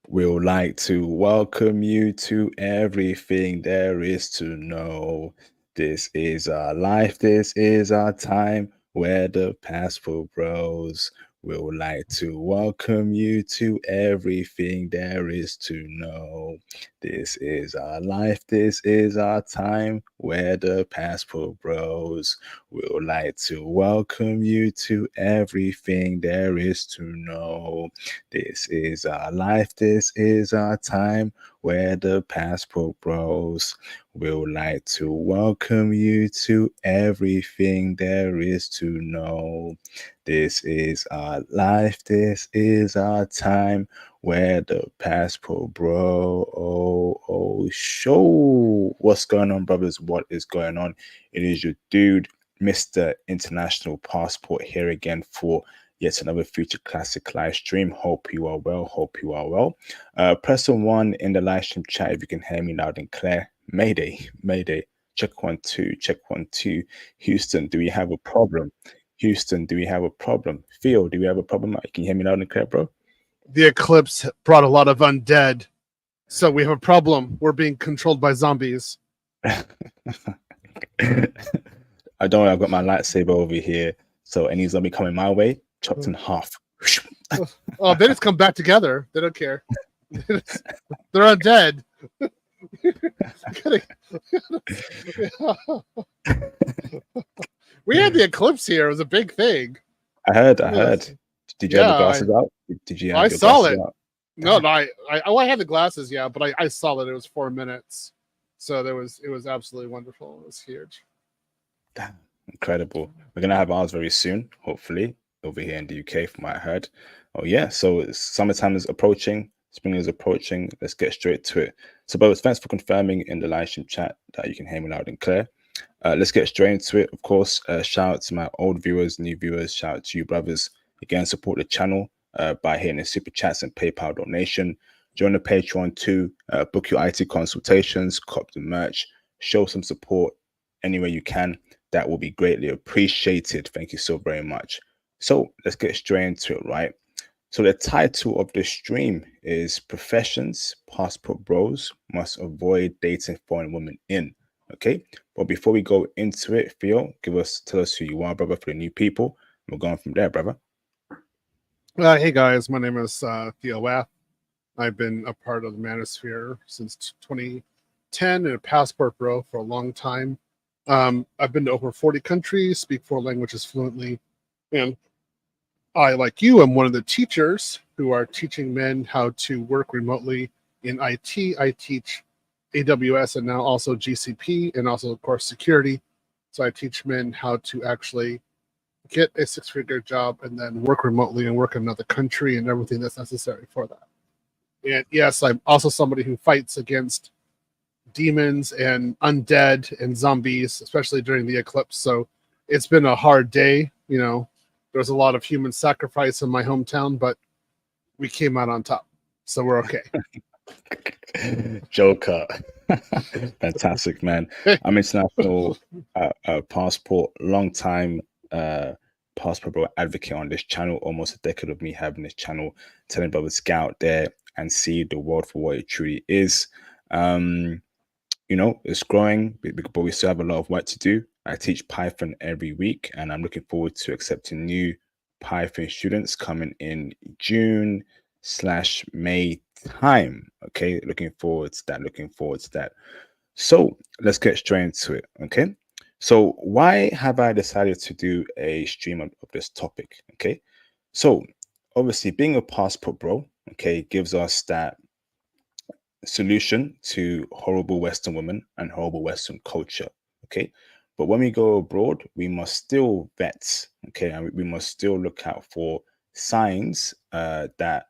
We'll like to welcome you to everything there is to know. This is our life, this is our time where the passport bros. We'll like to welcome you to everything there is to know. This is our life, this is our time where the passport bros. We'll like to welcome you to everything there is to know. This is our life, this is our time where the passport bros will like to welcome you to everything there is to know. This is our life, this is our time where the passport bro. Show what's going on, brothers. What is going on? It is your dude, Mr. International Passport, here again for yet another Future Classic live stream. Hope you are well. Hope you are well. Press on one in the live stream chat if you can hear me loud and clear. Mayday, Mayday. Check 1 2. Check 1 2. Houston, do we have a problem? Houston, do we have a problem? Theo, do we have a problem? Can you hear me loud and clear, bro? The eclipse brought a lot of undead, so we have a problem. We're being controlled by zombies. I don't know. I've got my lightsaber over here, so any zombie coming my way, chopped in half. Oh, they just come back together. They don't care. They're undead. We had the eclipse here. It was a big thing. I heard. Did you have the glasses out? Did you have I your saw glasses it. out? No, I had the glasses, yeah, but I saw that it was 4 minutes. So it was absolutely wonderful. It was huge. Damn, incredible. We're gonna have ours very soon, hopefully, over here in the UK, from what I heard. Oh yeah, so summertime is approaching, spring is approaching. Let's get straight to it. So, brothers, thanks for confirming in the live stream chat that you can hear me loud and clear. Let's get straight into it. Of course, shout out to my old viewers, new viewers. Shout out to you, brothers. Again, support the channel by hitting the super chats and PayPal donation. Join the Patreon too. Book your IT consultations, cop the merch, show some support any way you can. That will be greatly appreciated. Thank you so very much. So let's get straight into it, right? So the title of the stream is Professions Passport Bros Must Avoid Dating Foreign Women In. Okay, but before we go into it, Theo, tell us who you are, brother, for the new people. We're going from there, brother. Hey guys, my name is Theo. I've been a part of the Manosphere since 2010 and a passport bro for a long time. I've been to over 40 countries, speak 4 languages fluently, and I, like you, am one of the teachers who are teaching men how to work remotely in IT. I teach AWS and now also GCP and also, of course, security. So I teach men how to actually get a 6-figure job and then work remotely and work in another country and everything that's necessary for that. And yes, I'm also somebody who fights against demons and undead and zombies, especially during the eclipse. So it's been a hard day. You know, there's a lot of human sacrifice in my hometown, but we came out on top. So we're okay. Joker. Fantastic, man. I'm international passport, long time passport bro advocate on this channel, almost a decade of me having this channel, telling brothers to get out there and see the world for what it truly is. You know, it's growing, but we still have a lot of work to do. I teach Python every week, and I'm looking forward to accepting new Python students coming in June/May time. Okay, looking forward to that. Looking forward to that. So let's get straight into it. Okay. So why have I decided to do a stream of this topic? Okay. So obviously, being a passport bro, okay, gives us that solution to horrible Western women and horrible Western culture. Okay. But when we go abroad, we must still vet, okay, and we must still look out for signs that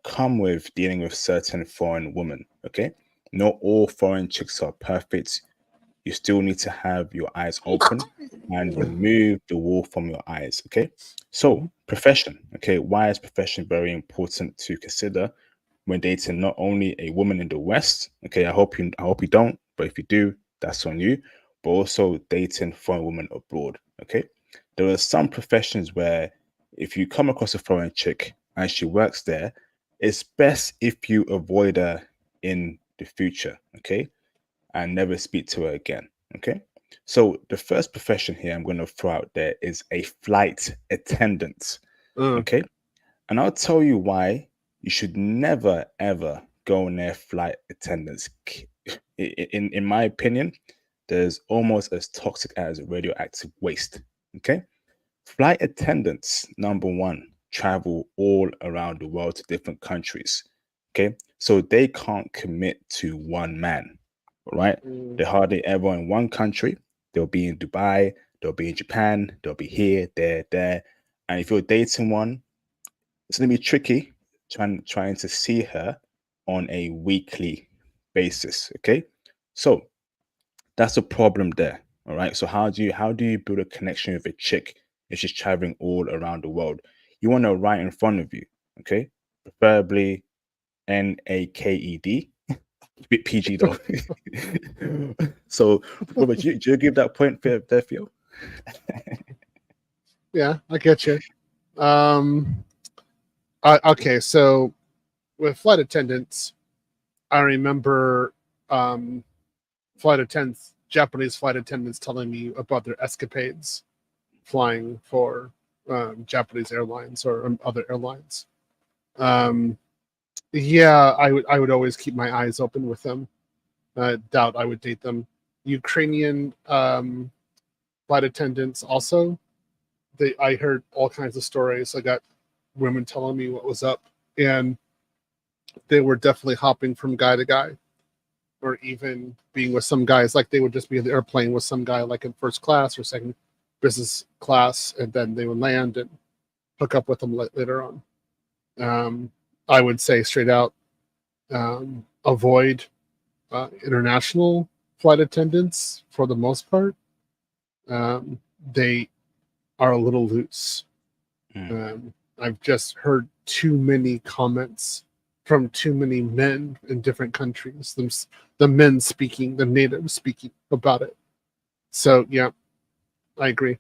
come with dealing with certain foreign women. Okay. Not all foreign chicks are perfect. You still need to have your eyes open and remove the wool from your eyes. Okay. So profession. Okay. Why is profession very important to consider when dating not only a woman in the West? Okay, I hope you don't, but if you do, that's on you. But also dating foreign women abroad. Okay, there are some professions where if you come across a foreign chick and she works there, it's best if you avoid her in the future, okay, and never speak to her again, okay. So the first profession here I'm going to throw out there is a flight attendant, Uh, okay, and I'll tell you why you should never ever go near flight attendants. In my opinion, there's almost as toxic as radioactive waste, okay. Flight attendants, number one, travel all around the world to different countries. Okay. So they can't commit to one man, right? mm, They're hardly ever in one country. They'll be in Dubai, they'll be in Japan, they'll be here, there. And if you're dating one, it's gonna be tricky trying to see her on a weekly basis. Okay. So that's a problem there. All right. So how do you build a connection with a chick if she's traveling all around the world? You want her right in front of you. Okay. Preferably NAKED. Bit PG though. So Robert, do you give that point there, Theo? yeah, I get you. Um, okay, so with flight attendants, I remember Japanese flight attendants telling me about their escapades flying for Japanese airlines or other airlines. Um, yeah, I would always keep my eyes open with them. Doubt I would date them. Ukrainian flight attendants also. I heard all kinds of stories. I got women telling me what was up, and they were definitely hopping from guy to guy, or even being with some guys. Like they would just be in the airplane with some guy, like in first class or second business class, and then they would land and hook up with them later on. I would say straight out, avoid international flight attendants for the most part. They are a little loose. Mm. I've just heard too many comments from too many men in different countries. The men speaking, the natives speaking about it. So yeah, I agree.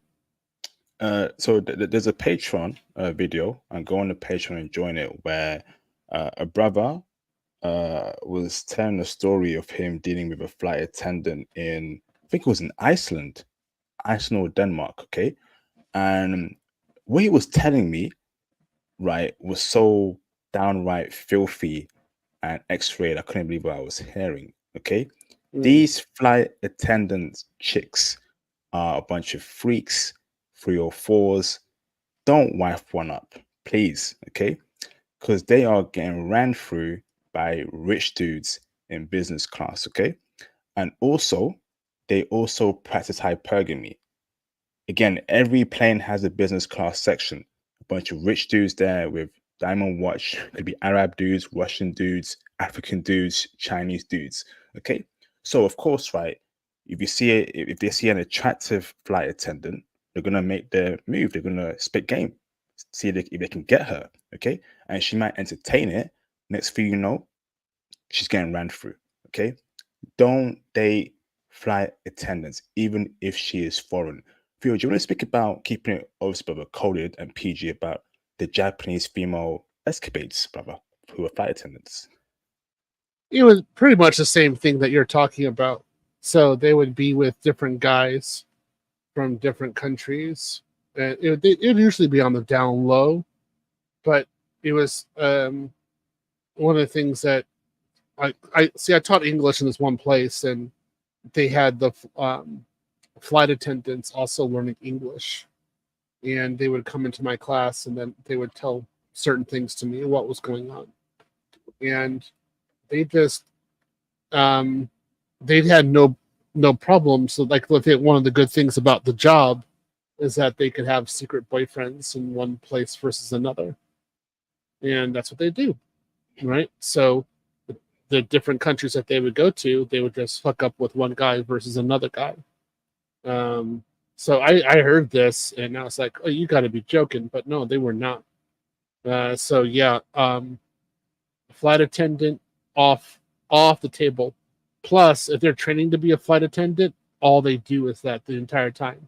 So there's a Patreon video, and go on the Patreon and join it, where a brother was telling a story of him dealing with a flight attendant in, I think it was in Iceland or Denmark. Okay. And what he was telling me, right, was so downright filthy and x-rayed. I couldn't believe what I was hearing. Okay. Mm. These flight attendant chicks are a bunch of freaks, 304s. Don't wife one up, please. Okay. Because they are getting ran through by rich dudes in business class. Okay. And also, they also practice hypergamy. Again, every plane has a business class section. A bunch of rich dudes there with diamond watch. Could be Arab dudes, Russian dudes, African dudes, Chinese dudes. Okay. So of course, right, if they see an attractive flight attendant, they're gonna make their move. They're gonna spit game, see if they can get her. Okay. And she might entertain it. Next thing you know, she's getting ran through. Okay. Don't date flight attendants, even if she is foreign. Theo, do you want to speak about keeping it obviously, brother, coded and PG about the Japanese female escapades, brother, who are flight attendants? It was pretty much the same thing that you're talking about. So they would be with different guys from different countries. It would usually be on the down low, but it was one of the things that I see. I taught English in this one place, and they had the flight attendants also learning English, and they would come into my class, and then they would tell certain things to me, what was going on, and they just um, they had no problem. So like, one of the good things about the job is that they could have secret boyfriends in one place versus another, and that's what they do, right? So the different countries that they would go to, they would just hook up with one guy versus another guy. Um, so I heard this and I was like, oh, you got to be joking, but no, they were not. So yeah, flight attendant off off the table. Plus, if they're training to be a flight attendant, all they do is that the entire time.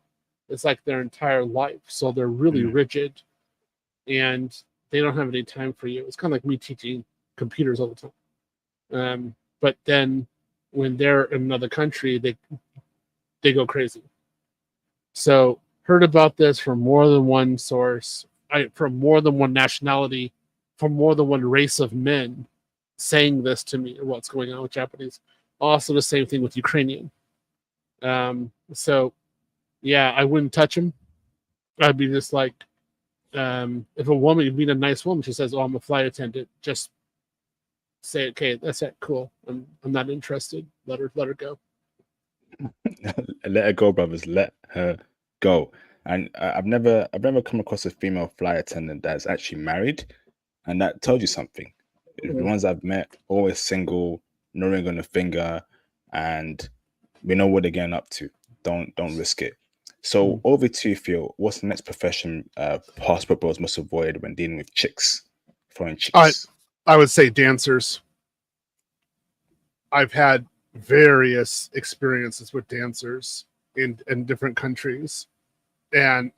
It's like their entire life, so they're really Mm, rigid, and they don't have any time for you. It's kind of like me teaching computers all the time. But then when they're in another country, they go crazy. So heard about this from more than one source, from more than one nationality, from more than one race of men saying this to me, what's going on with Japanese. Also the same thing with Ukrainian. So yeah, I wouldn't touch him. I'd be just like, if a woman, you meet a nice woman, she says, "Oh, I'm a flight attendant," just say, "Okay, that's it, cool. I'm not interested. Let her go." Let her go, brothers. Let her go. And I've never come across a female flight attendant that's actually married, and that tells you something. The ones I've met, always single, no ring on the finger, and we know what they're getting up to. Don't risk it. So over to you, Theo. What's the next profession passport bros must avoid when dealing with chicks, foreign chicks? I would say dancers. I've had various experiences with dancers in different countries, and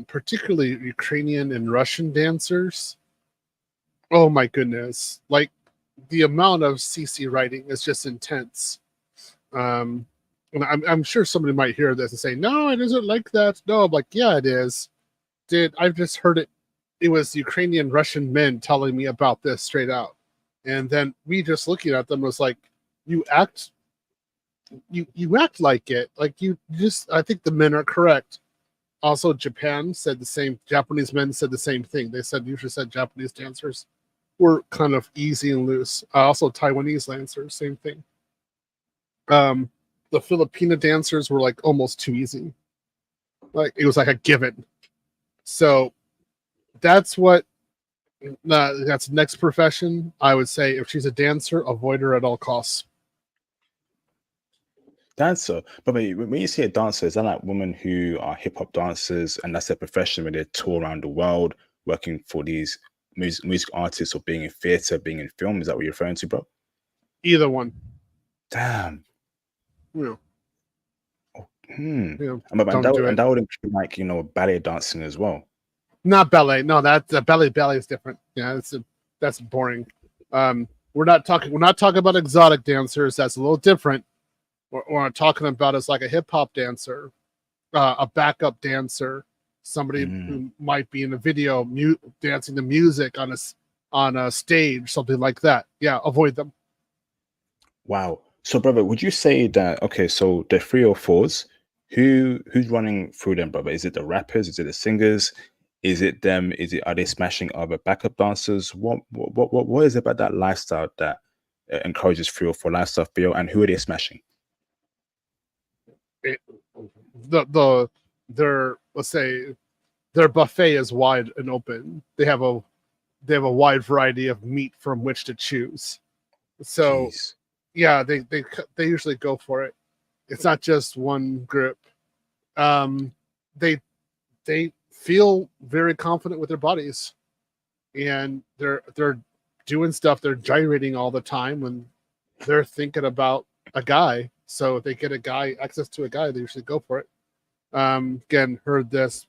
particularly Ukrainian and Russian dancers. Oh my goodness! Like the amount of CC writing is just intense. And I'm sure somebody might hear this and say, "No, it isn't like that." No, I'm like, yeah, it is. I've just heard it. It was Ukrainian Russian men telling me about this straight out, and then me just looking at them was like, "You act like it. Like you just." I think the men are correct. Also, Japanese men said the same thing. They said usually said Japanese dancers were kind of easy and loose. Also, Taiwanese dancers, same thing. The Filipino dancers were like almost too easy. Like it was like a given. So that's that's next profession. I would say if she's a dancer, avoid her at all costs. Dancer, but when you say a dancer, is that like women who are hip hop dancers and that's their profession, where they tour around the world working for these music artists, or being in theater, being in film? Is that what you're referring to, bro? Either one. Damn. Yeah. And Yeah. that would include like ballet dancing as well. Not ballet. No, that's ballet. Ballet is different. Yeah, that's boring. We're not talking about exotic dancers. That's a little different. What we're talking about is like a hip hop dancer, a backup dancer, somebody who might be in a video dancing the music on a stage, something like that. Yeah, avoid them. Wow. So, brother, would you say that, okay, so the 3 or 4s, who's running through them, brother? Is it the rappers? Is it the singers? Is it them? Are they smashing other backup dancers? What is it about that lifestyle that encourages 3 or 4 lifestyle feel, and who are they smashing? Let's say their buffet is wide and open. They have a wide variety of meat from which to choose. So Jeez. yeah, they usually go for it. It's not just one group. They feel very confident with their bodies, and they're doing stuff. They're gyrating all the time when they're thinking about a guy. So if they get access to a guy, they usually go for it. Again, heard this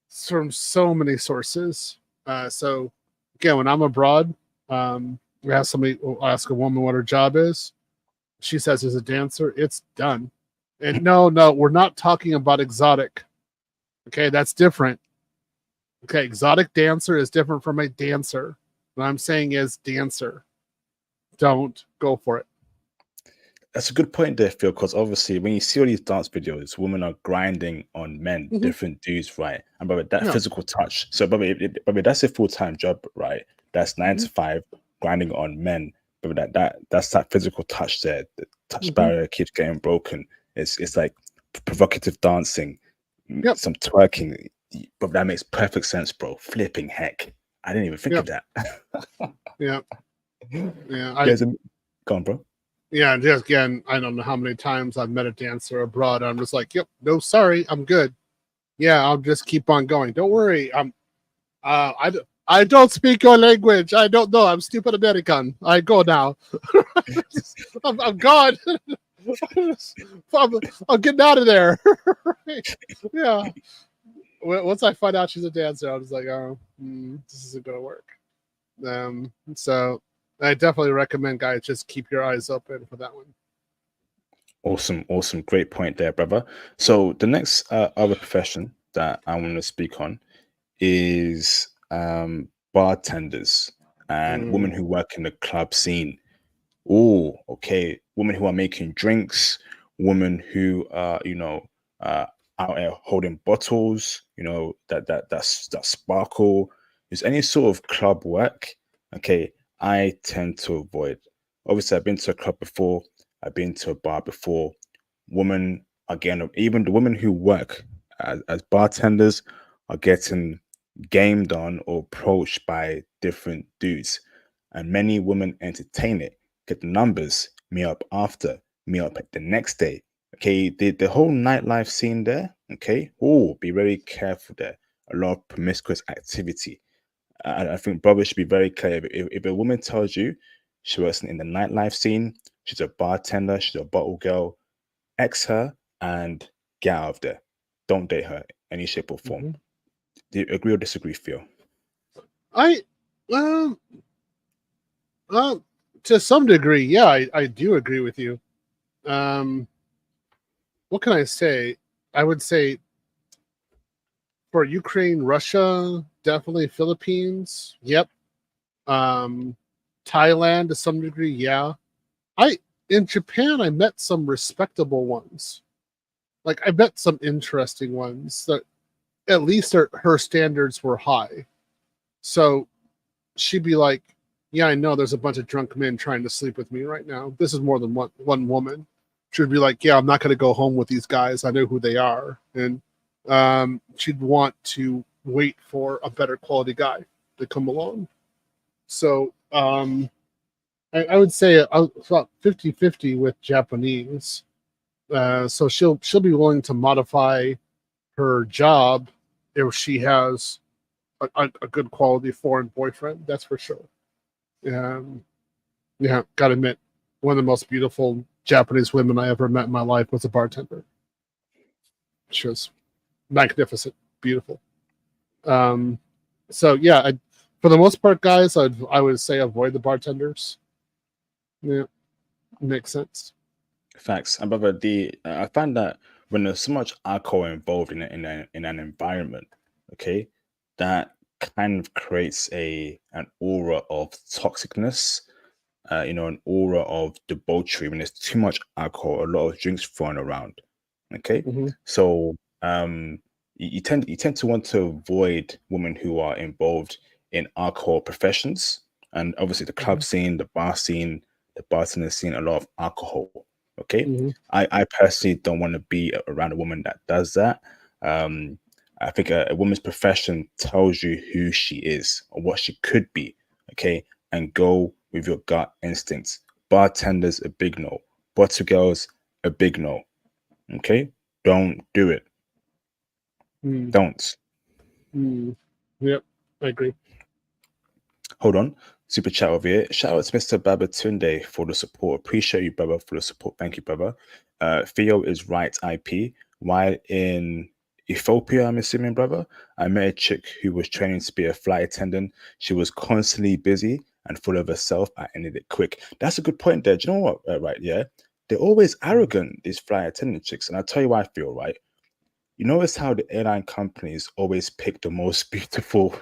from so many sources. So again, when I'm abroad, we ask a woman what her job is. She says as a dancer, it's done. And no, we're not talking about exotic. Okay, that's different. Okay, exotic dancer is different from a dancer. What I'm saying is dancer. Don't go for it. That's a good point there, Phil, because obviously when you see all these dance videos, women are grinding on men, different dudes, right? And brother, that physical touch. So brother, that's a full-time job, right? That's 9 to 5, grinding on men. But that's that physical touch there. The touch barrier keeps getting broken. It's like provocative dancing, some twerking. But that makes perfect sense, bro. Flipping heck. I didn't even think of that. Yeah. Go on, bro. Yeah, and just again, I don't know how many times I've met a dancer abroad. I'm just like, yep, no, sorry, I'm good. Yeah, I'll just keep on going. Don't worry. I don't speak your language. I don't know. I'm stupid American. I go now. I'm gone. I'm getting out of there. Yeah. once I find out she's a dancer, I was like, oh, this isn't gonna work. So I definitely recommend guys just keep your eyes open for that one. Awesome. Great point there, brother. So the next other profession that I want to speak on is bartenders and women Mm, who work in the club scene. Oh, okay. Women who are making drinks, women who are, out there holding bottles, that sparkle. Is any sort of club work? Okay, I tend to avoid. Obviously, I've been to a club before. I've been to a bar before. Women, again, even the women who work as bartenders are getting gamed on or approached by different dudes, and many women entertain it, get the numbers, me up after, me up the next day. Okay, the whole nightlife scene there. Okay, oh, be very careful there. A lot of promiscuous activity. I think brothers should be very clear. If a woman tells you she works in the nightlife scene, she's a bartender, she's a bottle girl, X her and get out of there. Don't date her any shape or form. hmm Do you agree or disagree, Theo? I, well, well, to some degree, yeah, I do agree with you. Um, what can I say? I would say for Ukraine, Russia, definitely Philippines. Yep. Um, Thailand to some degree, yeah. I in Japan, I met some respectable ones. Like I met some interesting ones that at least her standards were high. So she'd be like, "Yeah, I know there's a bunch of drunk men trying to sleep with me right now. This is more than one woman." She'd be like, "Yeah, I'm not going to go home with these guys. I know who they are," and she'd want to wait for a better quality guy to come along. So I would say about 50-50 with Japanese. So she'll be willing to modify her job if she has a good quality foreign boyfriend. That's for sure. Um, yeah, gotta admit, one of the most beautiful Japanese women I ever met in my life was a bartender. She was magnificent, beautiful. Um, so yeah, for the most part, guys, I would say avoid the bartenders. Yeah, makes sense. Facts. And brother, I find that when there's so much alcohol involved in an environment, okay, that kind of creates an aura of toxicness, an aura of debauchery when there's too much alcohol, a lot of drinks thrown around. Okay, hmm so you tend to want to avoid women who are involved in alcohol professions, and obviously the club hmm scene, the bar scene, the bartender scene, a lot of alcohol. Okay, hmm I personally don't want to be around a woman that does that. Um, I think a woman's profession tells you who she is or what she could be. Okay, and go with your gut instincts. Bartenders, a big no. Bottle girls, a big no. Okay, don't do it. mm Don't. mm Yep, I agree. Hold on. Super chat over here. Shout out to Mr. Babatunde for the support. Appreciate you, brother, for the support. Thank you, brother. Theo is right IP. While in Ethiopia, I'm assuming, brother, I met a chick who was training to be a flight attendant. She was constantly busy and full of herself. I ended it quick. That's a good point there. Do you know what? Right, yeah. They're always arrogant, these flight attendant chicks. And I'll tell you why I feel, right? You notice how the airline companies always pick the most beautiful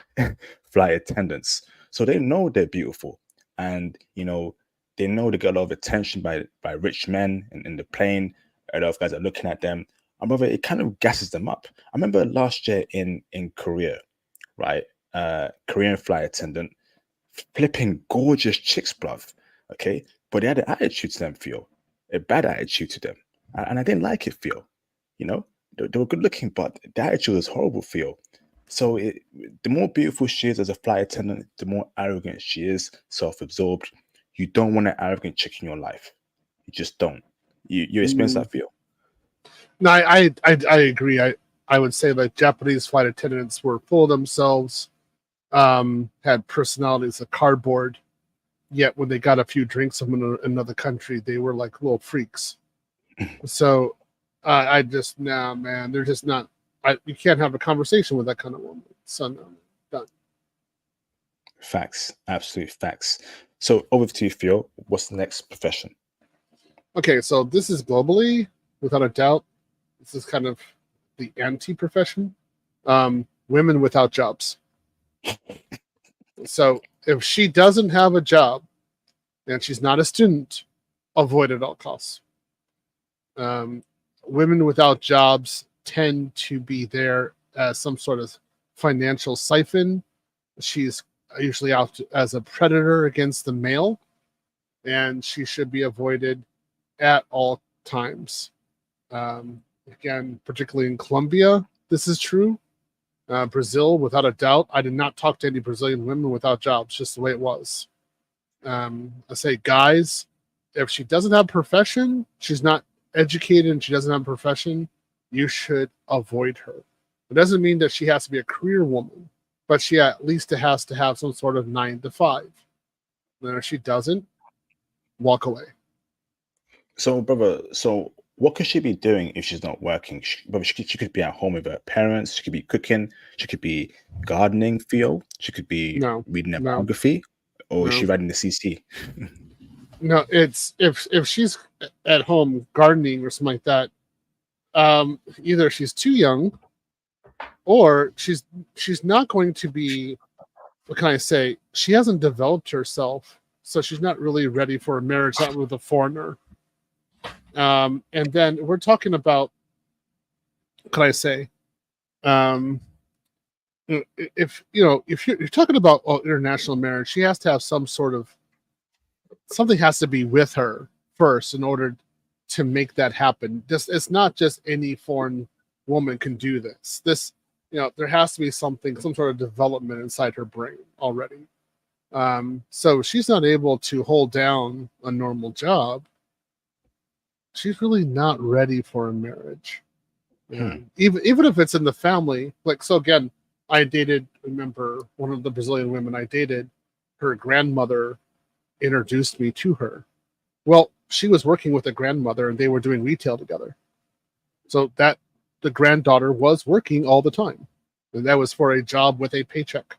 flight attendants. So they know they're beautiful. And they know they get a lot of attention by rich men in the plane. A lot of guys are looking at them. I remember it kind of gasses them up. I remember last year in Korea, right? Korean flight attendant flipping gorgeous chicks, bruv. Okay. But they had an attitude to them, feel a bad attitude to them. And I didn't like it, feel. You know, they were good looking, but the attitude was horrible, feel. So the more beautiful she is as a flight attendant, the more arrogant she is, self-absorbed. You don't want an arrogant chick in your life. You just don't. You experience mm that, feel. No, I agree. I would say that Japanese flight attendants were full of themselves, had personalities of cardboard. Yet when they got a few drinks from another country, they were like little freaks. So I just nah, man, they're just not. you can't have a conversation with that kind of woman. So no, done. Facts, absolute facts. So over to you, Theo. What's the next profession? Okay, so this is globally, without a doubt. This is kind of the anti-profession. Women without jobs. So if she doesn't have a job and she's not a student, avoid at all costs. Women without jobs tend to be there as some sort of financial siphon. She's usually out as a predator against the male, and she should be avoided at all times. Again, particularly in Colombia, this is true. Brazil, without a doubt. I did not talk to any Brazilian women without jobs, just the way it was. I say, guys, if she doesn't have a profession, she's not educated and she doesn't have a profession, you should avoid her. It doesn't mean that she has to be a career woman, but she at least has to have some sort of 9 to 5. And if she doesn't, walk away. So, brother, so what could she be doing if she's not working? Brother, she could be at home with her parents. She could be cooking. She could be gardening, Theo. She could be No, reading a no, biography, or is she no. riding the CC? No, it's if she's at home gardening or something like that, either she's too young or she's not going to be, what can I say? She hasn't developed herself, so she's not really ready for a marriage out with a foreigner. And then we're talking about, what can I say? If you're talking about international marriage, she has to have some sort of, something has to be with her first in order to make that happen. It's not just any foreign woman can do this. There has to be some sort of development inside her brain already. So she's not able to hold down a normal job. She's really not ready for a marriage. Even if it's in the family, like, so again, remember one of the Brazilian women I dated, her grandmother introduced me to her. Well, she was working with a grandmother and they were doing retail together. So that the granddaughter was working all the time. And that was for a job with a paycheck.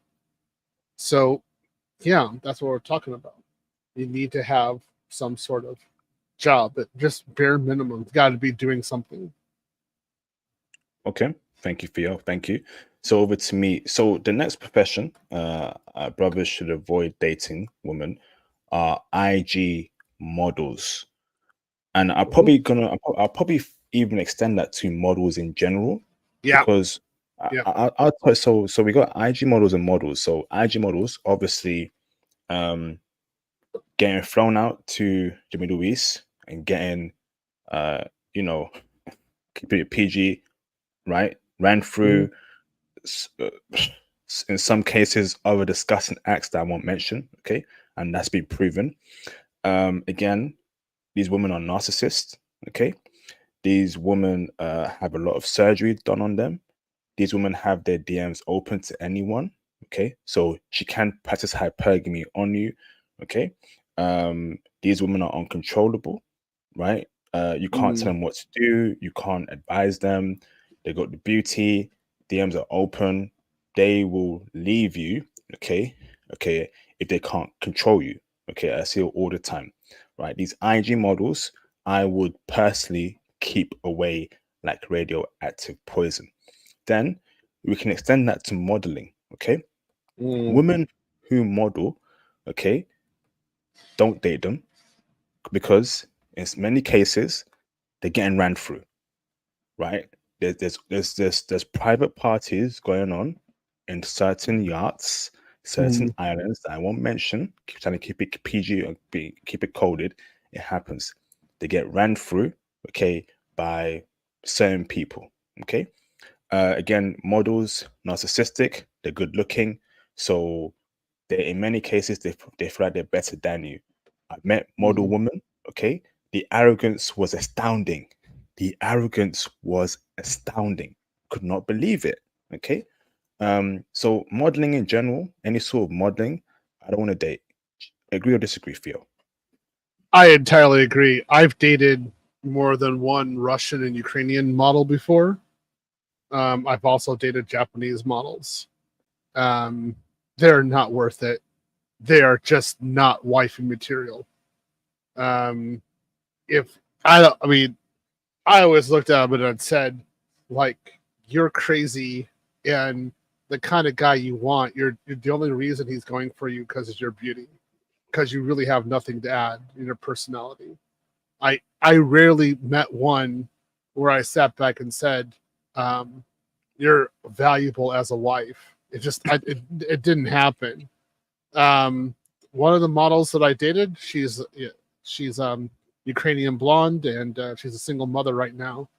So yeah, that's what we're talking about. You need to have some sort of job, but just bare minimum, got to be doing something. Okay, thank you, Theo. Thank you. So over to me. So the next profession, brothers should avoid dating women are IG models, and I'll probably even extend that to models in general, Yeah. because Yeah. I'll tell, so we got IG models and models. So IG models, obviously, getting flown out to the Middle East and getting, you know, keeping it PG, right? Ran through, in some cases, other disgusting acts that I won't mention. Okay, and that's been proven. Again, these women are narcissists. Okay, these women have a lot of surgery done on them. These women have their DMs open to anyone. Okay, so she can practice hypergamy on you. Okay, these women are uncontrollable, right? You can't tell them what to do. You can't advise them. They got the beauty. DMs are open. They will leave you. Okay, if they can't control you. Okay, I see it all the time, right? These IG models, I would personally keep away like radioactive poison. Then we can extend that to modeling. Okay, women who model, okay, don't date them, because in many cases they're getting ran through, right? There's private parties going on in certain yachts, certain islands that I won't mention. Trying to keep it PG and keep it coded. It happens. They get ran through, okay, by certain people. Okay. Again, models, narcissistic. They're good looking, so they, in many cases, they feel like they're better than you. I've met model women. Okay, the arrogance was astounding. The arrogance was astounding. Could not believe it. Okay. So modeling in general, any sort of modeling, I don't want to date. Agree or disagree, Theo? I entirely agree. I've dated more than one Russian and Ukrainian model before. I've also dated Japanese models. They're not worth it. They are just not wifey material. If I don't, I mean, I always looked at him and said, like, you're crazy, and the kind of guy you want, you're the only reason he's going for you because of your beauty, because you really have nothing to add in your personality. I rarely met one where I sat back and said, "You're valuable as a wife." It didn't happen. One of the models that I dated, she's Ukrainian blonde, and she's a single mother right now.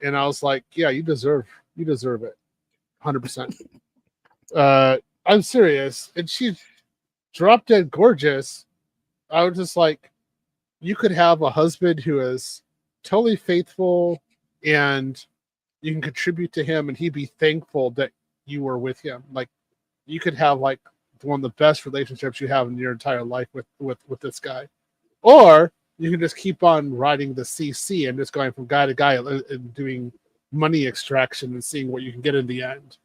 And I was like, yeah, you deserve it, 100%. I'm serious, and she's drop dead gorgeous. I was just like, you could have a husband who is totally faithful, and you can contribute to him, and he'd be thankful that you were with him. Like, you could have like one of the best relationships you have in your entire life with this guy, or you can just keep on riding the CC and just going from guy to guy and doing money extraction and seeing what you can get in the end.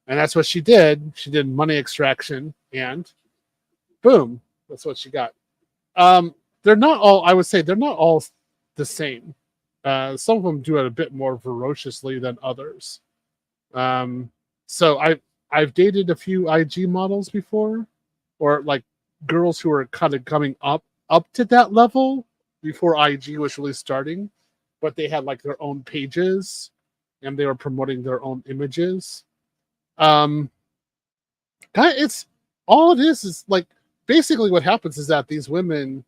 And that's what she did. She did money extraction, and boom, that's what she got. They're not all, I would say, they're not all the same. Some of them do it a bit more ferociously than others. So I've dated a few IG models before, or like girls who are kind of coming up to that level before IG was really starting, but they had like their own pages and they were promoting their own images. It's all it is like basically what happens is that these women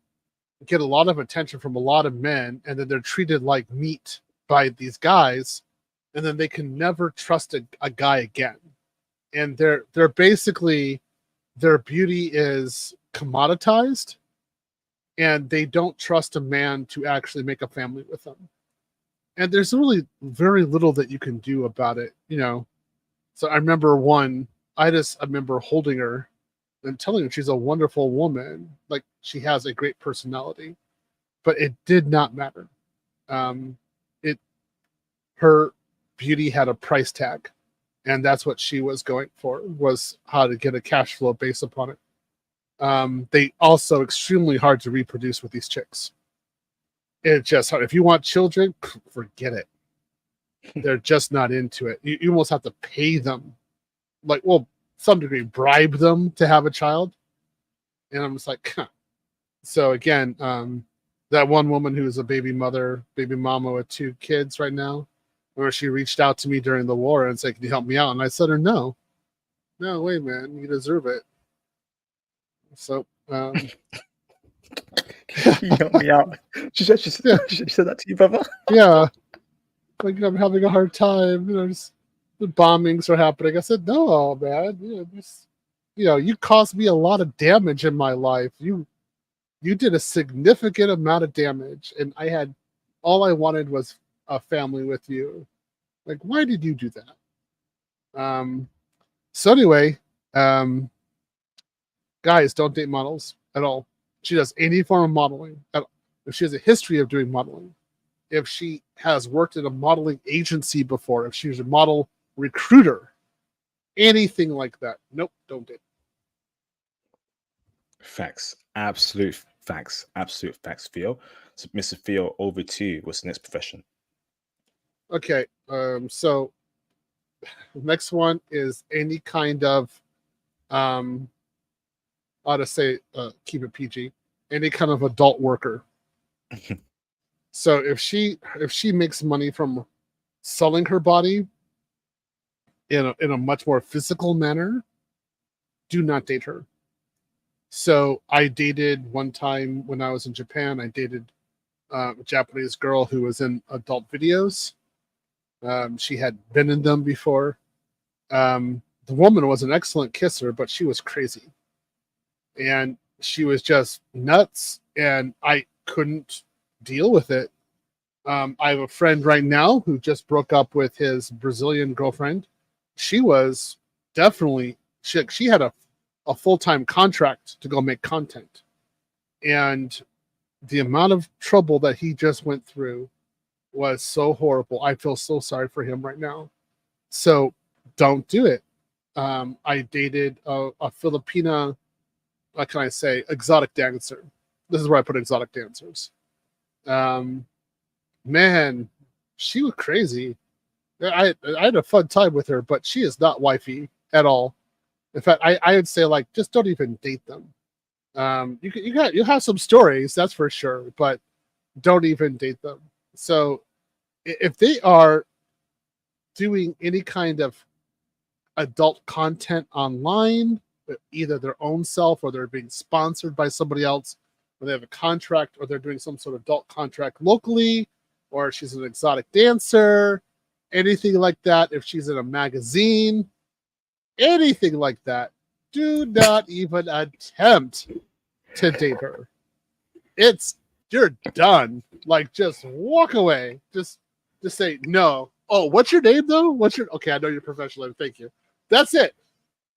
get a lot of attention from a lot of men, and then they're treated like meat by these guys, and then they can never trust a guy again. And they're basically, their beauty is commoditized, and they don't trust a man to actually make a family with them. And there's really very little that you can do about it, you know. So I remember I remember holding her and telling her she's a wonderful woman, like she has a great personality, but it did not matter. Her beauty had a price tag, and that's what she was going for, was how to get a cash flow based upon it. They also extremely hard to reproduce with these chicks. It's just hard. If you want children, forget it. They're just not into it. You almost have to pay them, like, well, some degree, bribe them to have a child. And I'm just like, huh. So again, that one woman who's a baby mama with 2 kids right now, where she reached out to me during the war and said, "Can you help me out?" And I said her, no, wait, man, you deserve it. So, you help me out. She said that to you, brother. Yeah, like, I'm having a hard time. Just, the bombings are happening. I said, no, man. You caused me a lot of damage in my life. You did a significant amount of damage, and all I wanted was a family with you. Like, why did you do that? So anyway, guys, don't date models at all. She does any form of modeling. If she has a history of doing modeling, if she has worked in a modeling agency before, if she's a model recruiter, anything like that, nope, don't date. Facts. Absolute facts. Absolute facts, Theo. So, Mr. Theo, over to you. What's the next profession? Okay, so the next one is any kind of, how to say, keep it PG, any kind of adult worker. So if she makes money from selling her body in a much more physical manner, do not date her. So I dated one time when I was in Japan. I dated a Japanese girl who was in adult videos. She had been in them before. The woman was an excellent kisser, but she was crazy. And she was just nuts, and I couldn't deal with it. I have a friend right now who just broke up with his Brazilian girlfriend. She was definitely, she had a full-time contract to go make content. And the amount of trouble that he just went through was so horrible. I feel so sorry for him right now. So don't do it. I dated a Filipina, what can I say, exotic dancer. This is where I put exotic dancers. Um, man, she was crazy. I had a fun time with her, but she is not wifey at all. In fact, I would say like just don't even date them. You have some stories, that's for sure, but don't even date them. So if they are doing any kind of adult content online, either their own self or they're being sponsored by somebody else, or they have a contract, or they're doing some sort of adult contract locally, or she's an exotic dancer, anything like that. If she's in a magazine, anything like that, do not even attempt to date her. You're done. Like, just walk away. Just say no. Oh, what's your name though? Okay? I know you're professional. Thank you. That's it.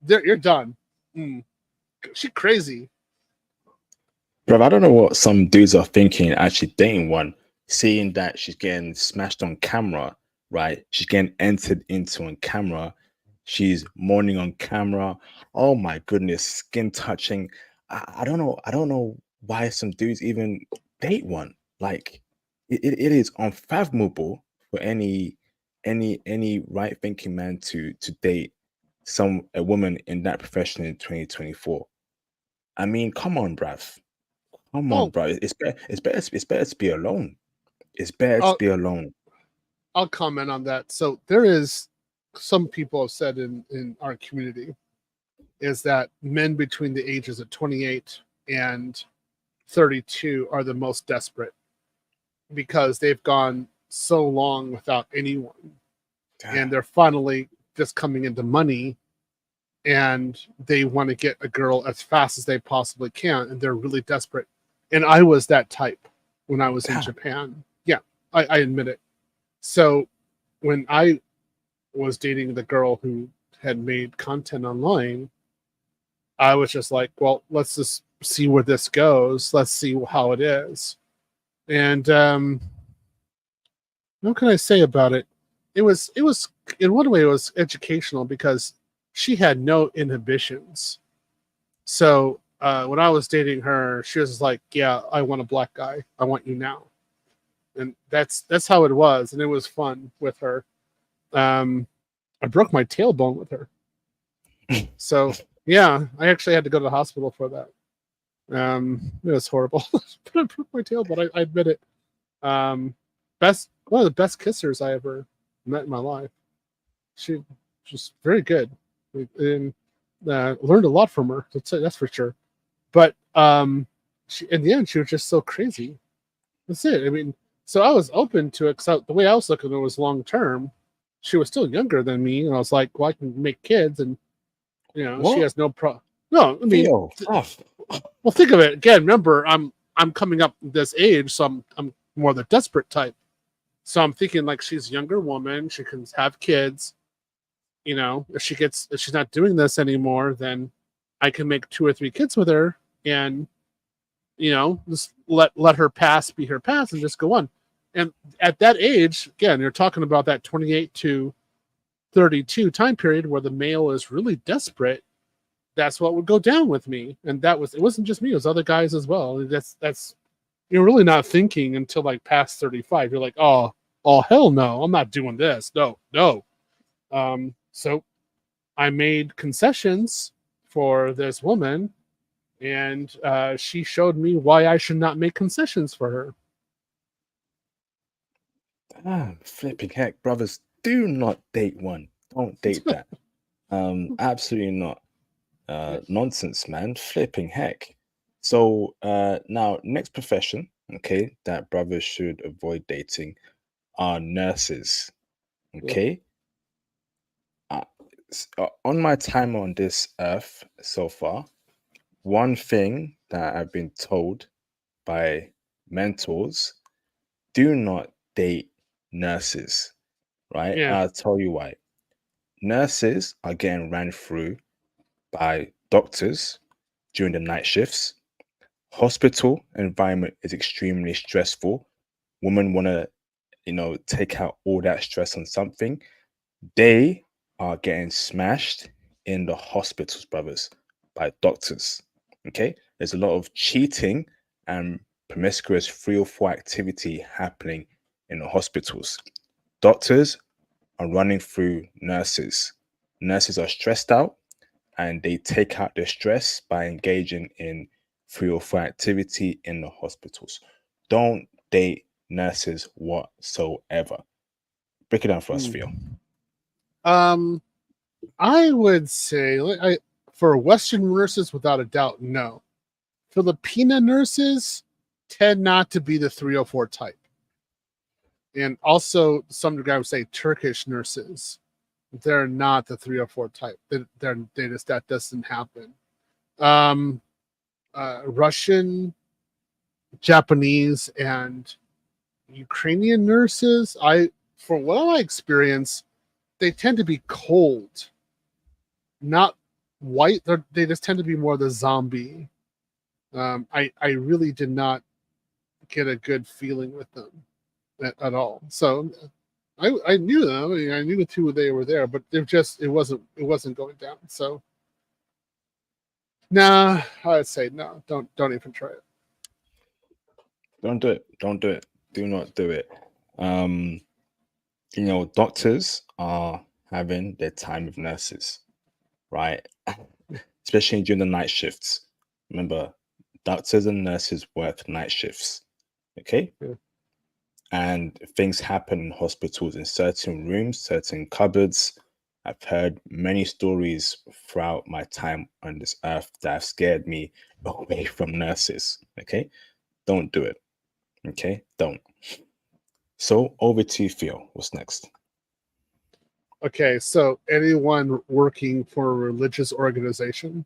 You're done. She crazy. Bro, I don't know what some dudes are thinking actually dating one, seeing that she's getting smashed on camera, right? She's getting entered into on camera. She's mourning on camera. Oh my goodness, skin touching. I don't know. I don't know why some dudes even date one. Like it is unfathomable for any right thinking man to date a woman in that profession in 2024. I mean, come on, bruv. Come on, Well, bro. It's better to be alone. It's better to I'll be alone. I'll comment on that. So there is some people have said in our community is that men between the ages of 28 and 32 are the most desperate because they've gone so long without anyone, and they're finally just coming into money, and they want to get a girl as fast as they possibly can, and they're really desperate. And I was that type when I was in Damn. Japan. Yeah, I admit it. So when I was dating the girl who had made content online, I was just like, well, let's just see where this goes. Let's see how it is. And what can I say about it? It was in one way it was educational because she had no inhibitions. So when I was dating her, she was like, "Yeah, I want a black guy. I want you now," and that's how it was, and it was fun with her. Um, I broke my tailbone with her, so yeah, I actually had to go to the hospital for that. It was horrible, but I broke my tailbone. I admit it. Um, one of the best kissers I ever met in my life. She was very good, and learned a lot from her. That's for sure. But in the end, she was just so crazy. That's it. I mean, so I was open to it because the way I was looking at it was long term. She was still younger than me, and I was like, well, I can make kids, and she What? has no problem. No, I mean, Theo, tough. well, think of it again. Remember, I'm coming up this age, so I'm more the desperate type. So I'm thinking like she's a younger woman, she can have kids. If she's not doing this anymore, then I can make 2 or 3 kids with her, and just let her past be her past and just go on. And at that age, again, you're talking about that 28 to 32 time period where the male is really desperate. That's what would go down with me, and it wasn't just me; it was other guys as well. That's you're really not thinking until like past 35. You're like, oh hell no, I'm not doing this. No. So I made concessions for this woman, and she showed me why I should not make concessions for her. Flipping heck, brothers. Do not date one. Don't date that. Absolutely not. Nonsense, man. Flipping heck. So now next profession, okay, that brothers should avoid dating are nurses. Okay. On my time on this earth so far, one thing that I've been told by mentors: do not date nurses, right? Yeah, I'll tell you why. Nurses are getting ran through by doctors during the night shifts. Hospital environment is extremely stressful. Women want to, take out all that stress on something. They are getting smashed in the hospitals, brothers, by doctors. Okay, there's a lot of cheating and promiscuous 3 or 4 activity happening in the hospitals. Doctors are running through nurses. Nurses are stressed out and they take out their stress by engaging in 3 or 4 activity in the hospitals. Don't date nurses whatsoever. Break it down for us, Hmm. Theo. I would say, for Western nurses, without a doubt, no. Filipina nurses tend not to be the 304 type. And also, some degree, I would say Turkish nurses, they're not the 304 type. They just, that doesn't happen. Um, Russian, Japanese, and Ukrainian nurses, from what I experience, they tend to be cold, not white. They just tend to be more the zombie. I really did not get a good feeling with them at all. So I knew them. I mean, I knew who they were there, but it wasn't going down. So nah, I'd say no. Don't even try it. Don't do it. Don't do it. Do not do it. Um, doctors are having their time with nurses, right? Especially during the night shifts. Remember, doctors and nurses work night shifts. Okay. Yeah. And things happen in hospitals in certain rooms, certain cupboards. I've heard many stories throughout my time on this earth that have scared me away from nurses. Okay. Don't do it. Okay. Don't. So over to you, Theo. What's next? Okay, so anyone working for a religious organization?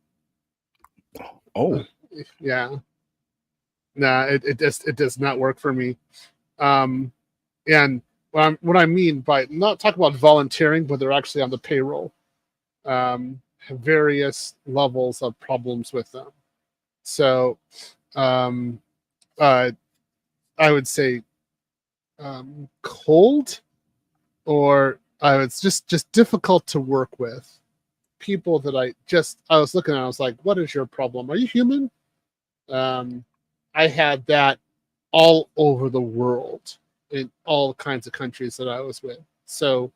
Oh, Yeah, nah, it does not work for me. Um, and what I mean by not talk about volunteering, but they're actually on the payroll. Have various levels of problems with them. So, um, uh, I would say cold, or it's just difficult to work with. People that I was looking at, I was like, what is your problem? Are you human? Um, I had that all over the world in all kinds of countries that I was with. So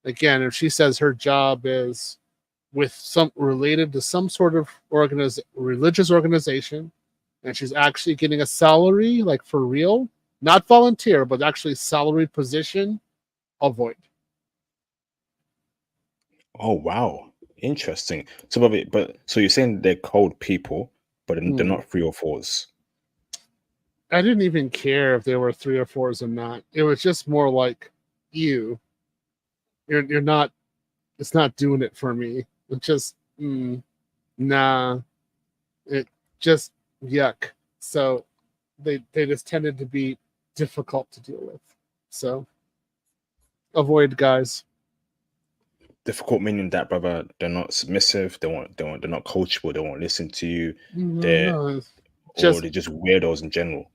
again, if she says her job is with some related to some sort of religious organization, and she's actually getting a salary, like for real, not volunteer, but actually salary position, avoid. oh, wow. Interesting. So, but so you're saying they're cold people, but they're Hmm. not 3 or 4s. I didn't even care if they were 3 or 4s or not. It was just more like you're not. It's not doing it for me. It just nah. It just yuck. So they just tended to be difficult to deal with. So avoid, guys. Difficult meaning that, brother, they're not submissive. They're not coachable. They won't listen to you. No, They're no, it's or just they're just weirdos in general.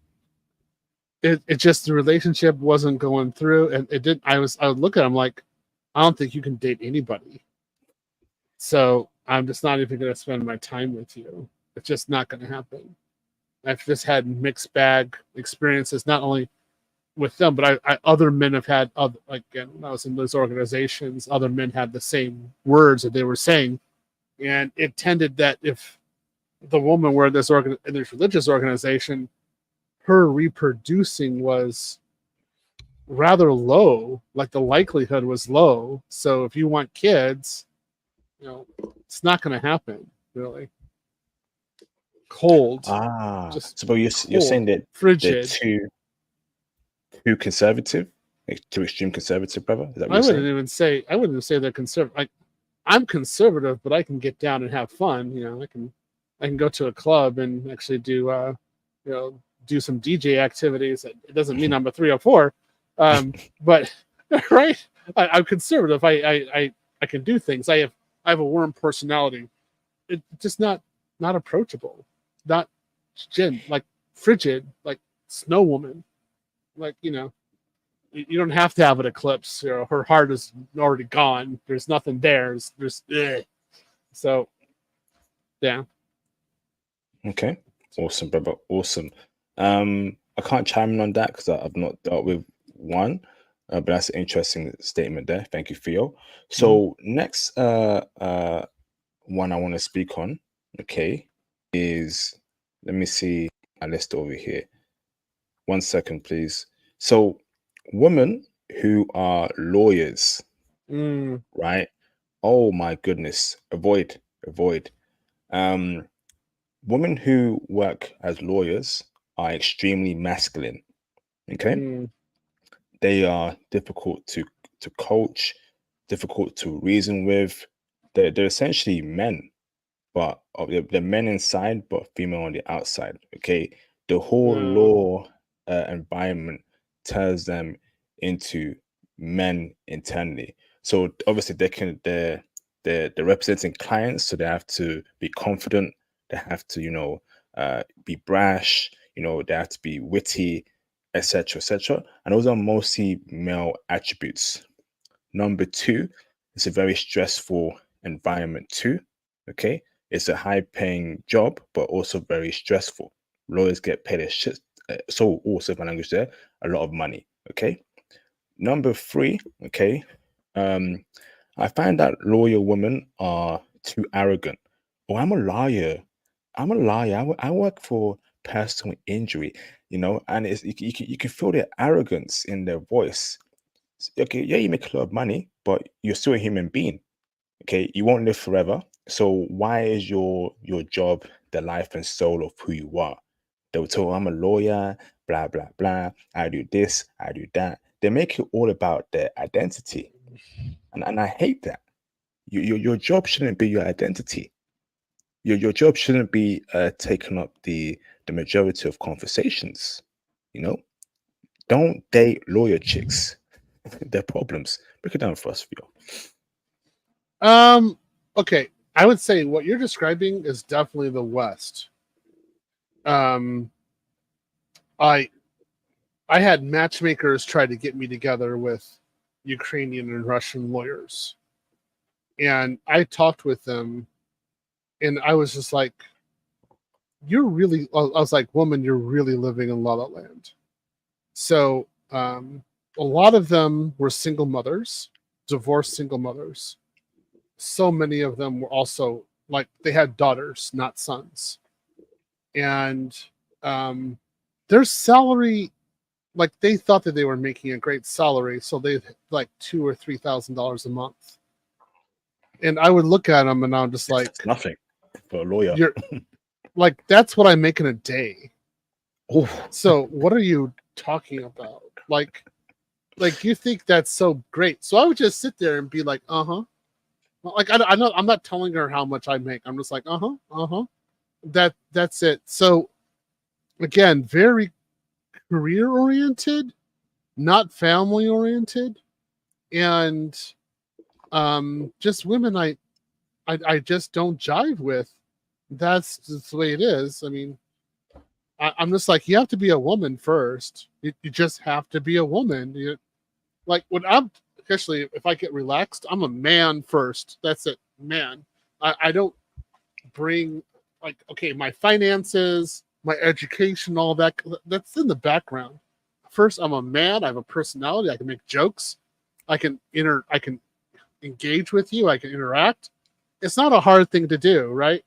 it just the relationship wasn't going through, and it didn't. I would look at him like, I don't think you can date anybody. So I'm just not even going to spend my time with you. It's just not going to happen. I've just had mixed bag experiences, not only with them, but other men have had other, like again, when I was in those organizations, other men had the same words that they were saying, and it tended that if the woman were in this religious organization, her reproducing was rather low, like the likelihood was low. So if you want kids, it's not going to happen. Really cold, just So but you're cold, saying that they're frigid. too conservative, like too extreme conservative, brother? Is that what I you're wouldn't saying? even say they're conservative. Like I'm conservative, but I can get down and have fun. I can go to a club and actually you know, do some DJ activities. It doesn't mean I'm a 304, but right, I'm conservative. I can do things. I have a warm personality. It's just not approachable, not like frigid, like snow woman, like You don't have to have an eclipse. Her heart is already gone. There's nothing there. There's so yeah. Okay. Awesome, brother. Awesome. I can't chime in on that because I've not dealt with one, but that's an interesting statement there. Thank you, Theo. So next one I want to speak on, okay, is, let me see my list over here. 1 second, please. So women who are lawyers, right? Oh my goodness. Avoid. Um, Women who work as lawyers are extremely masculine. Okay. They are difficult to coach, difficult to reason with. They're essentially men, but they're men inside, but female on the outside. Okay. The whole law environment turns them into men internally. So obviously they're representing clients, so they have to be confident. They have to, be brash. They have to be witty, etc., etc. And those are mostly male attributes. Number two, it's a very stressful environment too. Okay, it's a high-paying job, but also very stressful. Lawyers get paid a shit. So also, my language there, a lot of money. Okay. Number three. Okay. I find that lawyer women are too arrogant. Oh, I'm a lawyer. I'm a lawyer. I work for personal injury. And you can feel the arrogance in their voice. Okay, yeah, you make a lot of money, but you're still a human being. Okay, you won't live forever. So why is your job the life and soul of who you are? They'll tell you, I'm a lawyer, blah blah blah. I do this, I do that. They make it all about their identity, and I hate that. Your job shouldn't be your identity. Your job shouldn't be taking up the majority of conversations. You know, don't date lawyer chicks. Their problems. Break it down for us, Theo. Okay. I would say what you're describing is definitely the West. I had matchmakers try to get me together with Ukrainian and Russian lawyers. And I talked with them and I was just like, I was like, woman, you're really living in La La Land. So a lot of them were single mothers, divorced single mothers. So many of them were also like they had daughters, not sons. And their salary, like they thought that they were making a great salary, so they like $2,000 or $3,000 a month. And I would look at them and I'm just like, that's nothing for a lawyer. You're like, that's what I make in a day. Oh, so what are you talking about? Like you think that's so great? So I would just sit there and be like, like I'm not telling her how much I make. I'm just like, that's it. So again, very career oriented, not family oriented, and just women I just don't jive with. That's just the way it is. I mean, I'm just like, you have to be a woman first. You just have to be a woman. Like when I'm especially if I get relaxed, I'm a man first. That's it, man. I don't bring like, okay, my finances, my education, all that's in the background. First, I'm a man. I have a personality. I can make jokes. I can engage with you. I can interact. It's not a hard thing to do, right?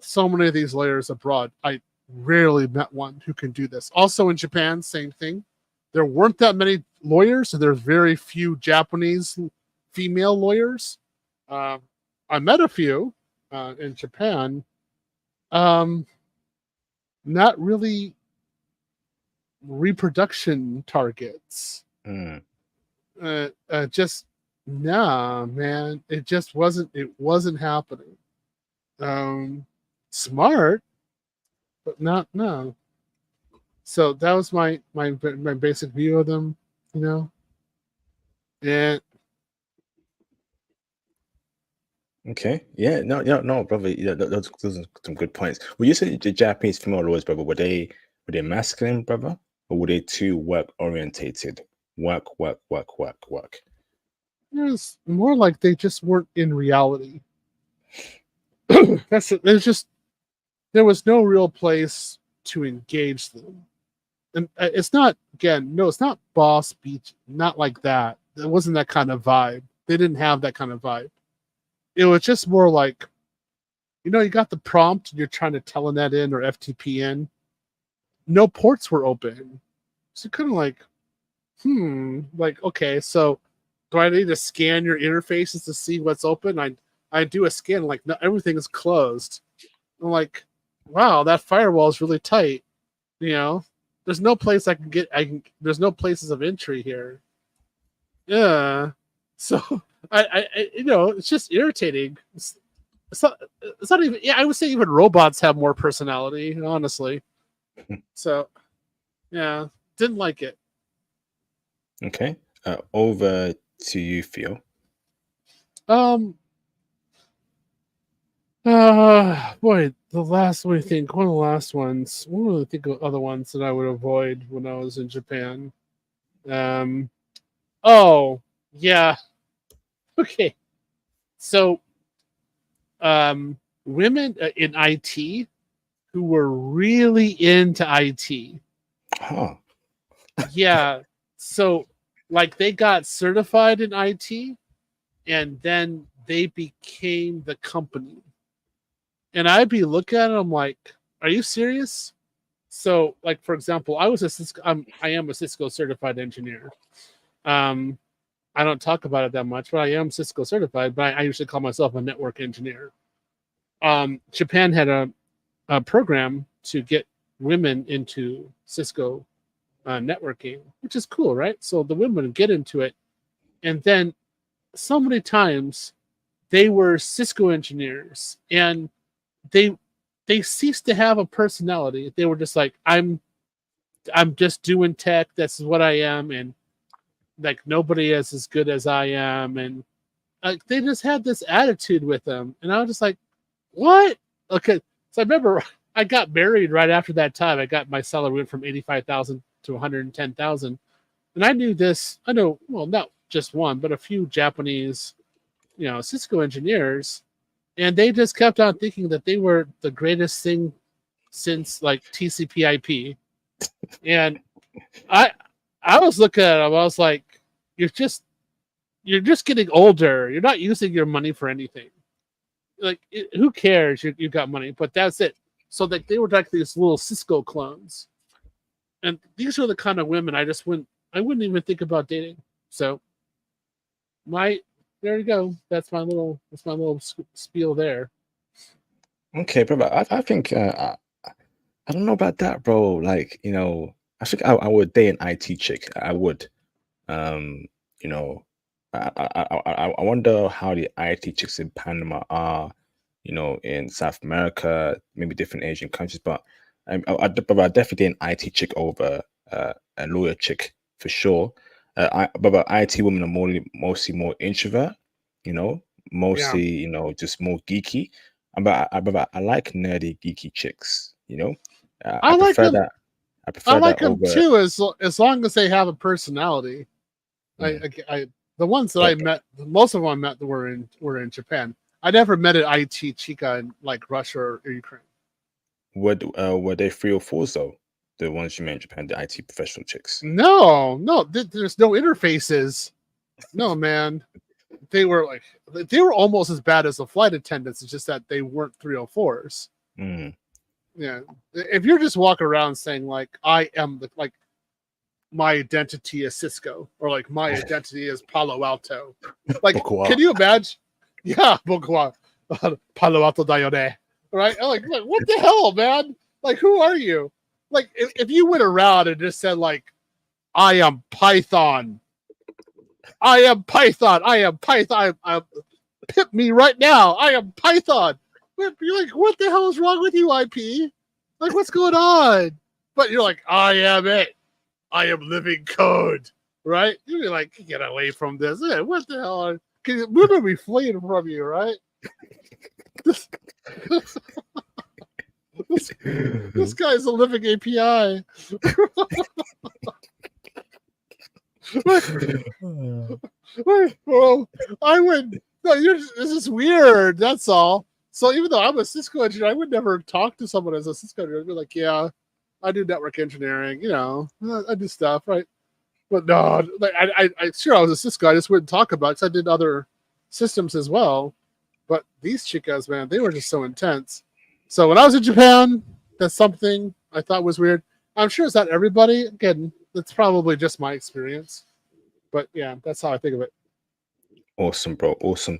So many of these lawyers abroad, I rarely met one who can do this. Also in Japan, same thing. There weren't that many lawyers, and there's very few Japanese female lawyers. I met a few in Japan. Not really reproduction targets. Just nah, man. It just wasn't. It wasn't happening. Smart, but not no. So that was my basic view of them, And okay. Yeah. No, brother. Yeah, those are some good points. Well, you said the Japanese female lawyers, brother, were they masculine, brother, or were they too work orientated? work, work, work, work, work. It was more like they just weren't in reality. That's it. There was no real place to engage them. And it's not, again, no, it's not boss beach, not like that. It wasn't that kind of vibe. They didn't have that kind of vibe. It was just more like, you got the prompt and you're trying to telnet in or FTP in. No ports were open. So kind of like, okay, so do I need to scan your interfaces to see what's open? I do a scan, like, no, everything is closed. I'm like, wow, that firewall is really tight. There's no place there's no places of entry here. Yeah. So I it's just irritating. It's not even, I would say even robots have more personality, honestly. So yeah, didn't like it. Okay. Over to you, Theo. Boy, let me think. One of the last ones. I don't really think of other ones that I would avoid when I was in Japan. Oh, yeah. Okay. So, women in IT who were really into IT. Huh. Yeah. So, like, they got certified in IT and then they became the company. And I'd be looking at them like, are you serious? So, like, for example, I am a Cisco certified engineer. I don't talk about it that much, but I am Cisco certified, but I usually call myself a network engineer. Japan had a program to get women into Cisco networking, which is cool, right? So the women would get into it. And then so many times they were Cisco engineers and they ceased to have a personality. They were just like, I'm just doing tech. This is what I am, and like nobody is as good as I am, and like they just had this attitude with them, and I was just like, what? Okay, so I remember I got married right after that time. I got my salary went from 85,000 to 110,000, and I knew this. I know, well, not just one, but a few Japanese, Cisco engineers. And they just kept on thinking that they were the greatest thing since like TCP/IP. And I was looking at them. I was like, you're just getting older. You're not using your money for anything. Like, who cares? You got money, but that's it. So like they were like these little Cisco clones, and these are the kind of women I wouldn't even think about dating. So there you go. That's my little spiel there. Okay, bro. I think I don't know about that, bro. Like, I think I would date an IT chick. I would. You know, I wonder how the IT chicks in Panama are, in South America, maybe different Asian countries. But but I definitely date an IT chick over a lawyer chick for sure. But IT women are mostly more introvert, Yeah. mostly just more geeky. But I like nerdy geeky chicks. I I like prefer them. that. I I prefer like that them over. too, as long as they have a personality. Mm, The ones that I but met, most of them I met were in Japan. I never met an IT chica in like Russia or Ukraine. were they 3 or 4s though? The ones you met in Japan, the IT professional chicks. No, there's no interfaces. No, man. They were almost as bad as the flight attendants. It's just that they weren't 304s. Mm. Yeah, if you're just walking around saying like I am like my identity is Cisco or like my identity is Palo Alto, like Pourquoi? can you imagine? Yeah, Palo Alto Dayone. Right? Like what the hell, man? Like who are you? Like if you went around and just said like I am Python. I am Python. I am Python. Pip me right now. I am Python. You're like, what the hell is wrong with you, IP? Like, what's going on? But you're like, I am it. I am living code. Right? You'd be like, get away from this. What the hell? We're going to be fleeing from you, right? This guy's a living API. Well, I would. No, this is weird. That's all. So even though I'm a Cisco engineer, I would never talk to someone as a Cisco engineer. I'd be like, yeah, I do network engineering. I do stuff, right? But no, like I sure I was a Cisco. I just wouldn't talk about it because I did other systems as well. But these chicas, man, they were just so intense. So when I was in Japan, that's something I thought was weird. I'm sure it's not everybody. Again, that's probably just my experience. But yeah, that's how I think of it. Awesome, bro. Awesome.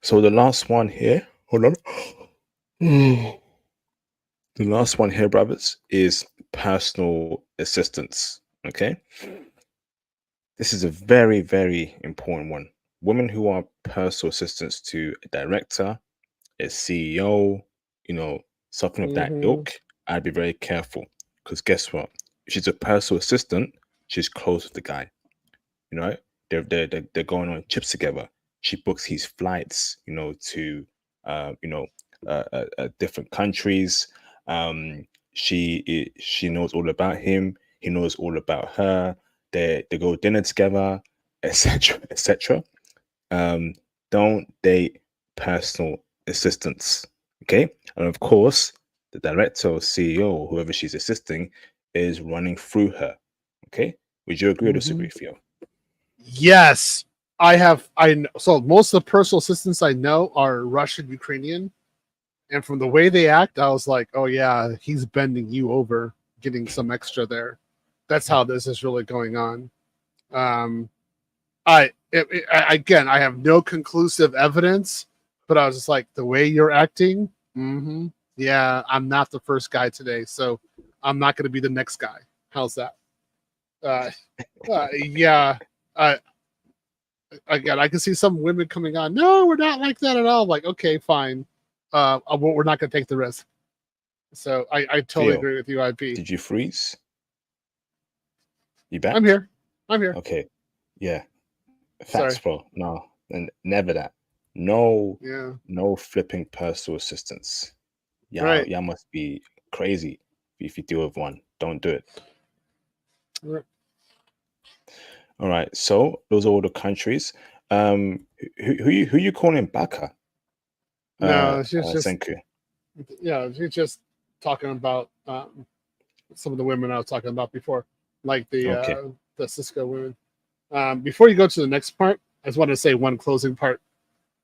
So the last one here, hold on. The last one here, brothers, is personal assistance. Okay. This is a very, very important one. Women who are personal assistants to a director, a CEO, something of that Mm-hmm. ilk, I'd be very careful. Because guess what? If she's a personal assistant, she's close with the guy. You know, they're going on trips together. She books his flights, to different countries. She knows all about him. He knows all about her. They go dinner together, etc. etc. Um, don't date personal assistants. Okay, and of course, the director or CEO or whoever she's assisting is running through her. Okay, would you agree or Mm-hmm. disagree, Theo? Yes, I have. So most of the personal assistants I know are Russian, Ukrainian, and from the way they act, I was like, oh yeah, he's bending you over, getting some extra there. That's how this is really going on. Um, again, I have no conclusive evidence, but I was just like, the way you're acting, yeah, I'm not the first guy today, so I'm not going to be the next guy. How's that? Uh, yeah. Uh, Again, I can see some women coming on. No, we're not like that at all. Like, okay, fine. We're not going to take the risk. So I totally Theo, agree with you. IP. did you freeze? You I'm back? here. I'm here. Okay. Yeah. Facts, Sorry. bro. No, and never that. No, Yeah. no flipping personal assistants. Y'all, Right. y'all must be crazy if you deal with one. Don't do it. Right. All right. So those are all the countries. Who you calling Baka? No, she's just Senku. yeah. She's just talking about some of the women I was talking about before, like Okay. the Cisco women. Before you go to the next part, I just want to say one closing part.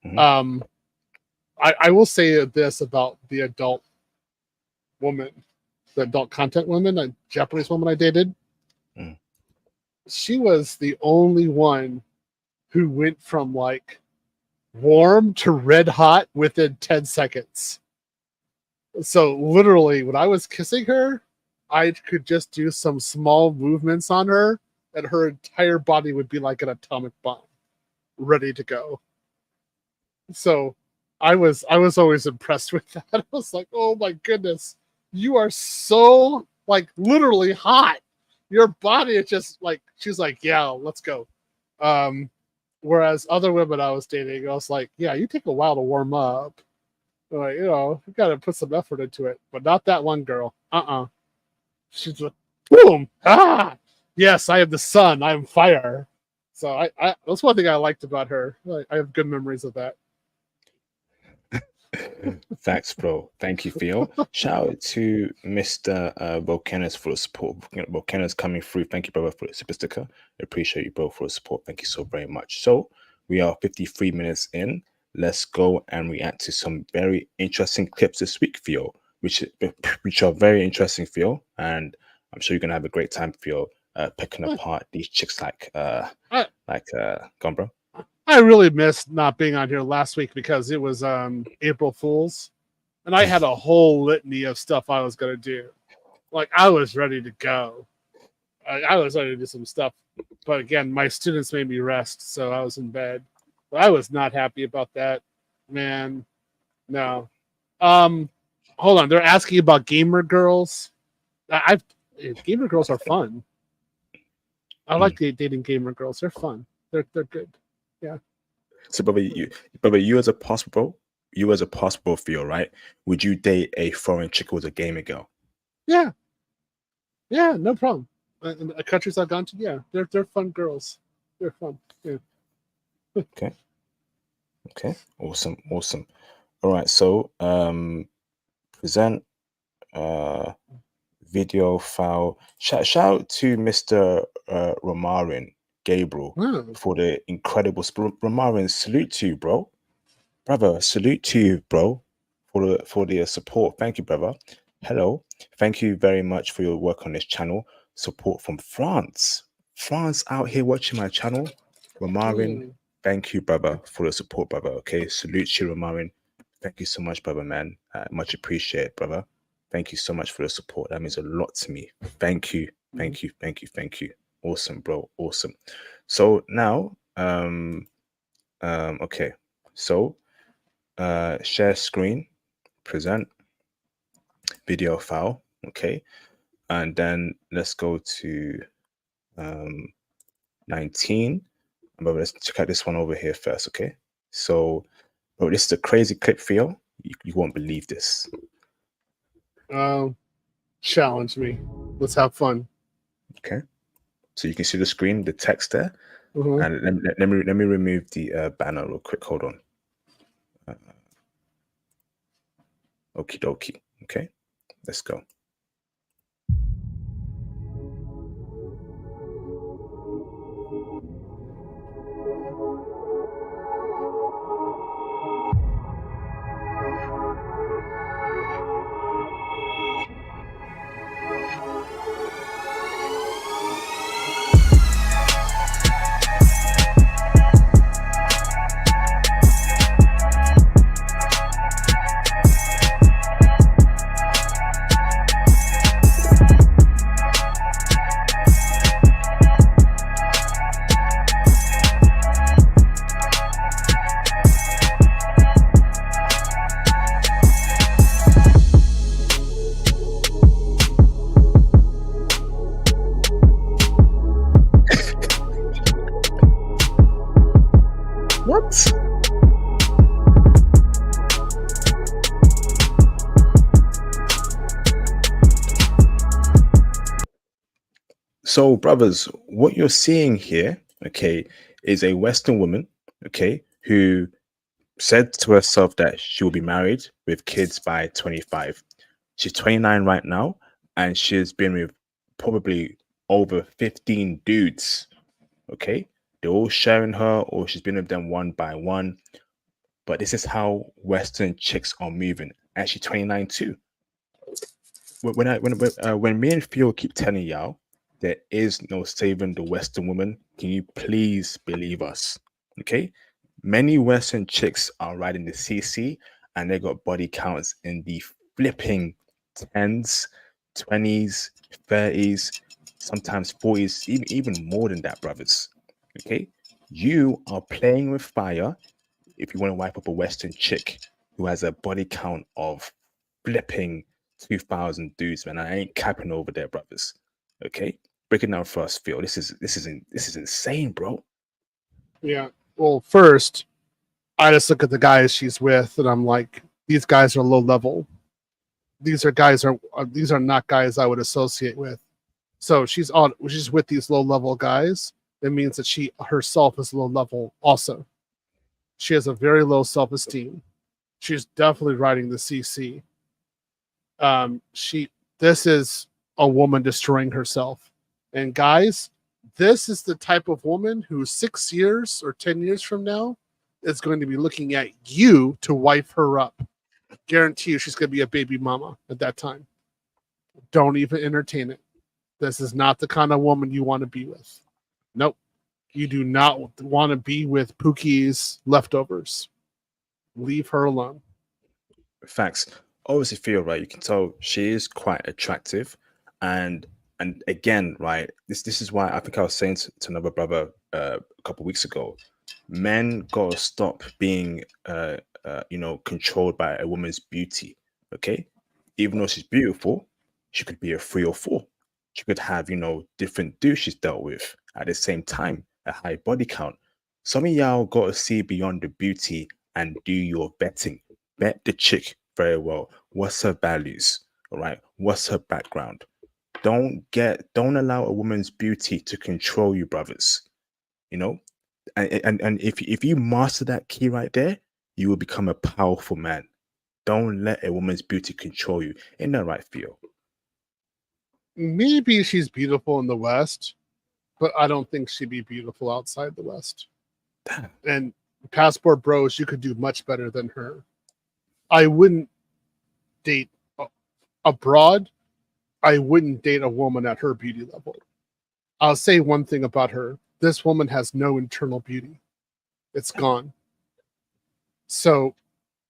Hmm. Um, I will say this about the adult woman, the adult content woman, a Japanese woman I dated. Mm. She was the only one who went from like warm to red hot within 10 seconds. So literally, when I was kissing her, I could just do some small movements on her, and her entire body would be like an atomic bomb, ready to go. So I was always impressed with that. I was like, oh my goodness, you are so like literally hot. Your body is just like she's like, yeah, let's go. Um, whereas other women I was dating, I was like, yeah, you take a while to warm up. Like, you got to put some effort into it, but not that one girl. She's like, boom, yes, I am the sun, I am fire. So I that's one thing I liked about her. I have good memories of that. Facts, bro. Thank you, Theo. Shout out to Mr. Volcanoes for the support. Volcanoes coming through. Thank you, brother, for the super sticker. Appreciate you, bro, for the support. Thank you so very much. So we are 53 minutes in. Let's go and react to some very interesting clips this week, Theo, which are very interesting, Theo. And I'm sure you're gonna have a great time, Theo, picking apart these chicks I, go on, bro. I really missed not being on here last week because it was April Fools, and I had a whole litany of stuff I was gonna do. Like I was ready to go. I was ready to do some stuff, but again, my students made me rest, so I was in bed. But I was not happy about that, man. No. Um, Hold on. They're asking about gamer girls. I've gamer girls are fun. I like dating gamer girls. They're fun. They're good. Yeah. So, brother, you as a possible Theo, right? Would you date a foreign chick who was a gamer girl? Yeah. Yeah. No problem. And the countries I've gone to, yeah, they're fun girls. They're fun. Yeah. Okay. Okay. Awesome. Awesome. All right. So present video file. Shout out to Mr. Romarin Gabriel Wow. for the incredible Romarin, salute to you, bro. Brother, salute to you, bro, for the support. Thank you, brother. Hello. Thank you very much for your work on this channel. Support from France. France out here watching my channel. Romarin, Mm. thank you, brother, for the support, brother. Okay. Salute to you, Romarin. Thank you so much, brother, man. Much appreciated, brother. Thank you so much for the support. That means a lot to me. Thank you. Thank you. Thank you. Thank you. Awesome, bro. Awesome. So now, okay. So share screen, present, video file, okay, and then let's go to 19. But let's check out this one over here first, okay? So, bro, this is a crazy clip for you. You won't believe this. Challenge me. Let's have fun. Okay, so you can see the screen, the text there, Uh-huh. and let me remove the banner real quick. Hold on. Okie dokie. Okay, let's go. What? So, brothers, what you're seeing here, okay, is a Western woman, okay, who said to herself that she will be married with kids by 25. She's 29 right now, and she's been with probably over 15 dudes, okay? They're all sharing her, or she's been with them one by one. But this is how Western chicks are moving, and she's 29 too. When me and Theo keep telling y'all there is no saving the Western woman, can you please believe us? Okay, many Western chicks are riding the CC and they got body counts in the flipping tens, 20s, 30s, sometimes 40s, even more than that, brothers. Okay, you are playing with fire if you want to wipe up a Western chick who has a body count of flipping 2,000 dudes, man. I ain't capping over there, brothers. Okay, breaking down for us, Phil. This is insane, bro. Yeah. Well, first, I just look at the guys she's with, and I'm like, these guys are low level. These are not guys I would associate with. So she's with these low level guys. It means that she herself is low level also. She has a very low self esteem. She's definitely riding the CC. She This is a woman destroying herself. And guys, this is the type of woman who 6 years or 10 years from now is going to be looking at you to wife her up. Guarantee you she's going to be a baby mama at that time. Don't even entertain it. This is not the kind of woman you want to be with. Nope. You do not want to be with Pookie's leftovers. Leave her alone. Facts. Obviously, Phil, right? You can tell she is quite attractive, and again, right? This is why I think I was saying to another brother a couple weeks ago, men gotta stop being controlled by a woman's beauty. Okay, even though she's beautiful, she could be a 3 or 4. She could have different dudes she's dealt with at the same time, a high body count. Some of y'all gotta see beyond the beauty and do your betting. Bet the chick very well. What's her values? All right. What's her background? Don't allow a woman's beauty to control you, brothers. You know, and if you master that key right there, you will become a powerful man. Don't let a woman's beauty control you. Ain't that right, Theo? Maybe she's beautiful in the West, but I don't think she'd be beautiful outside the West. Damn. And passport bros, you could do much better than her. I wouldn't date abroad. I wouldn't date a woman at her beauty level. I'll say one thing about her. This woman has no internal beauty. It's gone. So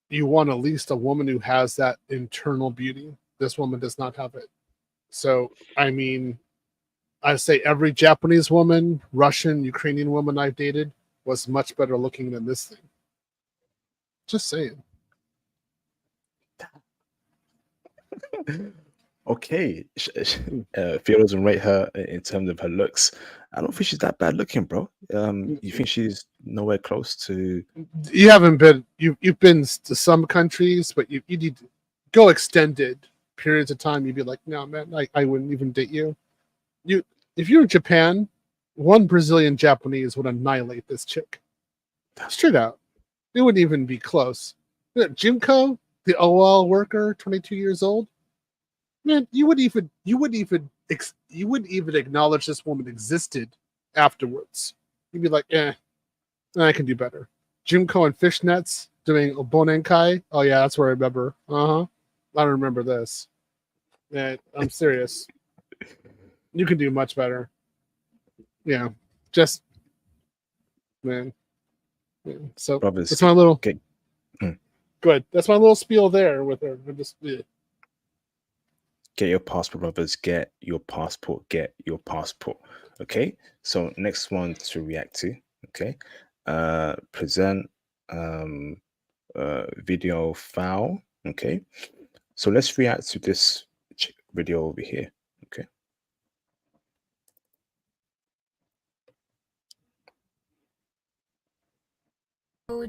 you want at least a woman who has that internal beauty. This woman does not have it. So, I mean, I say every Japanese woman, Russian, Ukrainian woman I've dated was much better looking than this thing. Just saying. Okay, Theo doesn't rate her in terms of her looks. I don't think she's that bad looking, bro. You think she's nowhere close to? You haven't been. You've been to some countries, but you need to go extended periods of time. You'd be like, no, man, I wouldn't even date you. If you're in Japan, one Brazilian Japanese would annihilate this chick. Straight out. It wouldn't even be close. Junko, the OL worker, 22 years old. Man, you wouldn't even acknowledge this woman existed afterwards. You'd be like, I can do better. Junko and fishnets doing Obonenkai. Oh yeah, that's where I remember. I remember this. Yeah, I'm serious. You can do much better. Yeah, just man. Yeah. So Brothers, that's my little. okay. Good. That's my little spiel there with her. Just Get your passport, brothers. Get your passport. Get your passport. Okay. So next one to react to. Okay. Present video file. Okay. So let's react to this video over here. Okay.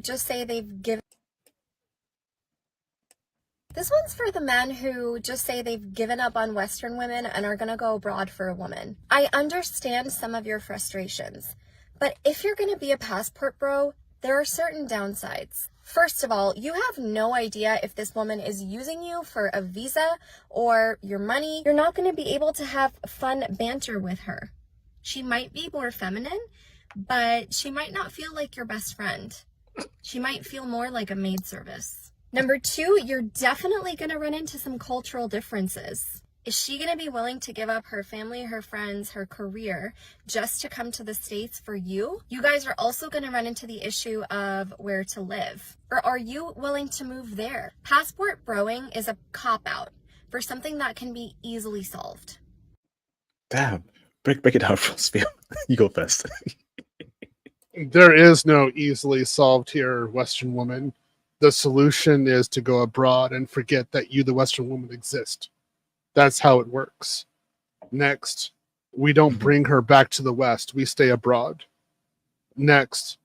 Just say they've given. This one's for the men who just say they've given up on Western women and are gonna go abroad for a woman. I understand some of your frustrations, but if you're gonna be a passport bro, there are certain downsides. First of all, you have no idea if this woman is using you for a visa or your money. You're not gonna be able to have fun banter with her. She might be more feminine, but she might not feel like your best friend. She might feel more like a maid service. Number two, you're definitely going to run into some cultural differences. Is she going to be willing to give up her family, her friends, her career just to come to the States for you? You guys are also going to run into the issue of where to live. Or are you willing to move there? Passport broing is a cop-out for something that can be easily solved. Damn. Break it down for us, Phil. You go first. There is no easily solved here, Western woman. The solution is to go abroad and forget that you, the Western woman, exist. That's how it works. Next, we don't bring her back to the West. We stay abroad. Next,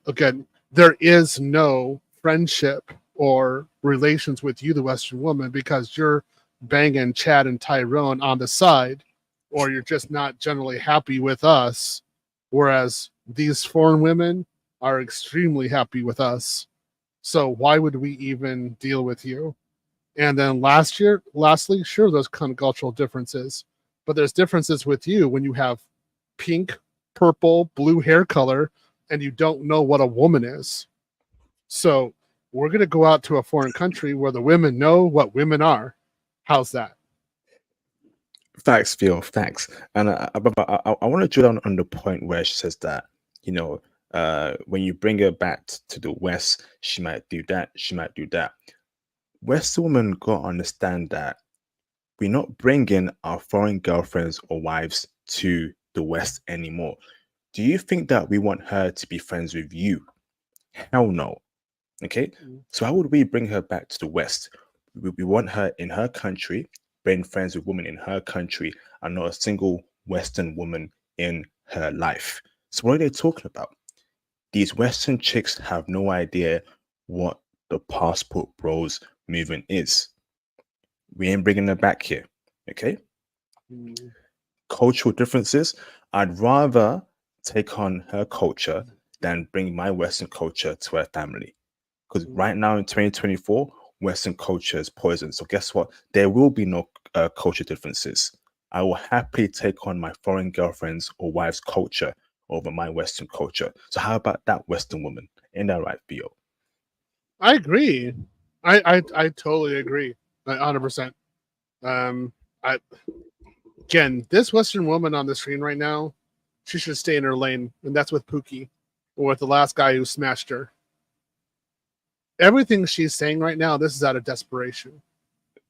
again, there is no friendship or relations with you, the Western woman, because you're banging Chad and Tyrone on the side, or you're just not generally happy with us, whereas these foreign women are extremely happy with us. So why would we even deal with you? And then lastly, sure, there's kind of cultural differences, but there's differences with you when you have pink, purple, blue hair color, and you don't know what a woman is. So we're going to go out to a foreign country where the women know what women are. How's that? Facts, Phil. Facts. And I want to drill down on the point where she says that, when you bring her back to the West, she might do that. She might do that. Western women got to understand that we're not bringing our foreign girlfriends or wives to the West anymore. Do you think that we want her to be friends with you? Hell no. Okay. So how would we bring her back to the West? We want her in her country, being friends with women in her country, and not a single Western woman in her life. So what are they talking about? These Western chicks have no idea what the passport bros movement is. We ain't bringing her back here. Okay. Cultural differences. I'd rather take on her culture than bring my Western culture to her family. Because right now in 2024, Western culture is poison. So guess what? There will be no culture differences. I will happily take on my foreign girlfriend's or wife's culture over my Western culture. So how about that, Western woman? Ain't that right, Theo? I agree. I totally agree. 100%. I Again, this Western woman on the screen right now, she should stay in her lane, and that's with Pookie, or with the last guy who smashed her. Everything she's saying right now, this is out of desperation.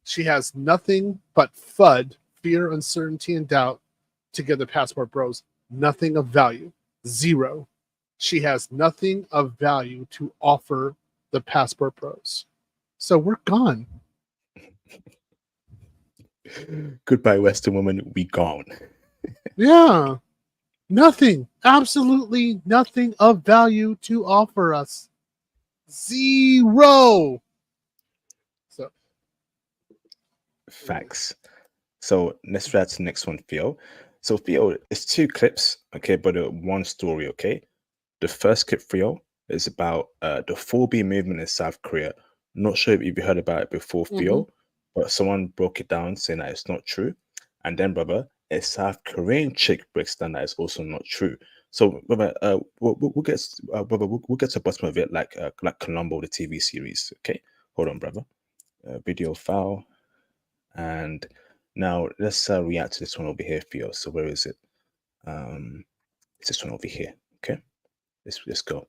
She has nothing but FUD, fear, uncertainty, and doubt to give the passport bros. Nothing of value. Zero. She has nothing of value to offer the passport bros. So we're gone. Goodbye, Western woman. We gone. Yeah. Nothing. Absolutely nothing of value to offer us. Zero. So Facts. So let's try to the next one, Theo. So Theo, it's 2 clips, okay, but one story, okay. The first clip, Theo, is about the 4B movement in South Korea. Not sure if you've heard about it before, Theo, but someone broke it down saying that it's not true. And then, brother, a South Korean chick breaks down that it's also not true. So, brother, we'll get to the bottom of it, like Columbo, the TV series. Okay, hold on, brother. Video file, and now let's react to this one over here, Theo. So where is it? It's this one over here. Okay, let's go.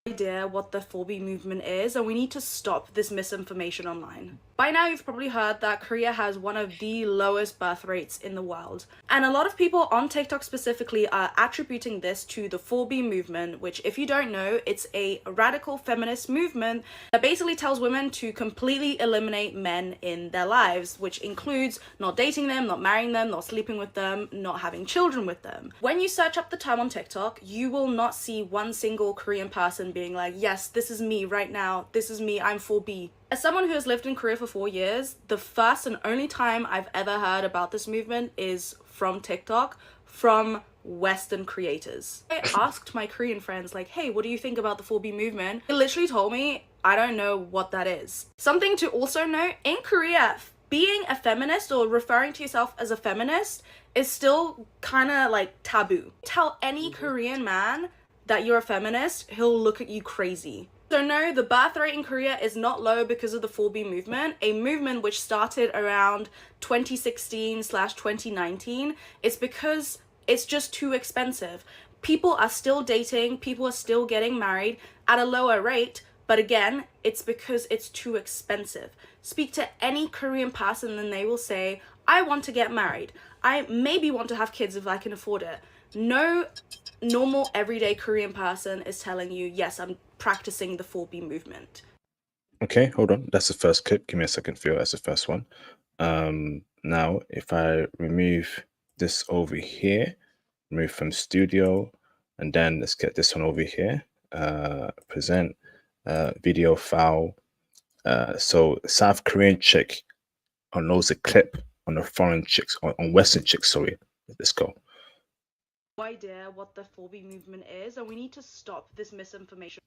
Idea what the 4B movement is, and we need to stop this misinformation online. By now you've probably heard that Korea has one of the lowest birth rates in the world, and a lot of people on TikTok specifically are attributing this to the 4B movement, which, if you don't know, it's a radical feminist movement that basically tells women to completely eliminate men in their lives, which includes not dating them, not marrying them, not sleeping with them, not having children with them. When you search up the term on TikTok, you will not see one single Korean person being like, yes, this is me right now, this is me, I'm 4B. As someone who has lived in Korea for 4 years, the first and only time I've ever heard about this movement is from TikTok, from Western creators. I asked my Korean friends, like, hey, what do you think about the 4B movement? They literally told me, I don't know what that is. Something to also note, in Korea, being a feminist or referring to yourself as a feminist is still kind of like taboo. Tell any Korean man that you're a feminist, he'll look at you crazy. So no, the birth rate in Korea is not low because of the 4B movement, a movement which started around 2016/2019. It's because it's just too expensive. People are still dating, people are still getting married at a lower rate, but again, it's because it's too expensive. Speak to any Korean person and they will say, I want to get married. I maybe want to have kids if I can afford it. No normal everyday Korean person is telling you, yes, I'm practicing the 4B movement. Okay, hold on. That's the first clip. Give me a second, Theo. That's the first one. Now, if I remove this over here, remove from studio, and then let's get this one over here. Present video file. So South Korean chick unloads a clip on the foreign chicks, on Western chicks. Sorry. Let's go. No idea what the 4B movement is, and we need to stop this misinformation.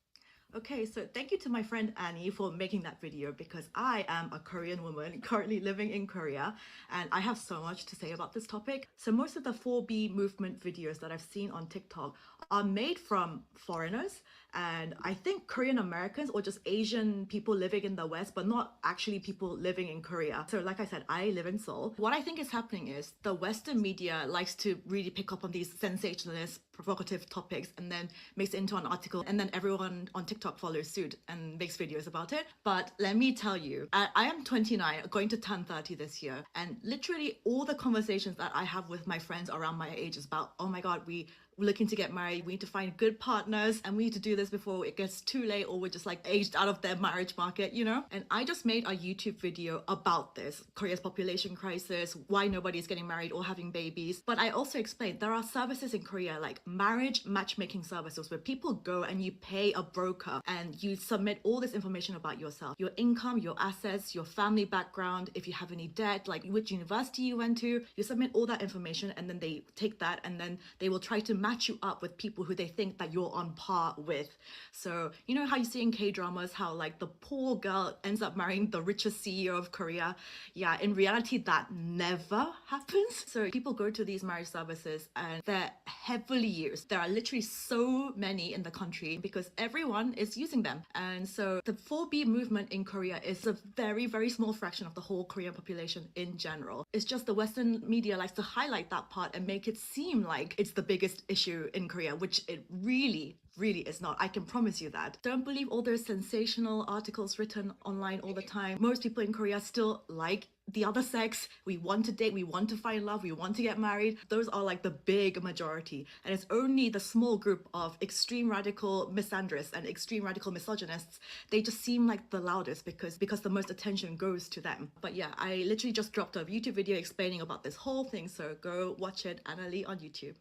Okay, so thank you to my friend Annie for making that video, because I am a Korean woman currently living in Korea and I have so much to say about this topic. So most of the 4B movement videos that I've seen on TikTok are made from foreigners, and I think Korean Americans or just Asian people living in the West, but not actually people living in Korea. So like I said, I live in Seoul. What I think is happening is the Western media likes to really pick up on these sensationalist, provocative topics and then makes it into an article, and then everyone on TikTok follows suit and makes videos about it. But let me tell you, I am 29, going to turn 30 this year, and literally all the conversations that I have with my friends around my age is about, oh my god, we we're looking to get married, we need to find good partners, and we need to do this before it gets too late or we're just like aged out of their marriage market, you know? And I just made a YouTube video about this, Korea's population crisis, why nobody's getting married or having babies. But I also explained there are services in Korea like marriage matchmaking services where people go and you pay a broker and you submit all this information about yourself, your income, your assets, your family background, if you have any debt, like which university you went to, you submit all that information and then they take that and then they will try to match you up with people who they think that you're on par with. So you know how you see in K-dramas how like the poor girl ends up marrying the richest CEO of Korea? Yeah, in reality that never happens. So people go to these marriage services and they're heavily used. There are literally so many in the country because everyone is using them. And so the 4B movement in Korea is a very, very small fraction of the whole Korean population in general. It's just the Western media likes to highlight that part and make it seem like it's the biggest issue in Korea, which it really is not. I can promise you that. Don't believe all those sensational articles written online all the time. Most people in Korea still like the other sex. We want to date, we want to find love, we want to get married. Those are like the big majority. And it's only the small group of extreme radical misandrists and extreme radical misogynists. They just seem like the loudest because the most attention goes to them. But yeah, I literally just dropped a YouTube video explaining about this whole thing. So go watch it, Anna Lee on YouTube.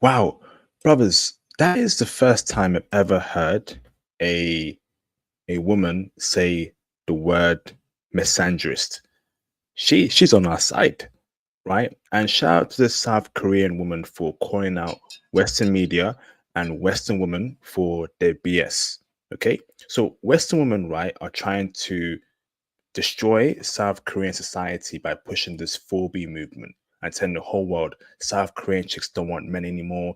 Wow, brothers, that is the first time I've ever heard a woman say the word misandrist. She's on our side, right? And shout out to the South Korean woman for calling out Western media and Western women for their BS. Okay, so Western women, right, are trying to destroy South Korean society by pushing this 4B movement and telling the whole world South Korean chicks don't want men anymore.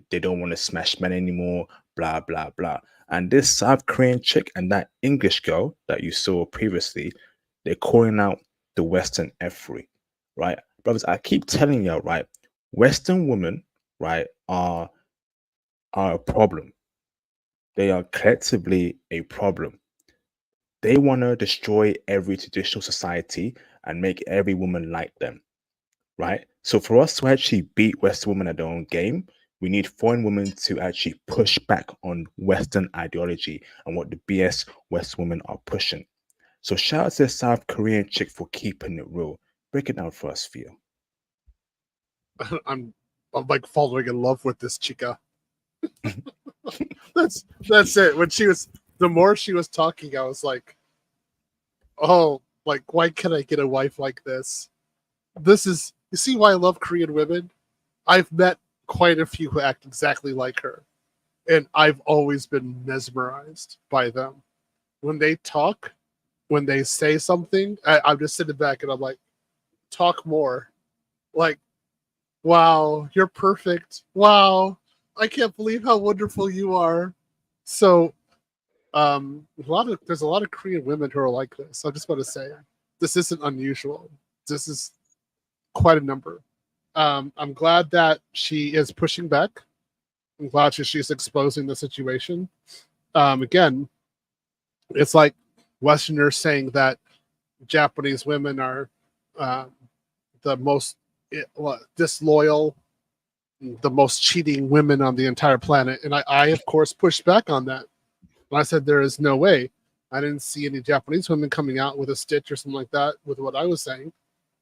They don't want to smash men anymore, blah, blah, blah. And this South Korean chick and that English girl that you saw previously, they're calling out the Western F3, right? Brothers, I keep telling you, right, Western women, right, are a problem. They are collectively a problem. They want to destroy every traditional society and make every woman like them, right? So for us to actually beat Western women at their own game, we need foreign women to actually push back on Western ideology and what the BS Western women are pushing. So shout out to the South Korean chick for keeping it real. Break it down for us, Theo. I'm like falling in love with this chica. That's it. When the more she was talking, I was like, oh, like why can't I get a wife like this? You see why I love Korean women? I've met quite a few who act exactly like her, and I've always been mesmerized by them. When they talk, when they say something, I'm just sitting back and I'm like, talk more. Like, wow, you're perfect. Wow, I can't believe how wonderful you are. So, there's a lot of Korean women who are like this. I just want to say, this isn't unusual. This is quite a number. I'm glad that she is pushing back. I'm glad she's exposing the situation. Again, it's like Westerners saying that Japanese women are the most disloyal, the most cheating women on the entire planet. And I of course, pushed back on that. And I said, there is no way. I didn't see any Japanese women coming out with a stitch or something like that with what I was saying.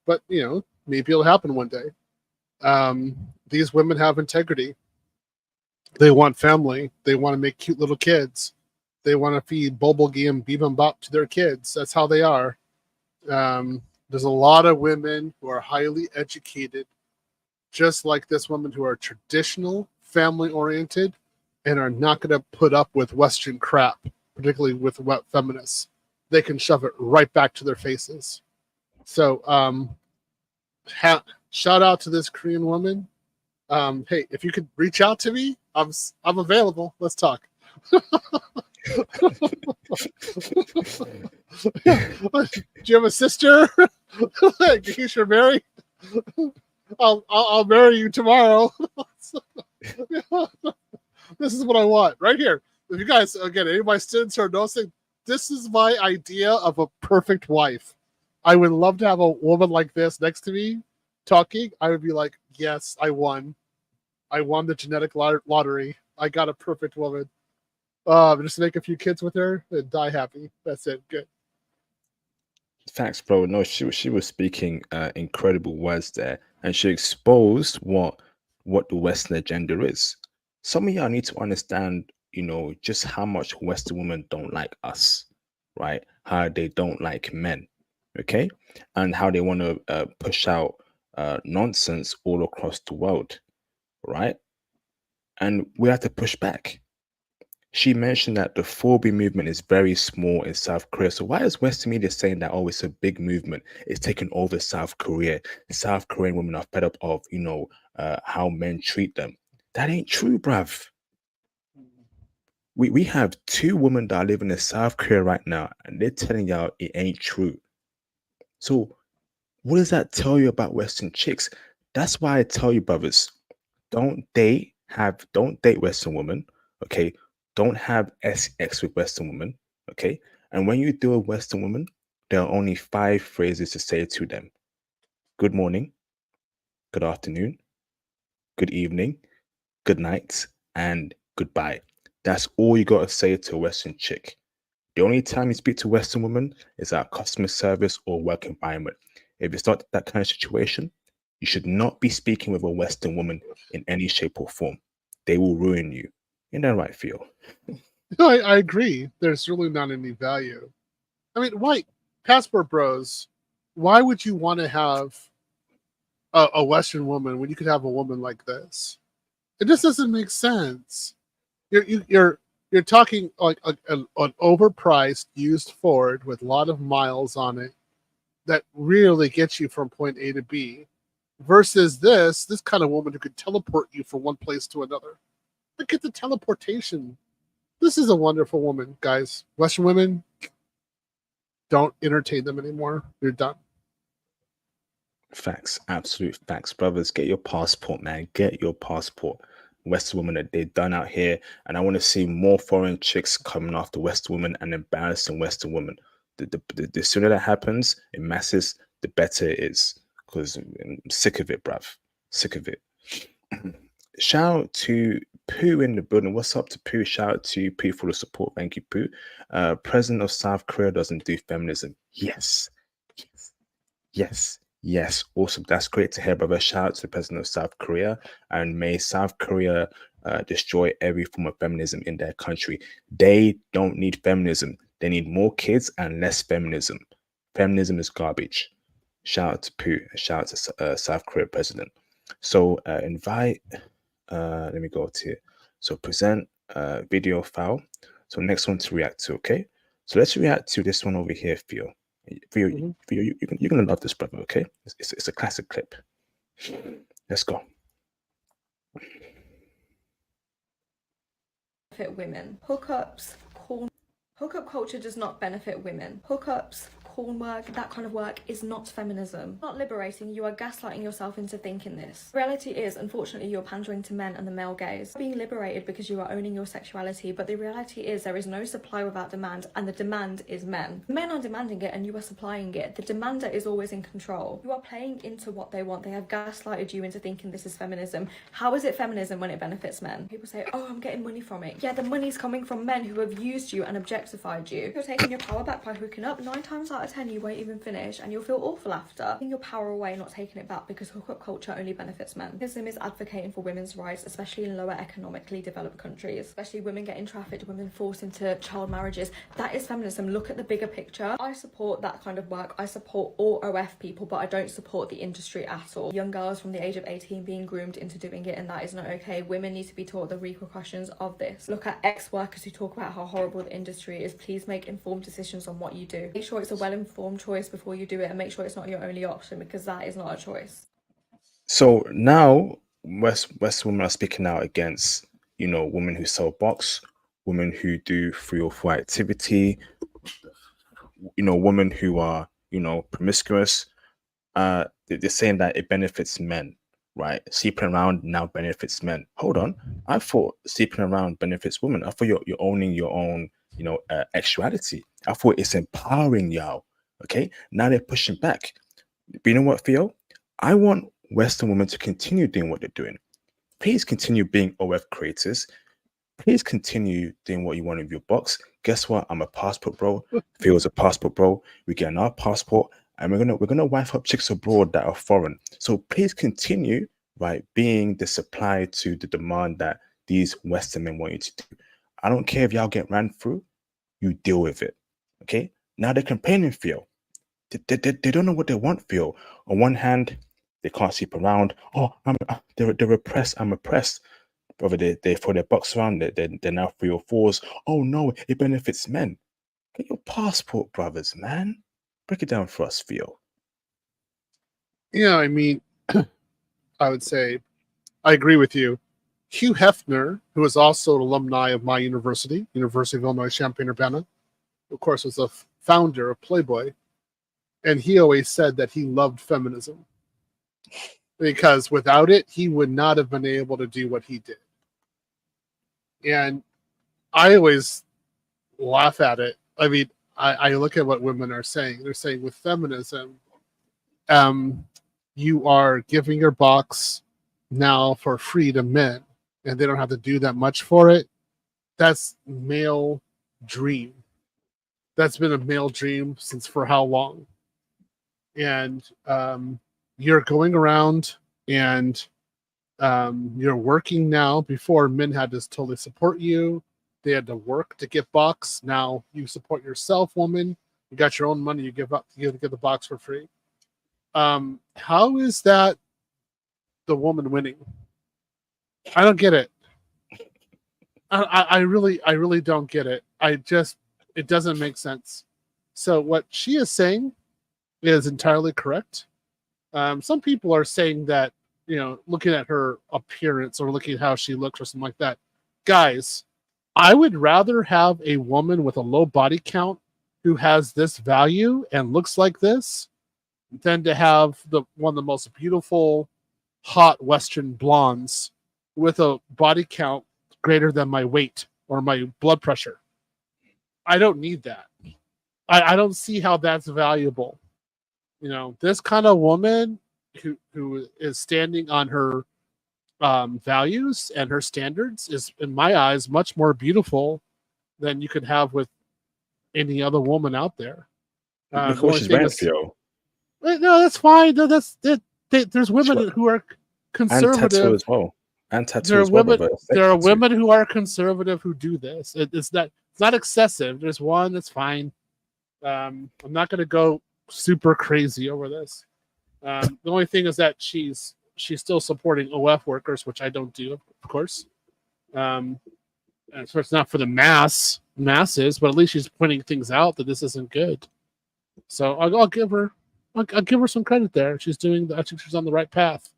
But, maybe it'll happen one day. These women have integrity. They want family. They want to make cute little kids. They want to feed bulgogi and bibimbap to their kids. That's how they are. There's a lot of women who are highly educated, just like this woman, who are traditional, family-oriented, and are not going to put up with Western crap, particularly with feminists. They can shove it right back to their faces. So, shout out to this Korean woman. Hey, if you could reach out to me, I'm available. Let's talk. Do you have a sister? You should marry. I'll marry you tomorrow. This is what I want right here. If you guys, again, any of my students are noticing, this is my idea of a perfect wife. I would love to have a woman like this next to me talking. I would be like, yes, I won. I won the genetic lottery. I got a perfect woman. Just make a few kids with her and die happy. That's it. Good. Facts, bro. No, she was speaking incredible words there, and she exposed what the Western agenda is. Some of y'all need to understand, just how much Western women don't like us, right? How they don't like men, okay, and how they want to push out nonsense all across the world, right? And we have to push back. She mentioned that the 4B movement is very small in South Korea. So why is Western media saying that, oh, it's a big movement? It's taken over South Korea. South Korean women are fed up of, how men treat them. That ain't true, bruv. We have 2 women that are living in South Korea right now, and they're telling y'all it ain't true. So what does that tell you about Western chicks? That's why I tell you, brothers, don't date Western women, okay? Don't have sex with Western women, okay? And when you do a Western woman, there are only 5 phrases to say to them: good morning, good afternoon, good evening, good night, and goodbye. That's all you got to say to a Western chick. The only time you speak to a Western woman is at customer service or work environment. If it's not that kind of situation, you should not be speaking with a Western woman in any shape or form. They will ruin you. Isn't that right, Theo? No, I agree. There's really not any value. I mean, why, passport bros, why would you want to have a Western woman when you could have a woman like this? It just doesn't make sense. You're talking like an overpriced used Ford with a lot of miles on it that really gets you from point A to B, versus this kind of woman who could teleport you from one place to another. Look at the teleportation. This is a wonderful woman, guys. Western women, don't entertain them anymore. You're done. Facts, absolute facts, brothers. Get your passport, man. Get your passport. Western women that they've done out here, and I want to see more foreign chicks coming after Western women and embarrassing Western women. The sooner that happens in masses, the better it is. Because I'm sick of it, bruv. Sick of it. Shout out to Pooh in the building. What's up to Pooh? Shout out to you, Pooh, for the support. Thank you, Pooh. President of South Korea doesn't do feminism. Yes. Yes. Yes. Awesome. That's great to hear, brother. Shout out to the president of South Korea. And may South Korea destroy every form of feminism in their country. They don't need feminism. They need more kids and less feminism. Feminism is garbage. Shout out to Pooh. Shout out to South Korea president. So invite. Let me go to it. So present video file. So next one to react to. Okay. So let's react to this one over here, Theo. Theo, you're gonna love this, brother. Okay. It's a classic clip. Let's go. Benefit women. Hookup culture does not benefit women. Hookups, corn work, that kind of work is not feminism. Not liberating, you are gaslighting yourself into thinking this. The reality is, unfortunately, you're pandering to men and the male gaze. Being liberated because you are owning your sexuality, but the reality is there is no supply without demand, and the demand is men. Men are demanding it and you are supplying it. The demander is always in control. You are playing into what they want. They have gaslighted you into thinking this is feminism. How is it feminism when it benefits men? People say, oh, I'm getting money from it. Yeah, the money's coming from men who have used you and objectified you. You're taking your power back by hooking up. 9 times out of 10 you won't even finish and you'll feel awful after. Taking your power away, not taking it back, because hookup culture only benefits men. Feminism is advocating for women's rights, especially in lower economically developed countries. Especially women getting trafficked, women forced into child marriages. That is feminism. Look at the bigger picture. I support that kind of work. I support all OF people, but I don't support the industry at all. Young girls from the age of 18 being groomed into doing it, and that is not okay. Women need to be taught the repercussions of this. Look at ex-workers who talk about how horrible the industry is. Please make informed decisions on what you do. Make sure it's a well-informed choice before you do it, and make sure it's not your only option, because that is not a choice. So now West women are speaking out against, women who sell box, women who do 3 or 4 activity, women who are, promiscuous. They're saying that it benefits men, right? Sleeping around now benefits men. Hold on. I thought sleeping around benefits women. I thought you're owning your own, sexuality. I thought it's empowering y'all. Okay. Now they're pushing back. But you know what, Theo? I want Western women to continue doing what they're doing. please continue being OF creators. Please continue doing what you want with your box. Guess what? I'm a passport bro. Theo's a passport bro. We're getting our passport, and we're gonna wife up chicks abroad that are foreign. So please continue, right, being the supply to the demand that these Western men want you to do. I don't care if y'all get ran through. You deal with it. Okay. Now they're complaining, Theo. They don't know what they want, Theo. On one hand, they can't sleep around. Oh, they're oppressed. I'm oppressed. Brother, they throw their box around. They're now 3 or 4s. Oh no, it benefits men. Get your passport, brothers, man. Break it down for us, Theo. Yeah, I mean, I would say I agree with you. Hugh Hefner, who is also an alumni of my university, University of Illinois Champaign-Urbana, of course, was a founder of Playboy, and he always said that he loved feminism because without it, he would not have been able to do what he did. And I always laugh at it. I mean, I look at what women are saying. They're saying with feminism, you are giving your box now for free to men, and they don't have to do that much for it. That's male dream. That's been a male dream since for how long? And you're going around and you're working now. Before, men had to totally support you. They had to work to get box. Now you support yourself, woman. You got your own money. You give up. You get the box for free. How is that the woman winning? I don't get it. I really don't get it. It doesn't make sense. So what she is saying is entirely correct. Some people are saying that, looking at her appearance or looking at how she looks or something like that. Guys, I would rather have a woman with a low body count who has this value and looks like this than to have one of the most beautiful, hot Western blondes with a body count greater than my weight or my blood pressure. I don't need that. I don't see how that's valuable. This kind of woman who is standing on her values and her standards is, in my eyes, much more beautiful than you could have with any other woman out there. Look what she's wearing, Theo. No, that's fine. No, there's women who are conservative. And tattoo as well. And tattoo as well. There are women who are conservative who do this. It's not excessive. There's one that's fine. I'm not going to go super crazy over this. The only thing is that she's still supporting OF workers, which I don't do, of course. And so it's not for the masses, but at least she's pointing things out that this isn't good. So I'll give her some credit there. I think she's on the right path.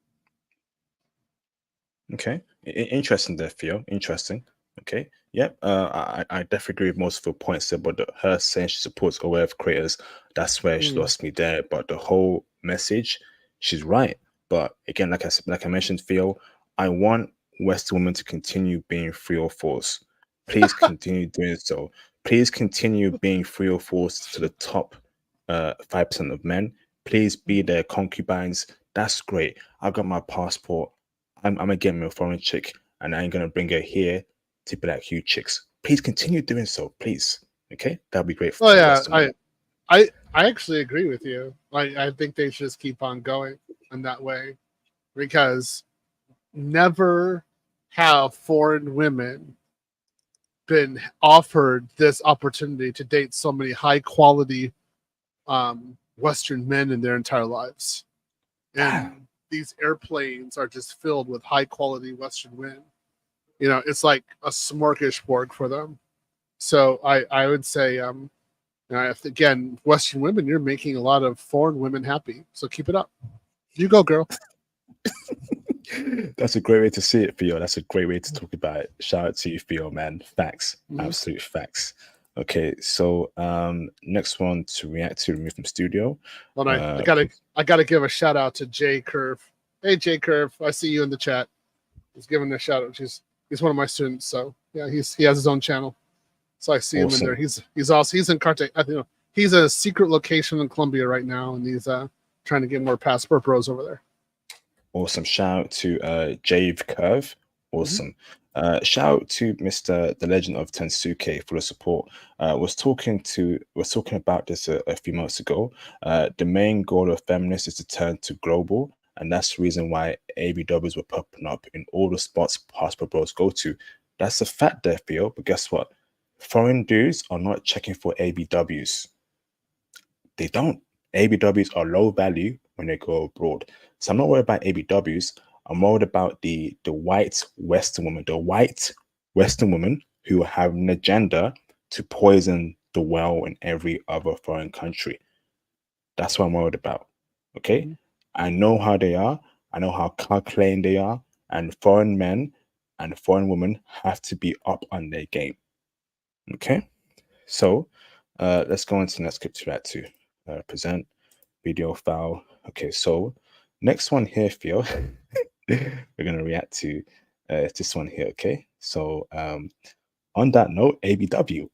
Okay, interesting there, Theo. Interesting. Okay, yep. I definitely agree with most of her points there, but her saying she supports OF creators, that's where she lost me there. But the whole message, she's right. But again, like I mentioned, Theo, I want Western women to continue being 3 or 4s. Please continue doing so. Please continue being 3 or 4s to the top 5% of men. Please be their concubines. That's great. I got my passport. I'm gonna get me a foreign chick, and I ain't gonna bring her here to be like you chicks. Please continue doing so, please. Okay, that'd be great. Oh yeah, I actually agree with you. I think they should just keep on going in that way, because never have foreign women been offered this opportunity to date so many high quality Western men in their entire lives, and these airplanes are just filled with high quality Western men. It's like a smorgasbord for them. So I would say, again, Western women, you're making a lot of foreign women happy. So keep it up. You go, girl. That's a great way to see it, Theo. That's a great way to talk about it. Shout out to you, Theo, man. Facts. Absolute facts. Okay, so next one to react to, remove from studio. Well, I gotta give a shout out to J Curve. Hey, J Curve, I see you in the chat. He's giving a shout out. He's one of my students, so yeah, he has his own channel. So I see him in there. He's in Carte. He's a secret location in Colombia right now, and he's trying to get more passport bros over there. Awesome. Shout out to Jave Curve. Awesome. Shout out to Mr. The Legend of Tensuke for the support. Was talking about this a few months ago. The main goal of feminists is to turn to global, and that's the reason why ABWs were popping up in all the spots passport bros go to. That's a fact there, Theo. But guess what? Foreign dudes are not checking for ABWs. They don't. ABWs are low value when they go abroad. So I'm not worried about ABWs. I'm worried about the white Western woman, who have an agenda to poison the well in every other foreign country. That's what I'm worried about. Okay? I know how they are. I know how calculating they are. And foreign men and foreign women have to be up on their game. Okay? So let's go into the next clip to that too. Present video file. Okay, so next one here, Theo. We're gonna react to this one here. Okay, so on that note, ABW.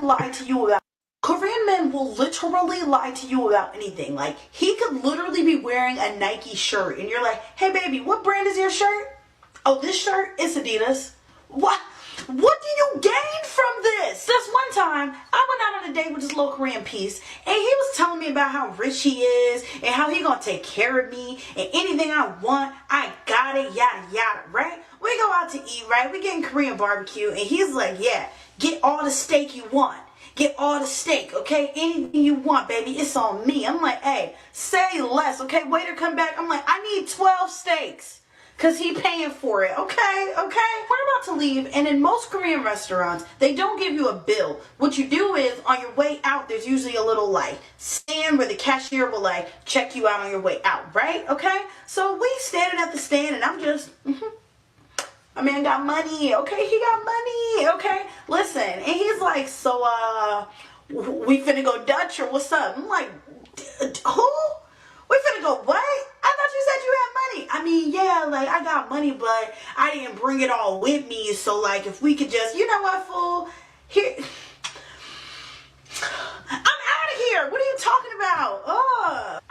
Lie to you about Korean men will literally lie to you about anything. Like, he could literally be wearing a Nike shirt and you're like, hey baby, what brand is your shirt? Oh, this shirt is Adidas. What do you gain from this? This one time, I went out on a date with this little Korean piece, and he was telling me about how rich he is, and how he gonna take care of me, and anything I want, I got it, yada yada, right? We go out to eat, right? We getting Korean barbecue, and he's like, yeah, get all the steak you want. Get all the steak, okay? Anything you want, baby, it's on me. I'm like, hey, say less, okay? Waiter, come back. I'm like, I need 12 steaks. Because he paying for it, okay? We're about to leave, and in most Korean restaurants, they don't give you a bill. What you do is, on your way out, there's usually a little, like, stand where the cashier will, like, check you out on your way out, right? Okay? So we standing at the stand, and I'm just, my man got money, okay? He got money, okay? Listen, and he's like, so, we finna go Dutch, or what's up? I'm like, who? We finna go what? I thought you said you had money. I mean, yeah, like, I got money, but I didn't bring it all with me. So, like, if we could just, you know what, fool? Here. I'm out of here. What are you talking about?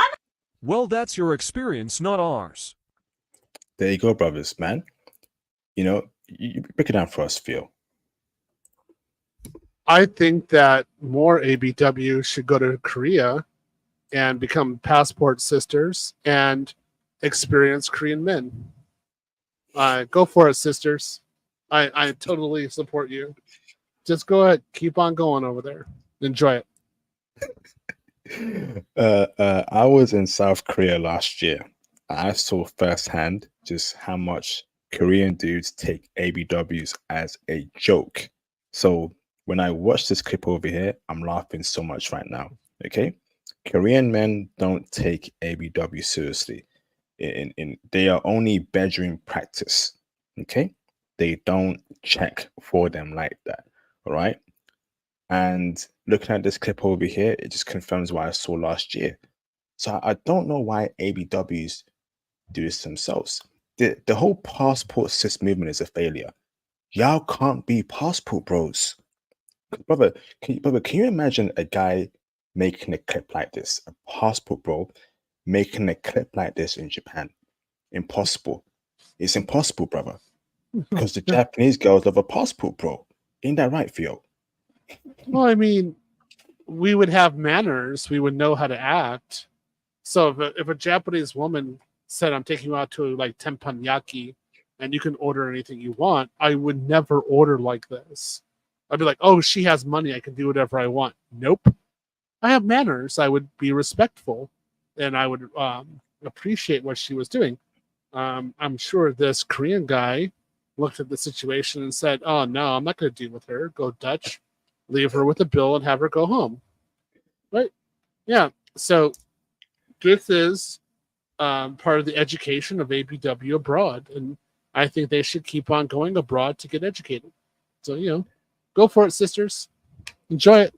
Well, that's your experience, not ours. There you go, brothers, man. You know, you break it down for us, Phil. I think that more ABW should go to Korea and become passport sisters and experience Korean men. Go for it, sisters. I totally support you. Just go ahead. Keep on going over there. Enjoy it. I was in South Korea last year. I saw firsthand just how much Korean dudes take ABWs as a joke. So when I watch this clip over here, I'm laughing so much right now. Okay? Korean men don't take ABW seriously. They are only bedroom practice. Okay, they don't check for them like that. All right. And looking at this clip over here, it just confirms what I saw last year. So I don't know why ABWs do this themselves. The whole passport cis movement is a failure. Y'all can't be passport bros. Brother, can you imagine a guy making a clip like this, a passport bro making a clip like this in Japan? Impossible. It's impossible, brother. Because the Japanese girls love a passport bro. Ain't that right, Theo? Well, I mean, we would have manners. We would know how to act. So if a Japanese woman said, I'm taking you out to like teppanyaki and you can order anything you want, I would never order like this. I'd be like, oh, she has money. I can do whatever I want. Nope. I have manners. I would be respectful and I would appreciate what she was doing. I'm sure this Korean guy looked at the situation and said, oh, no, I'm not going to deal with her. Go Dutch, leave her with a bill and have her go home. Right? Yeah. So this is part of the education of ABW abroad. And I think they should keep on going abroad to get educated. So, you know, go for it, sisters. Enjoy it.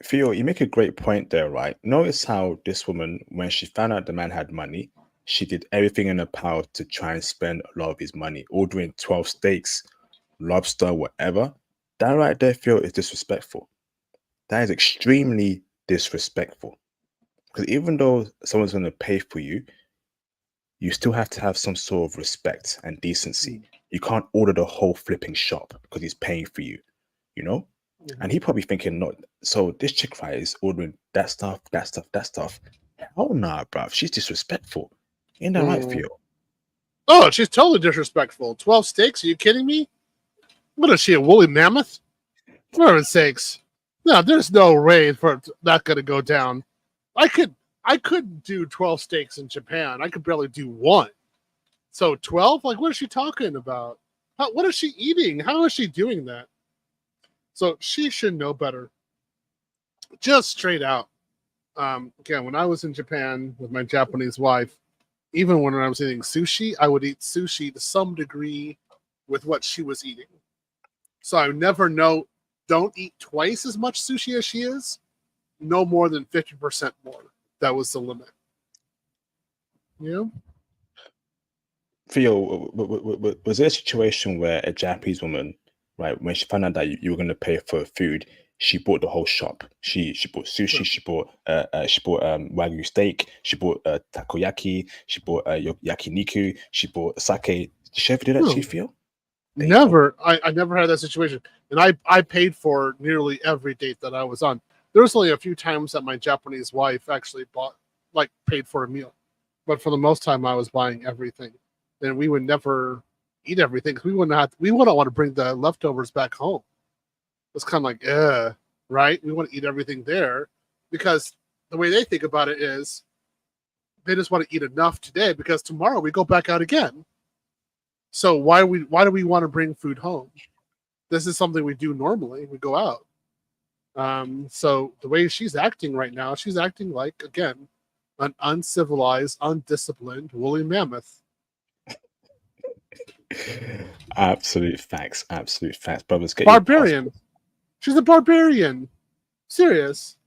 Theo, you make a great point there, right? Notice how this woman, when she found out the man had money, she did everything in her power to try and spend a lot of his money, ordering 12 steaks, lobster, whatever. That right there, Theo, is disrespectful. That is extremely disrespectful. Because even though someone's going to pay for you, you still have to have some sort of respect and decency. You can't order the whole flipping shop because he's paying for you, you know? And he probably thinking, not so this chick right is ordering that stuff. Hell nah, bruv. She's disrespectful. Ain't that right, Theo? Oh, she's totally disrespectful. 12 steaks? Are you kidding me? What is she, a woolly mammoth? For heaven's sakes. No, there's no way for that gonna go down. I couldn't do 12 steaks in Japan. I could barely do one. So 12? Like, what is she talking about? What is she eating? How is she doing that? So she should know better. Just straight out. Again, when I was in Japan with my Japanese wife, even when I was eating sushi, I would eat sushi to some degree with what she was eating. So I never don't eat twice as much sushi as she is. No more than 50% more. That was the limit. You know? Theo, was there a situation where a Japanese woman, right, when she found out that you were going to pay for food, she bought the whole shop? She bought sushi, she bought wagyu steak, she bought takoyaki, she bought yakiniku, she bought sake. Did she ever do that to you, Theo? Never. I never had that situation. And I paid for nearly every date that I was on. There was only a few times that my Japanese wife actually paid for a meal. But for the most time, I was buying everything. And we would never eat everything because we wouldn't want to bring the leftovers back home. It's kind of like, right? We want to eat everything there because the way they think about it is they just want to eat enough today because tomorrow we go back out again. So why do we want to bring food home? This is something we do normally. We go out. So the way she's acting right now, she's acting like, again, an uncivilized, undisciplined woolly mammoth. Absolute facts. Brothers, get barbarian. She's a barbarian. Serious.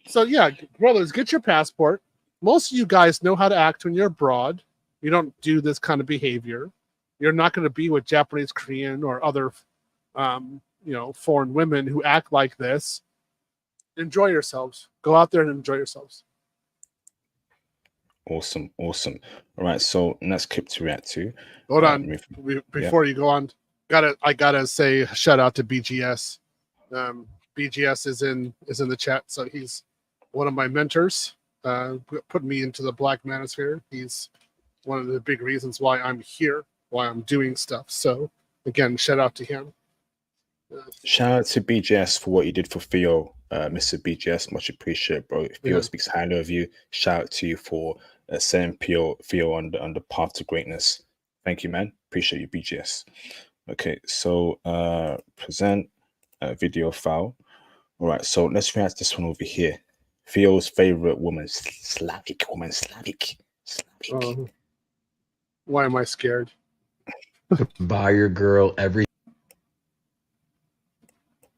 So yeah, brothers, get your passport. Most of you guys know how to act when you're abroad. You don't do this kind of behavior. You're not going to be with Japanese, Korean, or other, foreign women who act like this. Enjoy yourselves. Go out there and enjoy yourselves. Awesome. All right, so next clip to react to. Hold on. Before you go on, I gotta say shout out to BGS. BGS is in the chat, so he's one of my mentors. Put me into the Black Manosphere. He's one of the big reasons why I'm here, why I'm doing stuff. So again, shout out to him. Shout out to BGS for what you did for Theo, Mr. BGS. Much appreciated, bro. Theo speaks highly of you. Shout out to you for setting Theo on the path to greatness. Thank you, man. Appreciate you, BGS. Okay, so present video file. All right, so let's react to this one over here. Theo's favorite woman, Slavic woman, Slavic. Why am I scared? Buy your girl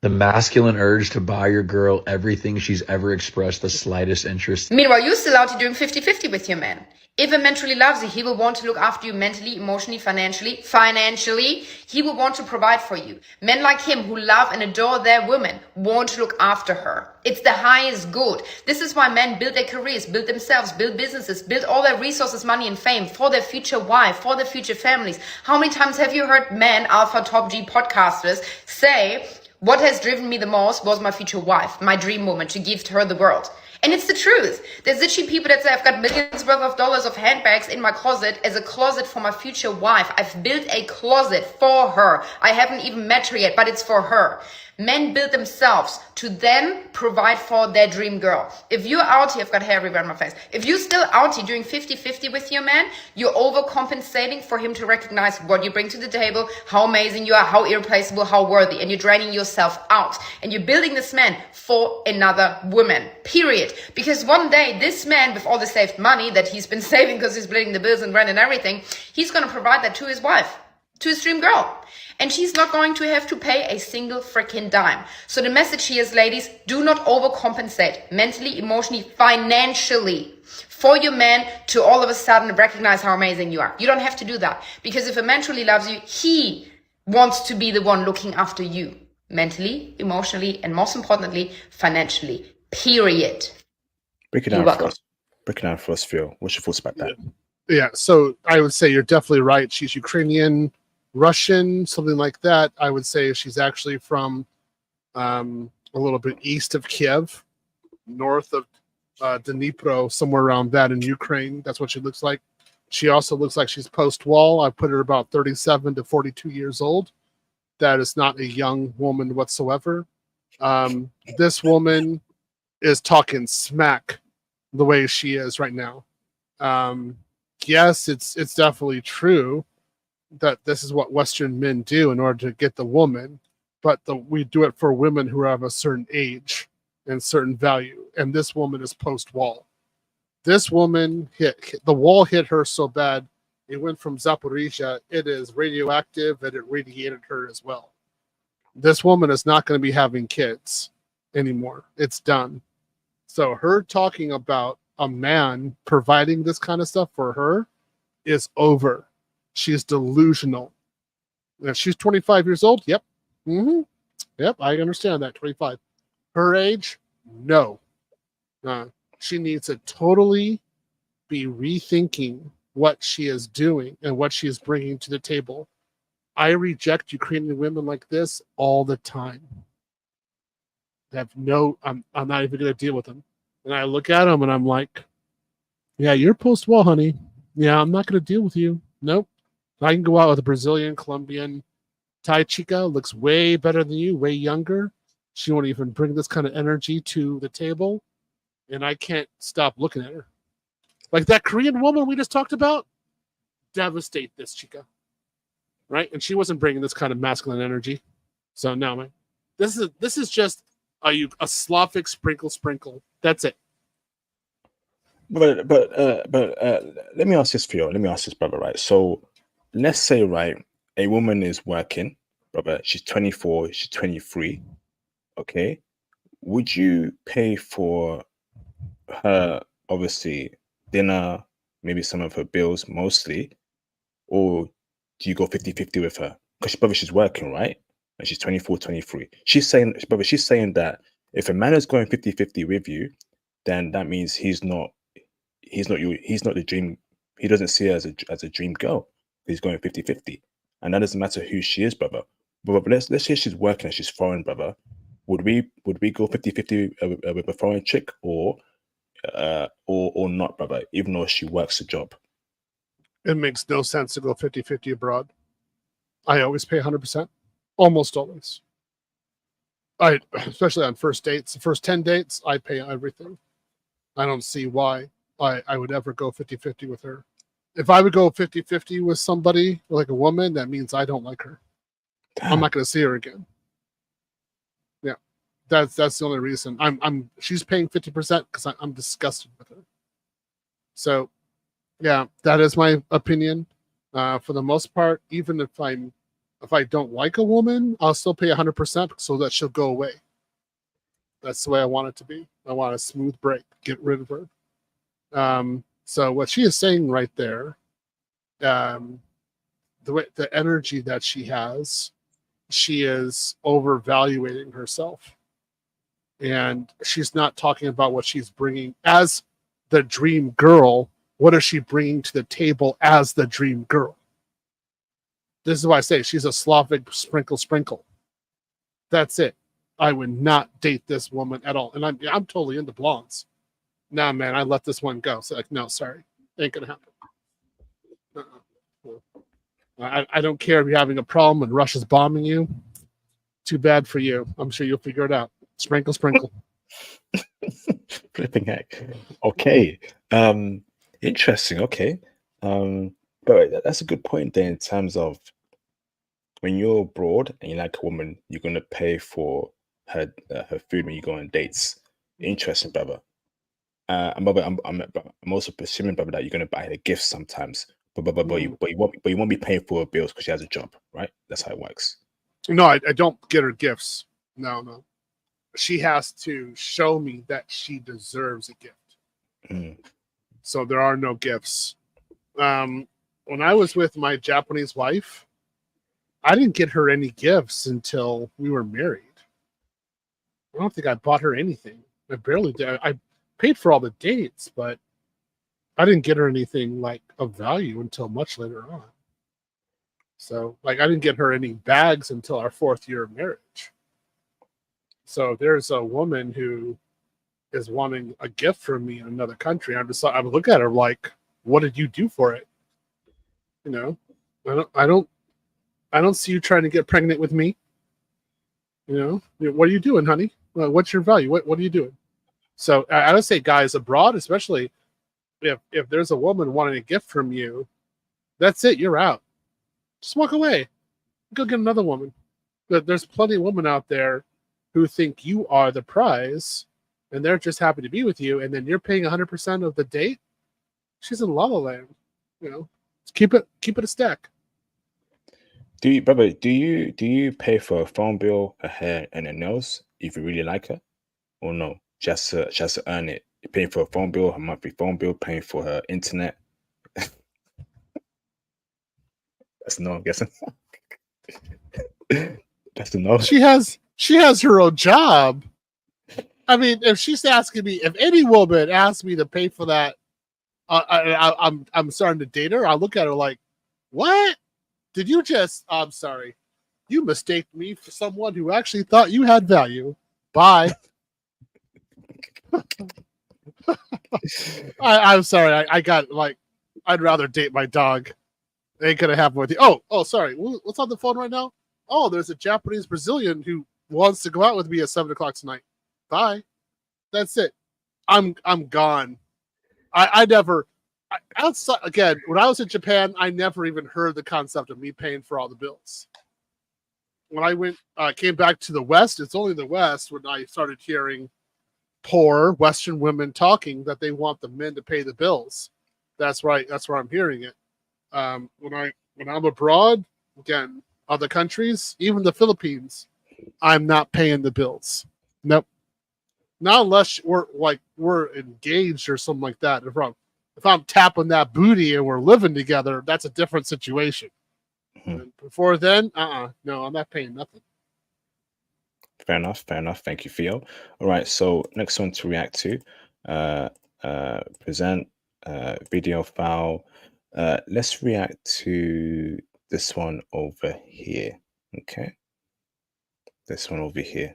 the masculine urge to buy your girl everything she's ever expressed the slightest interest. Meanwhile, you're still out here doing 50-50 with your man. If a man truly loves you, he will want to look after you mentally, emotionally, financially. He will want to provide for you. Men like him who love and adore their women want to look after her. It's the highest good. This is why men build their careers, build themselves, build businesses, build all their resources, money and fame for their future wife, for their future families. How many times have you heard men, alpha top G podcasters say, what has driven me the most was my future wife, my dream woman, to give to her the world. And it's the truth. There's literally people that say, I've got millions worth of dollars of handbags in my closet as a closet for my future wife. I've built a closet for her. I haven't even met her yet, but it's for her. Men build themselves to then provide for their dream girl. If you're out here, I've got hair everywhere on my face. If you're still out here doing 50-50 with your man, you're overcompensating for him to recognize what you bring to the table, how amazing you are, how irreplaceable, how worthy, and you're draining yourself out. And you're building this man for another woman, period. Because one day, this man, with all the saved money that he's been saving because he's splitting the bills and rent and everything, he's going to provide that to his wife, to his dream girl. And she's not going to have to pay a single freaking dime. So the message here is, ladies, do not overcompensate mentally, emotionally, financially for your man to all of a sudden recognize how amazing you are. You don't have to do that. Because if a man truly loves you, he wants to be the one looking after you mentally, emotionally, and most importantly, financially. Period. Break it down for us. Breaking down for us, Phil. What's your thoughts about that? Yeah, so I would say you're definitely right. She's Ukrainian, Russian, something like that. I would say she's actually from a little bit east of Kiev, north of Dnipro, somewhere around that in Ukraine. That's what she looks like. She also looks like she's post-wall. I put her about 37 to 42 years old. That is not a young woman whatsoever. This woman is talking smack the way she is right now. Yes, it's definitely true that this is what Western men do in order to get the woman, but we do it for women who have a certain age and certain value. And this woman is post-wall. This woman the wall hit her so bad, it went from Zaporizhia. It is radioactive, and it radiated her as well. This woman is not going to be having kids anymore. It's done. So her talking about a man providing this kind of stuff for her is over. She's delusional. If she's 25 years old, yep. Yep, I understand that, 25. Her age, no. She needs to totally be rethinking what she is doing and what she is bringing to the table. I reject Ukrainian women like this all the time. I'm not even going to deal with them. And I look at them and I'm like, yeah, you're post-wall, honey. Yeah, I'm not going to deal with you. Nope. I can go out with a Brazilian, Colombian, Thai chica, looks way better than you, way younger. She won't even bring this kind of energy to the table. And I can't stop looking at her. Like that Korean woman we just talked about, devastate this chica. Right? And she wasn't bringing this kind of masculine energy. So no, man. This is just a Slavic sprinkle. That's it. But let me ask this, Theo. Let me ask this, brother. Right. So let's say, right, a woman is working, brother. She's 24. She's 23. Okay. Would you pay for her, obviously, dinner, maybe some of her bills, mostly, or do you go 50-50 with her? Because brother, she's working, right? And she's 24, 23. She's saying that if a man is going 50-50 with you, then that means he's not the dream. He doesn't see her as a dream girl. He's going 50-50. And that doesn't matter who she is, brother. But let's say she's working and she's foreign, brother. Would we go 50-50 with a foreign chick or not, brother, even though she works a job? It makes no sense to go 50-50 abroad. I always pay 100%. Almost always. Especially on first dates. The first 10 dates, I pay everything. I don't see why I would ever go 50-50 with her. If I would go 50-50 with somebody, like a woman, that means I don't like her. Damn. I'm not going to see her again. Yeah. That's the only reason. She's paying 50% because I'm disgusted with her. So yeah, that is my opinion. For the most part, even if I don't like a woman, I'll still pay 100% so that she'll go away. That's the way I want it to be. I want a smooth break. Get rid of her. So what she is saying right there, the energy that she has, she is overvaluating herself. And she's not talking about what she's bringing as the dream girl. What is she bringing to the table as the dream girl? This is why I say she's a Slavic sprinkle. That's it. I would not date this woman at all. And I'm totally into blondes. Nah, man, I let this one go. So like, no, sorry. Ain't gonna happen. I don't care if you're having a problem when Russia's bombing you. Too bad for you. I'm sure you'll figure it out. Sprinkle. Flipping heck. Okay. Interesting. Okay. But that's a good point there in terms of when you're abroad and you like a woman, you're gonna pay for her food when you go on dates. Interesting, brother. I'm also presuming, brother, that you're gonna buy her gifts sometimes, but you won't be paying for her bills because she has a job, right? That's how it works. No, I don't get her gifts. No. She has to show me that she deserves a gift. So there are no gifts. When I was with my Japanese wife, I didn't get her any gifts until we were married. I don't think I bought her anything. I barely did. I paid for all the dates, but I didn't get her anything like of value until much later on. So like I didn't get her any bags until our 4th year of marriage. So if there's a woman who is wanting a gift from me in another country, I would look at her like, what did you do for it? You know, I don't see you trying to get pregnant with me. You know, what are you doing, honey? What's your value? What are you doing? So I would say, guys abroad, especially if there's a woman wanting a gift from you, that's it. You're out. Just walk away. Go get another woman. But there's plenty of women out there who think you are the prize, and they're just happy to be with you, and then you're paying 100% of the date. She's in La La Land. You know, keep it a stack. Do you pay for a phone bill, a hair, and a nails if you really like her, or no? Just to earn it. You're paying for a phone bill, a monthly phone bill, paying for her internet. That's no, I'm guessing. That's a no. She has her own job. I mean, if she's asking me, if any woman asks me to pay for that, I'm starting to date her. I look at her like, what? Did you just? I'm sorry, you mistaked me for someone who actually thought you had value. Bye. I'm sorry. I got like, I'd rather date my dog. Ain't gonna happen with you. Oh, sorry. What's on the phone right now? Oh, there's a Japanese Brazilian who wants to go out with me at 7:00 tonight. Bye. That's it. I'm gone. I never. Outside again, when I was in Japan, I never even heard the concept of me paying for all the bills. When I came back to the West, it's only the West when I started hearing poor Western women talking that they want the men to pay the bills. That's right. That's where I'm hearing it. When I'm abroad, again, other countries, even the Philippines, I'm not paying the bills. Nope. Not unless we're engaged or something like that. If I'm tapping that booty and we're living together, that's a different situation. Mm-hmm. Before then, no, I'm not paying nothing. Fair enough. Thank you, Theo. All right, so next one to react to, present video file. Let's react to this one over here. Okay, this one over here.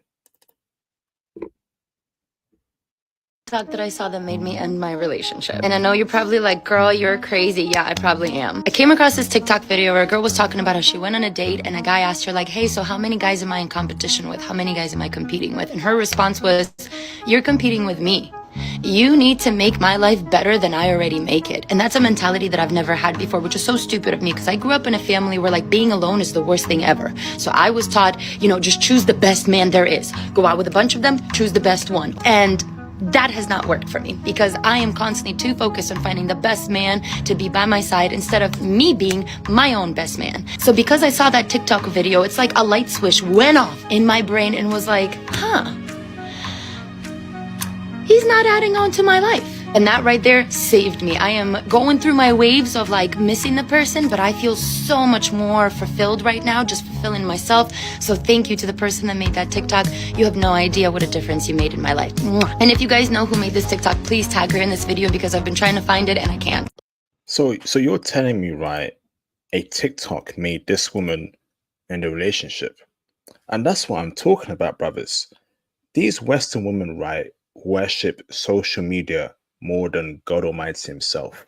TikTok that I saw that made me end my relationship. And I know you're probably like, girl, you're crazy. Yeah, I probably am. I came across this TikTok video where a girl was talking about how she went on a date and a guy asked her like, hey, so how many guys am I in competition with? How many guys am I competing with? And her response was, you're competing with me. You need to make my life better than I already make it. And that's a mentality that I've never had before, which is so stupid of me because I grew up in a family where like being alone is the worst thing ever. So I was taught, just choose the best man there is. Go out with a bunch of them, choose the best one. And that has not worked for me because I am constantly too focused on finding the best man to be by my side instead of me being my own best man. So because I saw that TikTok video, it's like a light switch went off in my brain and was like, he's not adding on to my life. And that right there saved me. I am going through my waves of like missing the person, but I feel so much more fulfilled right now, just fulfilling myself. So thank you to the person that made that TikTok. You have no idea what a difference you made in my life. And if you guys know who made this TikTok, please tag her in this video because I've been trying to find it and I can't. So you're telling me, right, a TikTok made this woman in the relationship. And that's what I'm talking about, brothers. These Western women, right, worship social media more than God Almighty himself,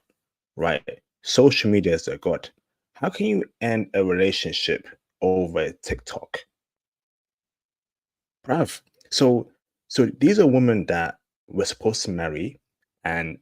right? Social media is their God. How can you end a relationship over TikTok? Bruv. So these are women that we're supposed to marry and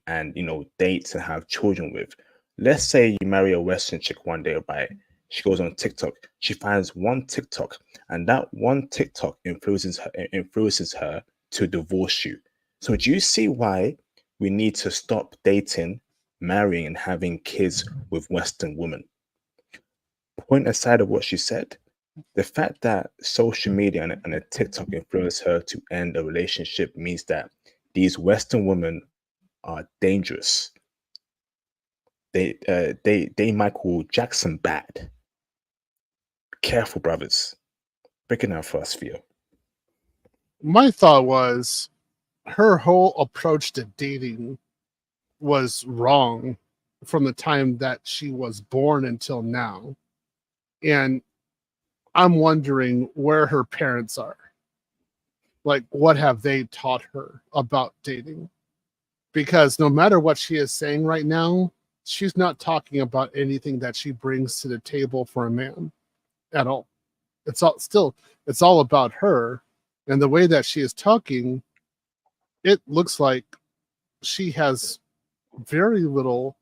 date and have children with. Let's say you marry a Western chick one day, right? She goes on TikTok. She finds one TikTok, and that one TikTok influences her to divorce you. So do you see why we need to stop dating, marrying, and having kids with Western women? Point aside of what she said, the fact that social media and a TikTok influenced her to end a relationship means that these Western women are dangerous. They Michael Jackson bad. Careful, brothers. Break it down for us, Theo. My thought was her whole approach to dating was wrong from the time that she was born until now. And I'm wondering where her parents are. Like, what have they taught her about dating? Because no matter what she is saying right now, she's not talking about anything that she brings to the table for a man at all. It's all about her. And the way that she is talking, it looks like she has very little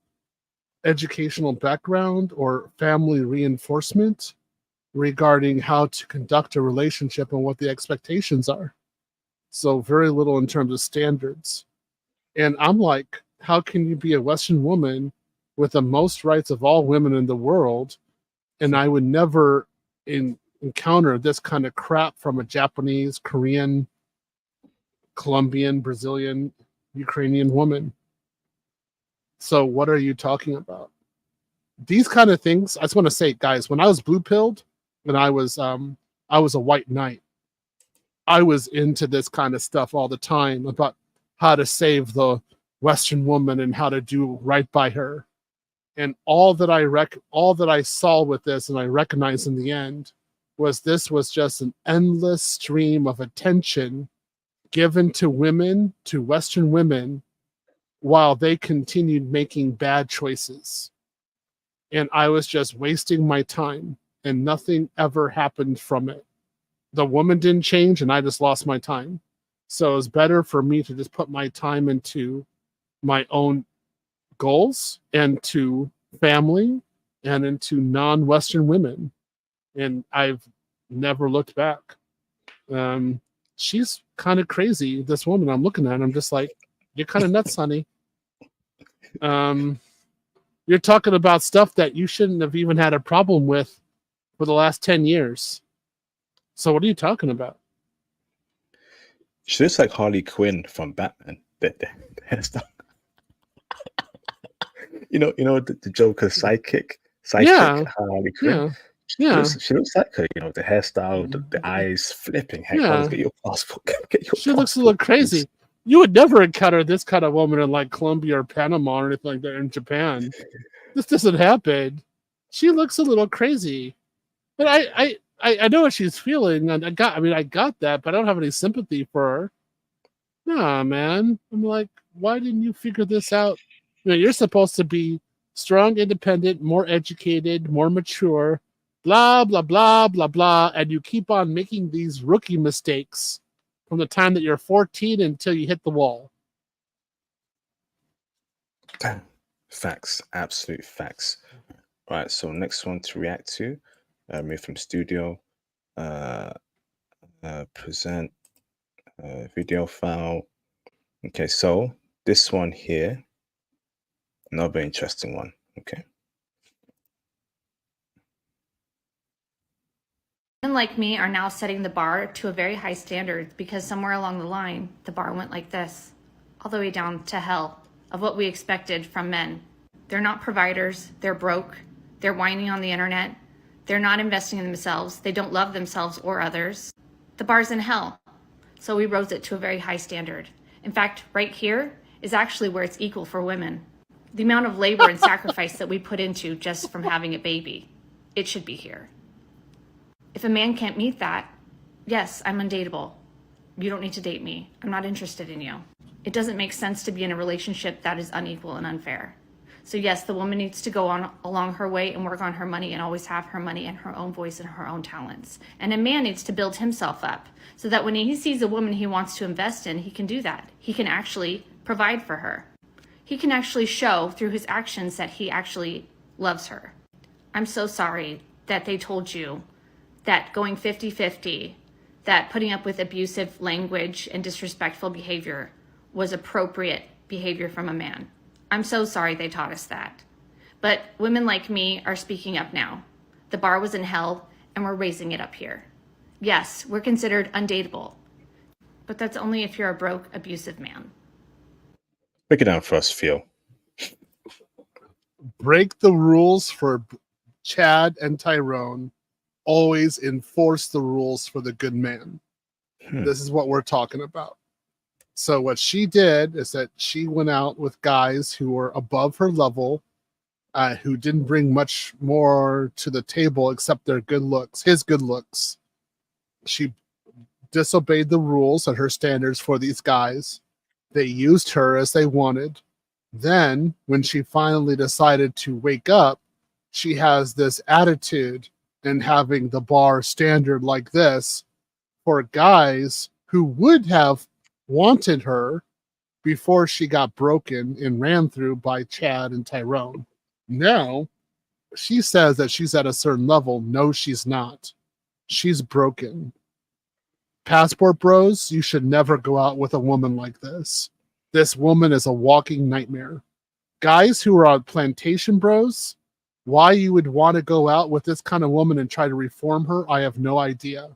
educational background or family reinforcement regarding how to conduct a relationship and what the expectations are. So very little in terms of standards. And I'm like, how can you be a Western woman with the most rights of all women in the world? And I would never encounter this kind of crap from a Japanese, Korean, Colombian, Brazilian, Ukrainian woman. So what are you talking about? These kind of things, I just want to say, guys, when I was blue pilled, when I was a white knight, I was into this kind of stuff all the time about how to save the Western woman and how to do right by her. And all that I saw with this, and I recognized in the end, was this was just an endless stream of attention given to women, to Western women, while they continued making bad choices. And I was just wasting my time, and nothing ever happened from it. The woman didn't change, and I just lost my time. So it's better for me to just put my time into my own goals and to family and into non-Western women. And I've never looked back. She's kind of crazy, this woman I'm looking at. I'm just like, you're kind of nuts, honey. You're talking about stuff that you shouldn't have even had a problem with for the last 10 years. So what are you talking about? She looks like Harley Quinn from Batman. The hairstyle. you know the Joker's sidekick, Yeah. Harley Quinn. Yeah. She looks like her. The hairstyle, the eyes flipping. Heck, Yeah. get your passport. Get your She looks a passport, little crazy. please. You would never encounter this kind of woman in like Colombia or Panama or anything like that in Japan. This doesn't happen. She looks a little crazy. But I know what she's feeling, and I got that, but I don't have any sympathy for her. Nah, man. I'm like, why didn't you figure this out? You're supposed to be strong, independent, more educated, more mature, blah, blah, blah, blah, blah, and you keep on making these rookie mistakes from the time that you're 14 until you hit the wall. Facts, absolute facts. All right, so next one to react to, move from studio, present video file. Okay, so this one here, another interesting one. Okay. Women like me are now setting the bar to a very high standard because somewhere along the line, the bar went like this, all the way down to hell of what we expected from men. They're not providers, they're broke, they're whining on the internet, they're not investing in themselves, they don't love themselves or others. The bar's in hell, so we rose it to a very high standard. In fact, right here is actually where it's equal for women. The amount of labor and sacrifice that we put into just from having a baby, it should be here. If a man can't meet that, yes, I'm undateable. You don't need to date me. I'm not interested in you. It doesn't make sense to be in a relationship that is unequal and unfair. So yes, the woman needs to go on along her way and work on her money and always have her money and her own voice and her own talents. And a man needs to build himself up so that when he sees a woman he wants to invest in, he can do that. He can actually provide for her. He can actually show through his actions that he actually loves her. I'm so sorry that they told you that going 50-50, that putting up with abusive language and disrespectful behavior was appropriate behavior from a man. I'm so sorry they taught us that. But women like me are speaking up now. The bar was in hell, and we're raising it up here. Yes, we're considered undateable, but that's only if you're a broke, abusive man. Break it down for us, Theo. Break the rules for Chad and Tyrone. Always enforce the rules for the good man. This is what we're talking about. So what she did is that she went out with guys who were above her level, who didn't bring much more to the table except their good looks, his good looks. She disobeyed the rules and her standards for these guys. They used her as they wanted. Then, when she finally decided to wake up, she has this attitude in having the bar standard like this for guys who would have wanted her before she got broken and ran through by Chad and Tyrone. Now, she says that she's at a certain level. No, she's not. She's broken. Passport bros, you should never go out with a woman like this. This woman is a walking nightmare. Guys who are on plantation bros, why you would want to go out with this kind of woman and try to reform her, I have no idea.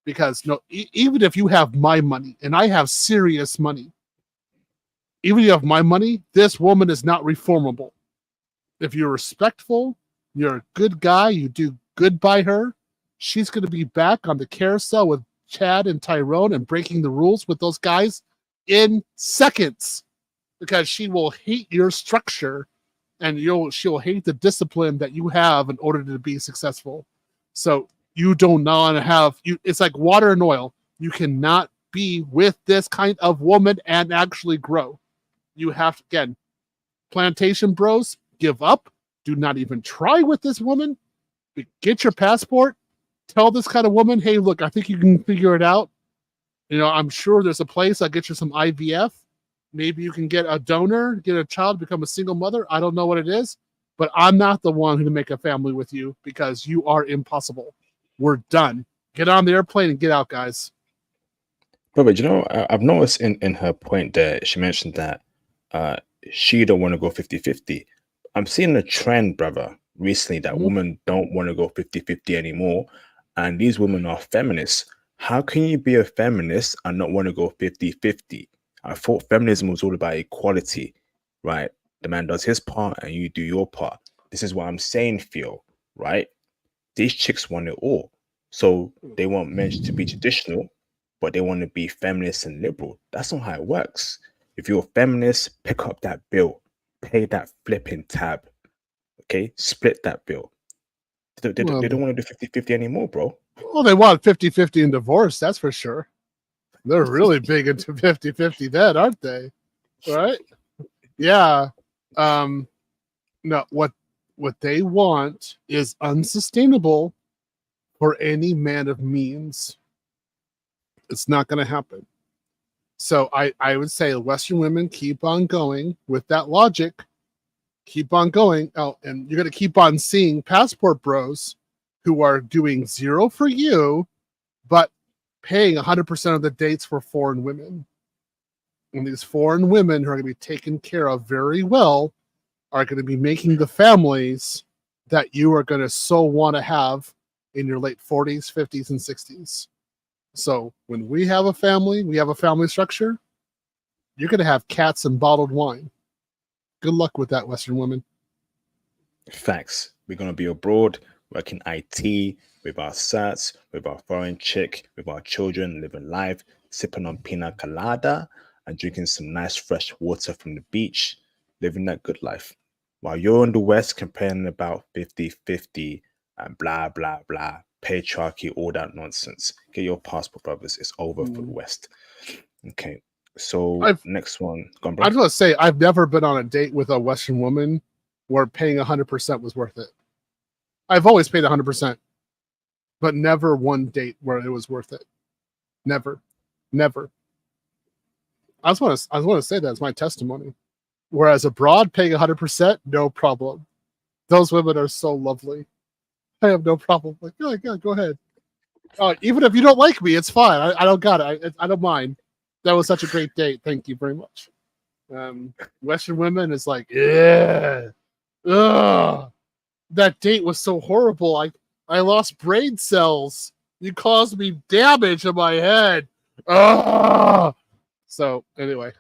Because no, even if you have my money, and I have serious money, even if you have my money, this woman is not reformable. If you're respectful, you're a good guy, you do good by her, she's going to be back on the carousel with Chad and Tyrone and breaking the rules with those guys in seconds, because she will hate your structure and she'll hate the discipline that you have in order to be successful. So you don't want to have it's like water and oil. You cannot be with this kind of woman and actually grow. You have to, again, plantation bros, give up. Do not even try with this woman. Get your passport. Tell this kind of woman, hey, look, I think you can figure it out. I'm sure there's a place I'll get you some IVF. Maybe you can get a donor, get a child, become a single mother. I don't know what it is, but I'm not the one who to make a family with you because you are impossible. We're done. Get on the airplane and get out, guys. But I've noticed in her point there, she mentioned that she don't want to go 50-50. I'm seeing a trend, brother, recently that women don't want to go 50-50 anymore. And these women are feminists. How can you be a feminist and not want to go 50-50? I thought feminism was all about equality, right? The man does his part and you do your part. This is what I'm saying, Theo, right? These chicks want it all. So they want men to be traditional, but they want to be feminist and liberal. That's not how it works. If you're a feminist, pick up that bill, pay that flipping tab, okay? Split that bill. They don't want to do 50-50 anymore, bro. Well, they want 50-50 in divorce, that's for sure. They're really big into 50-50 then, aren't they? Right? Yeah. No, what they want is unsustainable for any man of means. It's not going to happen. So I would say Western women, keep on going with that logic. Keep on going. Oh, and you're going to keep on seeing passport bros who are doing zero for you, but paying 100% of the dates for foreign women. And these foreign women who are going to be taken care of very well are going to be making the families that you are going to so want to have in your late 40s, 50s, and 60s. So when we have a family structure, you're going to have cats and bottled wine. Good luck with that, Western women. Facts. We're going to be abroad, working IT, with our certs, with our foreign chick, with our children, living life, sipping on pina colada and drinking some nice fresh water from the beach, living that good life. While you're in the West complaining about 50-50 and blah, blah, blah, patriarchy, all that nonsense. Get your passport, brothers. It's over for the West. Okay. So next one. Go on, bro. I just want to say, I've never been on a date with a Western woman where paying 100% was worth it. I've always paid 100%, but never one date where it was worth it. Never. I just want to say that as my testimony. Whereas abroad, paying 100%, no problem. Those women are so lovely. I have no problem. Like, yeah, go ahead. Even if you don't like me, it's fine. I don't got it. I don't mind. That was such a great date. Thank you very much. Western women is like, yeah. Ugh. That date was so horrible. I lost brain cells. You caused me damage in my head. Ugh. So anyway.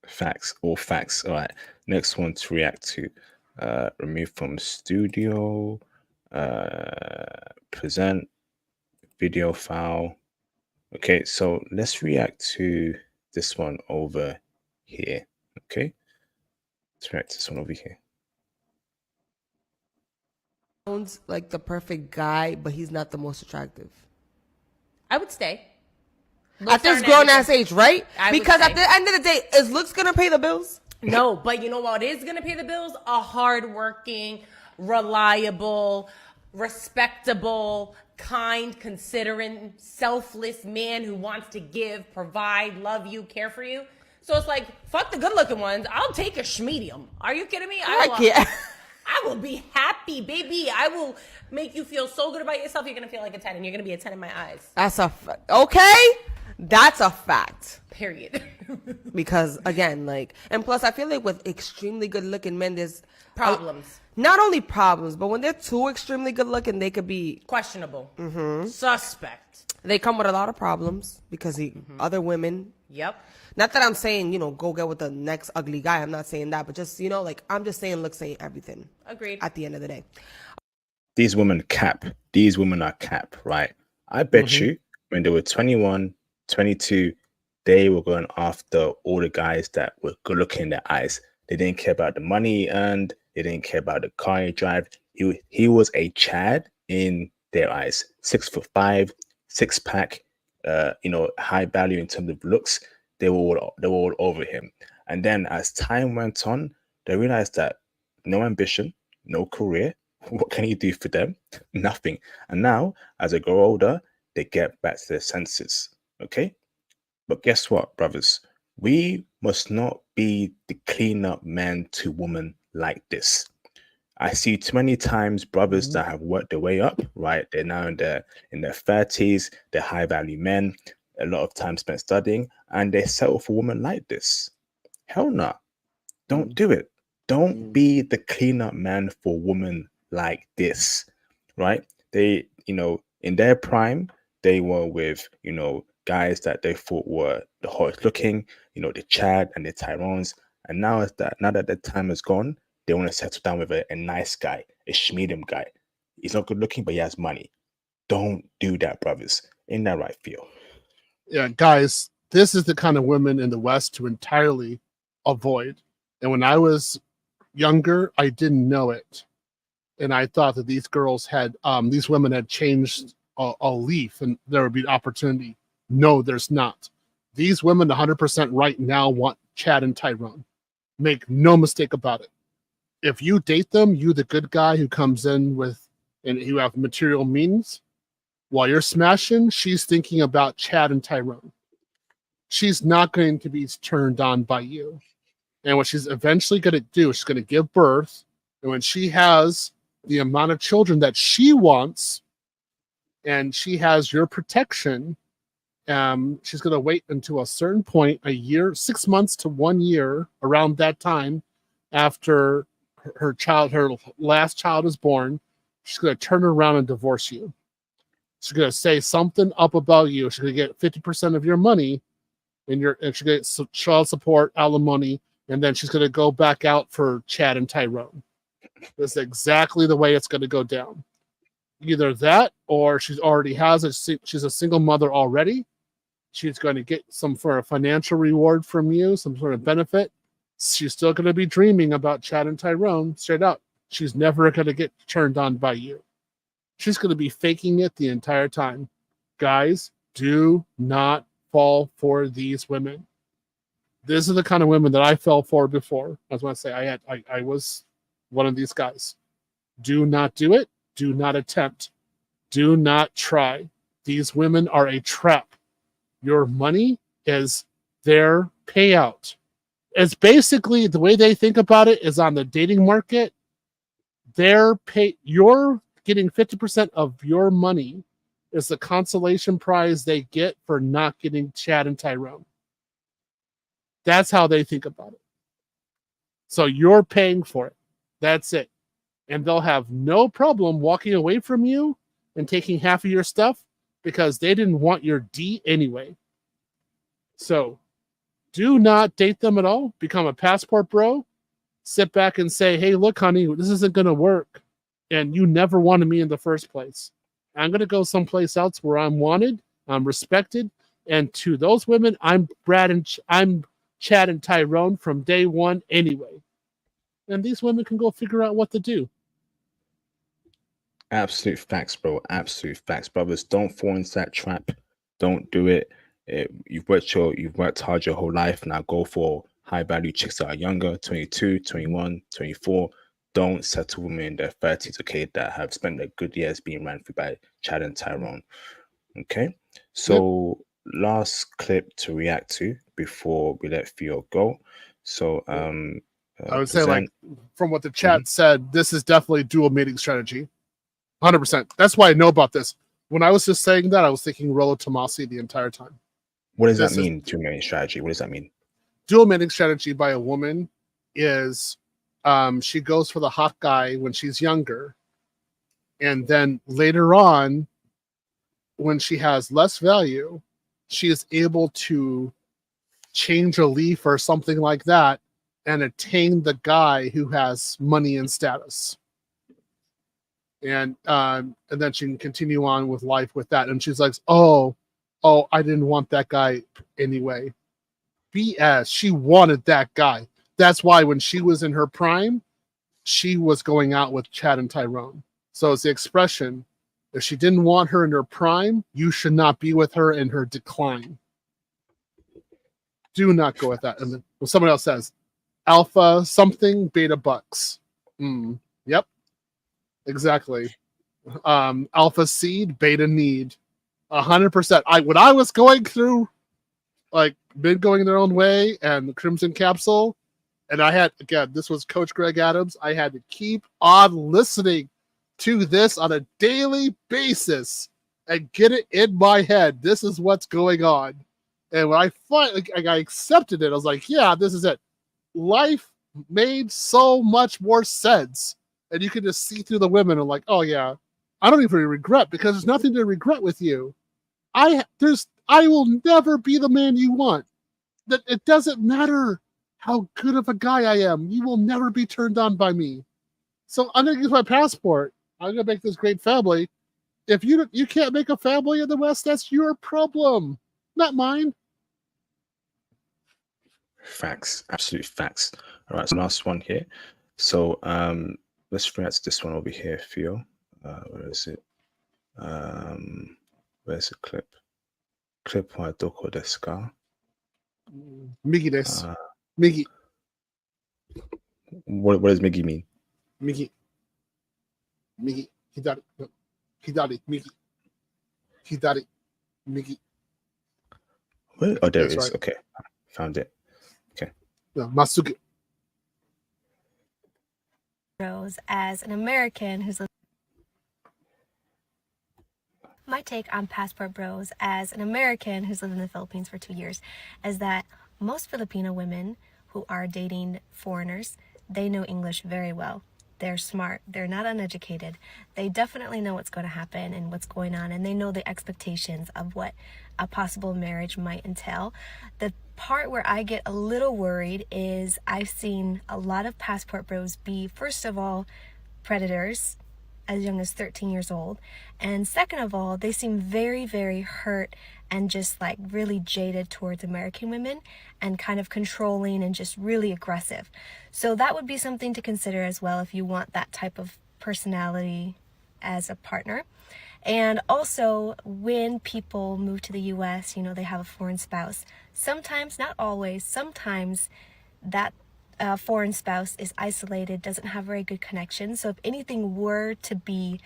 Facts. All facts. All right. Next one to react to. Remove from studio. Present. Video file. Okay, so let's react to this one over here. Okay, let's react to this one over here. Sounds like the perfect guy, but he's not the most attractive. I would stay. At this grown ass age, right? Because at the end of the day, is looks gonna pay the bills? No, but you know what is gonna pay the bills? A hardworking, reliable, respectable, kind, considerate, selfless man who wants to give, provide, love you, care for you. So it's like, fuck the good looking ones. I'll take a schmedium. Are you kidding me? I will be happy, baby. I will make you feel so good about yourself. You're going to feel like a 10, and you're going to be a 10 in my eyes. That's a fact. Okay? That's a fact. Period. Because, again, like, and plus, I feel like with extremely good looking men, there's problems. Not only problems, but when they're too extremely good looking, they could be questionable. Mm-hmm. Suspect. They come with a lot of problems because other women. Yep. Not that I'm saying, go get with the next ugly guy. I'm not saying that, but just, like, I'm just saying looks ain't everything. Agreed. At the end of the day. These women cap. These women are cap, right? I bet you when they were 21, 22, they were going after all the guys that were good looking in their eyes. They didn't care about the money he earned. They didn't care about the car he drive. He was a Chad in their eyes. 6'5", 6-pack, high value in terms of looks. They were all over him. And then as time went on, they realized that no ambition, no career. What can you do for them? Nothing. And now, as they grow older, they get back to their senses. Okay? But guess what, brothers? We must not be the clean-up man to woman like this. I see too many times brothers that have worked their way up, right? They're now in their 30s, they're high-value men, a lot of time spent studying, and they settle for a woman like this. Hell no. Don't do it. Don't be the clean-up man for a woman like this, right? They, in their prime, they were with, guys that they thought were the hottest looking, the Chad and the Tyrons. And now that the time is gone, they want to settle down with a nice guy, a schmedium guy. He's not good looking, but he has money. Don't do that, brothers. Ain't that right, Theo? Yeah, guys, this is the kind of women in the West to entirely avoid. And when I was younger, I didn't know it. And I thought that these girls had, these women had changed a leaf and there would be opportunity. No, there's not. These women 100% right now want Chad and Tyrone. Make no mistake about it. If you date them, you the good guy who comes in with, and you have material means, while you're smashing, she's thinking about Chad and Tyrone. She's not going to be turned on by you. And what she's eventually going to do, she's going to give birth. And when she has the amount of children that she wants, and she has your protection, she's going to wait until a certain point, a year, 6 months to 1 year, around that time, after her last child is born, she's going to turn around and divorce you. She's going to say something up about you. She's going to get 50% of your money, and she's going to get child support, alimony, and then she's going to go back out for Chad and Tyrone. That's exactly the way it's going to go down. Either that, or she's a single mother already. She's going to get some sort of financial reward from you, some sort of benefit. She's still going to be dreaming about Chad and Tyrone, straight up. She's never going to get turned on by you. She's going to be faking it the entire time. Guys, do not fall for these women. These are the kind of women that I fell for before. I was going to say I was one of these guys. Do not do it. Do not attempt. Do not try. These women are a trap. Your money is their payout. It's basically the way they think about it is on the dating market. You're getting 50% of your money is the consolation prize they get for not getting Chad and Tyrone. That's how they think about it. So you're paying for it. That's it. And they'll have no problem walking away from you and taking half of your stuff because they didn't want your D anyway. So do not date them at all. Become a passport bro. Sit back and say, hey, look, honey, this isn't going to work. And you never wanted me in the first place. I'm going to go someplace else where I'm wanted, I'm respected, And to those women, I'm Chad and Tyrone from day one anyway. And these women can go figure out what to do. Absolute facts, bro. Absolute facts, brothers. Don't fall into that trap. Don't do it. You've worked hard your whole life. Now go for high value chicks that are younger, 22, 21, 24. Don't settle women in their 30s, okay, that have spent their good years being ran through by Chad and Tyrone. Okay. So last clip to react to before we let Theo go. So I would say, like, from what the chat said, this is definitely dual mating strategy. 100%. That's why I know about this. When I was just saying that, I was thinking Rollo Tomasi the entire time. What does that mean, dual mating strategy? What does that mean? Dual mating strategy by a woman is she goes for the hot guy when she's younger. And then later on, when she has less value, she is able to change a leaf or something like that and attain the guy who has money and status. And then she can continue on with life with that. And she's like, oh, I didn't want that guy anyway. BS. She wanted that guy. That's why when she was in her prime, she was going out with Chad and Tyrone. So it's the expression, if she didn't want her in her prime, you should not be with her in her decline. Do not go with that. And then when someone else says, alpha something, beta bucks. Yep. Exactly. Alpha seed, beta need. 100%. When I was going through, like, men going their own way and the Crimson Capsule, and I had, again, this was Coach Greg Adams, I had to keep on listening to this on a daily basis and get it in my head. This is what's going on. And when I finally I accepted it, I was like, yeah, this is it. Life made so much more sense. And you can just see through the women and like, oh yeah, I don't even regret, because there's nothing to regret with you. I will never be the man you want. That it doesn't matter how good of a guy I am. You will never be turned on by me. So I'm gonna use my passport. I'm gonna make this great family. If you can't make a family in the West, that's your problem, not mine. Facts, absolute facts. All right, so last one here. So let's react to this one over here, Theo. Where is it? Where's the clip? Clip wa doko desu ka? Migi desu. Migi. What does Migi mean? Migi. Migi. Hidari. No. Hidari. Migi. Hidari. Migi. Where? Oh, there That's it is. right. Okay, found it. Okay. No, Masugi. As an American who's my take on passport bros as an American who's lived in the Philippines for 2 years is that most Filipino women who are dating foreigners, they know English very well. They're smart. They're not uneducated. They definitely know what's going to happen and what's going on, and they know the expectations of what a possible marriage might entail. The part where I get a little worried is I've seen a lot of passport bros be, first of all, predators as young as 13 years old, and second of all, they seem very, very hurt and just like really jaded towards American women and kind of controlling and just really aggressive. So that would be something to consider as well if you want that type of personality as a partner. And also, when people move to the US, you know, they have a foreign spouse. Sometimes, not always, sometimes that foreign spouse is isolated, doesn't have very good connection. So if anything were to be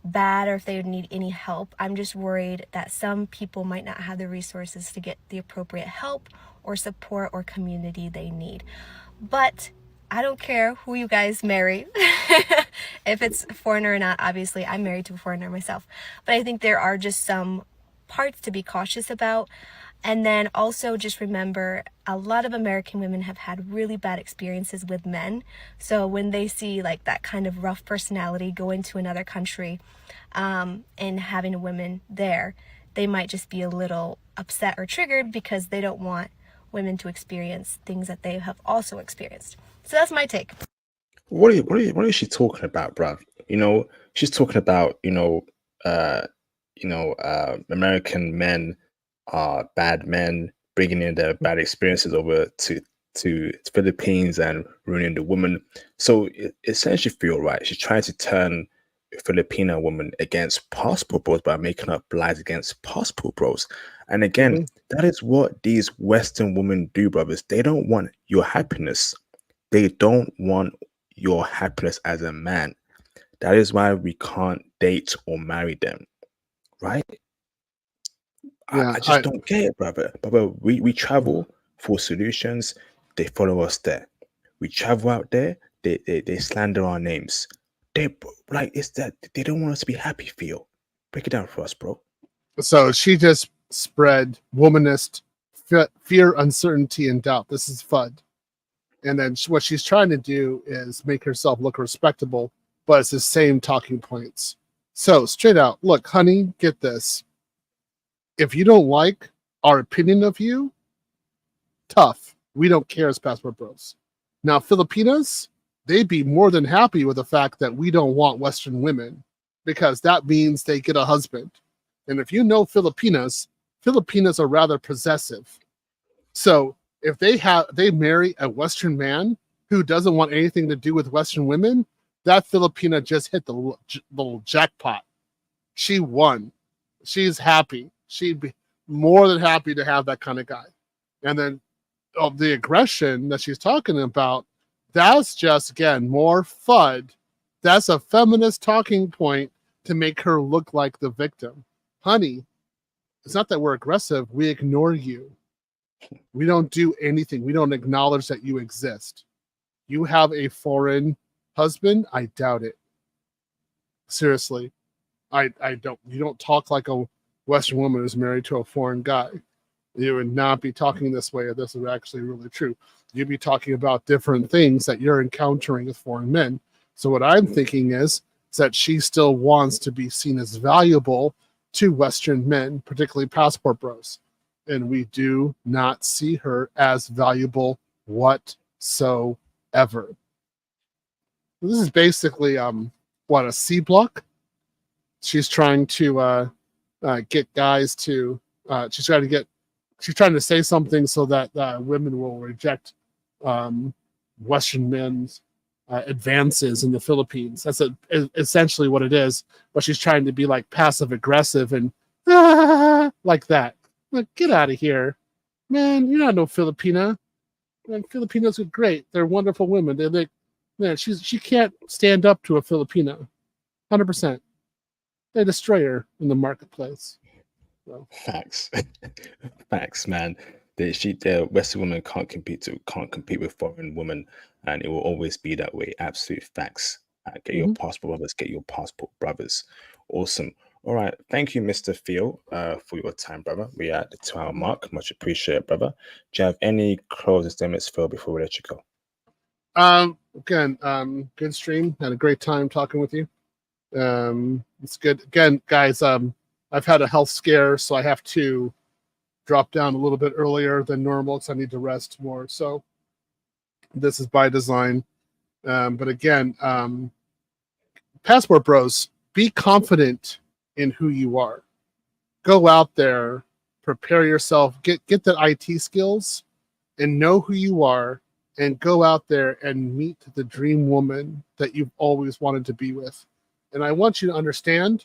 bad or if they would need any help, I'm just worried that some people might not have the resources to get the appropriate help or support or community they need. But I don't care who you guys marry, if it's a foreigner or not. Obviously, I'm married to a foreigner myself. But I think there are just some parts to be cautious about. And then also just remember, a lot of American women have had really bad experiences with men. So when they see like that kind of rough personality go into another country and having a woman there, they might just be a little upset or triggered because they don't want women to experience things that they have also experienced. So that's my take. What is she talking about, bruv? You know, she's talking about, American men are bad men bringing in their bad experiences over to Philippines and ruining the woman. So it essentially feel right. She's trying to turn a Filipino woman against passport bros by making up lies against passport bros. And again, that is what these Western women do, brothers. They don't want your happiness. They don't want your happiness as a man. That is why we can't date or marry them, right? I just don't get it, brother. Brother, we travel for solutions. They follow us there. We travel out there. They slander our names. They like it's that they don't want us to be happy. Feel break it down for us, bro. So she just spread womanist fear, uncertainty, and doubt. This is FUD. And then what she's trying to do is make herself look respectable, but it's the same talking points. So straight out, look, honey, get this. If you don't like our opinion of you, tough. We don't care as passport bros. Now, Filipinas, they'd be more than happy with the fact that we don't want Western women because that means they get a husband. And if you know Filipinas are rather possessive. So if they marry a Western man who doesn't want anything to do with Western women, that Filipina just hit the little jackpot. She won. She's happy. She'd be more than happy to have that kind of guy. And then of the aggression that she's talking about, that's just, again, more FUD. That's a feminist talking point to make her look like the victim. Honey, it's not that we're aggressive. We ignore you. We don't do anything. We don't acknowledge that you exist. You have a foreign husband? I doubt it. Seriously. I don't. You don't talk like a Western woman who's married to a foreign guy. You would not be talking this way if this is actually really true. You'd be talking about different things that you're encountering with foreign men. So what I'm thinking is that she still wants to be seen as valuable to Western men, particularly passport bros. And we do not see her as valuable whatsoever. This is basically a C block. She's trying to get guys to she's trying to say something so that women will reject Western men's advances in the Philippines. That's essentially what it is. But she's trying to be like passive aggressive and like that. Like, get out of here, man! You're not no Filipina. Man, Filipinos are great. They're wonderful women. Man, she can't stand up to a Filipina. 100%. They destroy her in the marketplace. So. Facts, facts, man. The Western woman can't compete with foreign women, and it will always be that way. Absolute facts. Get your passport, brothers. Get your passport, brothers. Awesome. All right. Thank you, Mr. Theo, for your time, brother. We are at the 2-hour mark. Much appreciated, brother. Do you have any closing statements, Phil, before we let you go? Again, good stream. Had a great time talking with you. It's good. Again, guys, I've had a health scare, so I have to drop down a little bit earlier than normal because I need to rest more. So this is by design. But again, passport bros, be confident in who you are. Go out there, prepare yourself, get the IT skills, and know who you are, and go out there and meet the dream woman that you've always wanted to be with. And I want you to understand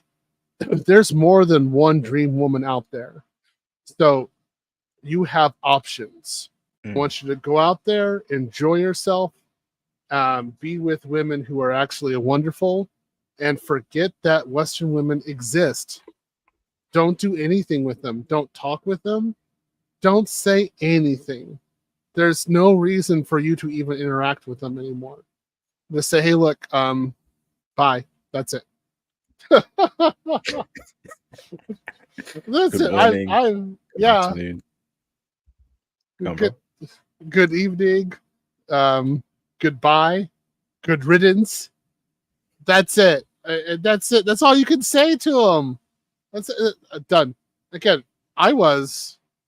there's more than one dream woman out there. So you have options. I want you to go out there, enjoy yourself, be with women who are actually wonderful, and forget that Western women exist. Don't do anything with them. Don't talk with them. Don't say anything. There's no reason for you to even interact with them anymore. Just say, hey, look, bye. That's it. That's Good it. morning. I'm Good yeah. afternoon. Come on, bro. Good evening. Goodbye. Good riddance. That's it. That's it. That's all you can say to them. That's it. Done. Again, I want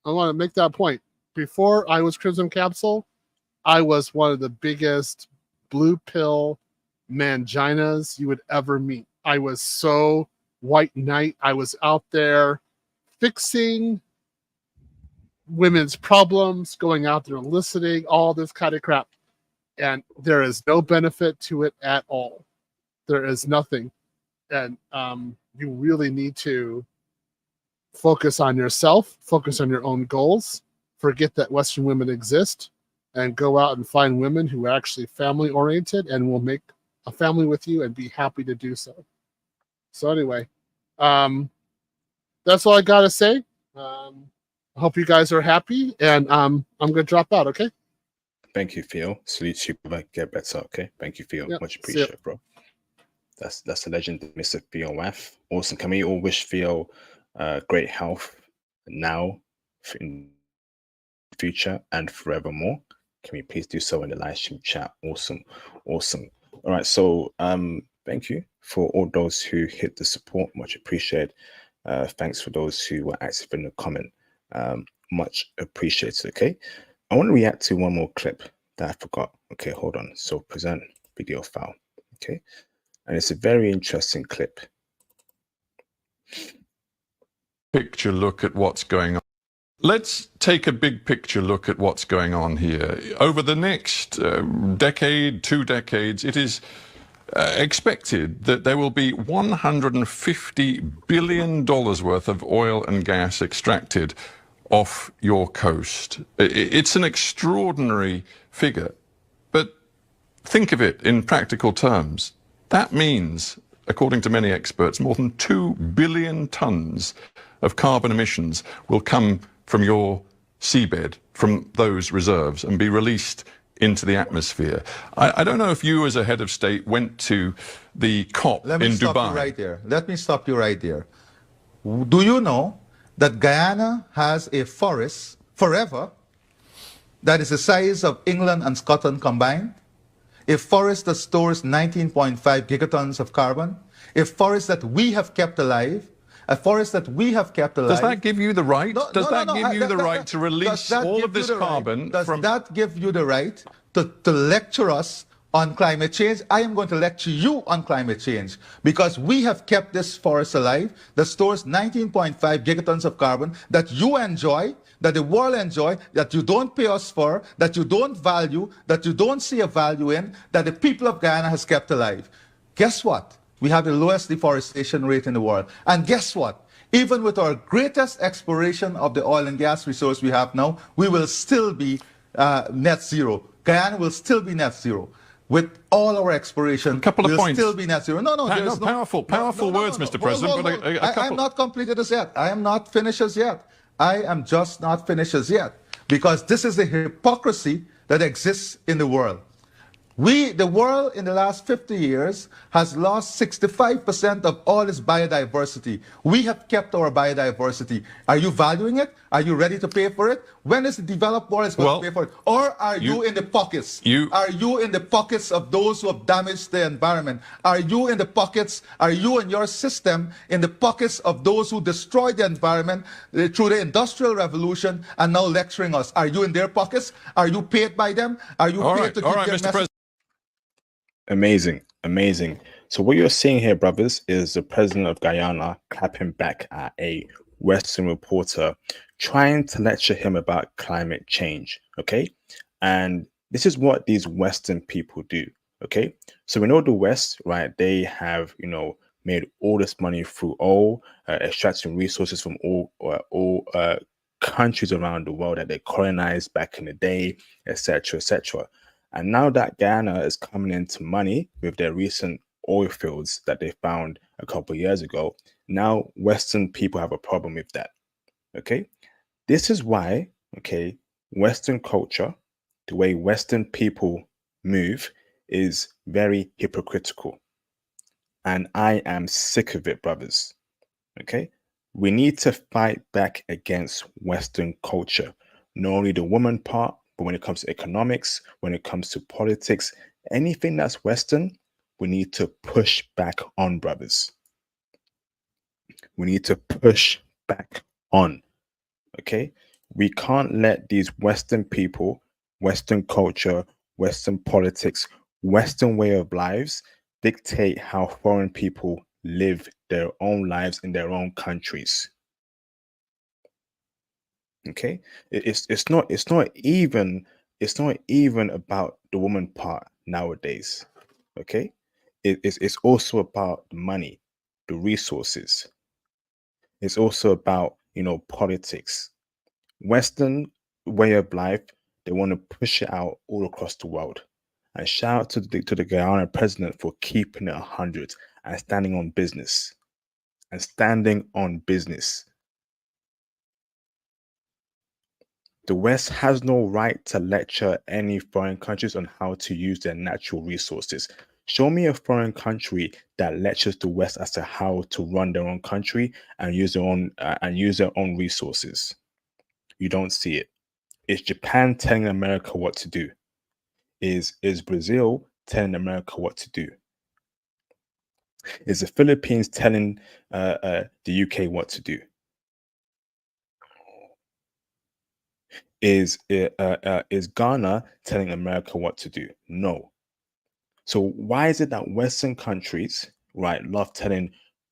to make that point. Before I was Crimson Capsule, I was one of the biggest blue pill manginas you would ever meet. I was so white knight. I was out there fixing women's problems, going out there and listening, all this kind of crap. And there is no benefit to it at all. There is nothing. And you really need to focus on yourself, focus on your own goals, forget that Western women exist, and go out and find women who are actually family oriented and will make a family with you and be happy to do so. So anyway, that's all I got to say. I hope you guys are happy, and I'm going to drop out, okay? Thank you, Theo. Salute you, brother. Get better, okay? Thank you, Theo. Yep. Much appreciated, bro. That's the legend, Mr. Theo Waff. Awesome. Can we all wish Theo great health now, in the future, and forevermore? Can we please do so in the live stream chat? Awesome. Awesome. All right. So thank you for all those who hit the support. Much appreciated. Thanks for those who were active in the comment. Much appreciated. Okay. I want to react to one more clip that I forgot. Okay, hold on. So present video file. Okay. And it's a very interesting clip. Picture look at what's going on. Let's take a big picture look at what's going on here. Over the next decade, 2 decades, it is expected that there will be $150 billion worth of oil and gas extracted off your coast. It's an extraordinary figure, but think of it in practical terms. That means, according to many experts, more than 2 billion tons of carbon emissions will come from your seabed, from those reserves, and be released into the atmosphere. I don't know if you, as a head of state, went to the COP in Dubai. Let me stop you right there. Let me stop you right there. Do you know that Guyana has a forest forever that is the size of England and Scotland combined? A forest that stores 19.5 gigatons of carbon, a forest that we have kept alive, a forest that we have kept alive. Does that give you the right? Does that give you the right to release all of this carbon? Does that give you the right to lecture us on climate change? I am going to lecture you on climate change because we have kept this forest alive that stores 19.5 gigatons of carbon that you enjoy, that the world enjoy, that you don't pay us for, that you don't value, that you don't see a value in, that the people of Guyana has kept alive. Guess what? We have the lowest deforestation rate in the world. And guess what? Even with our greatest exploration of the oil and gas resource we have now, we will still be net zero. Guyana will still be net zero. With all our exploration, a couple of we'll points. Still be net zero. Powerful words, Mr. President. But a couple... I am not completed as yet. I am not finished as yet. I am just not finished as yet. Because this is the hypocrisy that exists in the world. The world in the last 50 years has lost 65% of all its biodiversity. We have kept our biodiversity. Are you valuing it? Are you ready to pay for it? When is the developed world going to pay for it? Or are you in the pockets? Are you in the pockets of those who have damaged the environment? Are you in the pockets? Are you and your system in the pockets of those who destroyed the environment through the Industrial Revolution and now lecturing us? Are you in their pockets? Are you paid by them? Are you paid to keep their message? Amazing, amazing. So what you're seeing here, brothers, is the president of Guyana clapping back at a Western reporter trying to lecture him about climate change, okay? And this is what these Western people do, okay? So we know the West, right? They have, made all this money through oil, extracting resources from all countries around the world that they colonized back in the day, etc., etc. And now that Guyana is coming into money with their recent oil fields that they found a couple of years ago, now Western people have a problem with that. Okay, this is why, okay, Western culture, the way Western people move, is very hypocritical. And I am sick of it, brothers. Okay, we need to fight back against Western culture, not only the woman part, but when it comes to economics, when it comes to politics, anything that's Western, we need to push back on, brothers. We need to push back on, okay? We can't let these Western people, Western culture, Western politics, Western way of lives dictate how foreign people live their own lives in their own countries. Okay, it's not even about the woman part nowadays. Okay, it's also about the money, the resources. It's also about, politics. Western way of life, they want to push it out all across the world. And shout out to the Guyana president for keeping it 100 and standing on business. And standing on business. The West has no right to lecture any foreign countries on how to use their natural resources. Show me a foreign country that lectures the West as to how to run their own country and use their own resources. You don't see it. Is Japan telling America what to do? Is Brazil telling America what to do? Is the Philippines telling the UK what to do? Is Ghana telling America what to do? No. So why is it that Western countries, right, love telling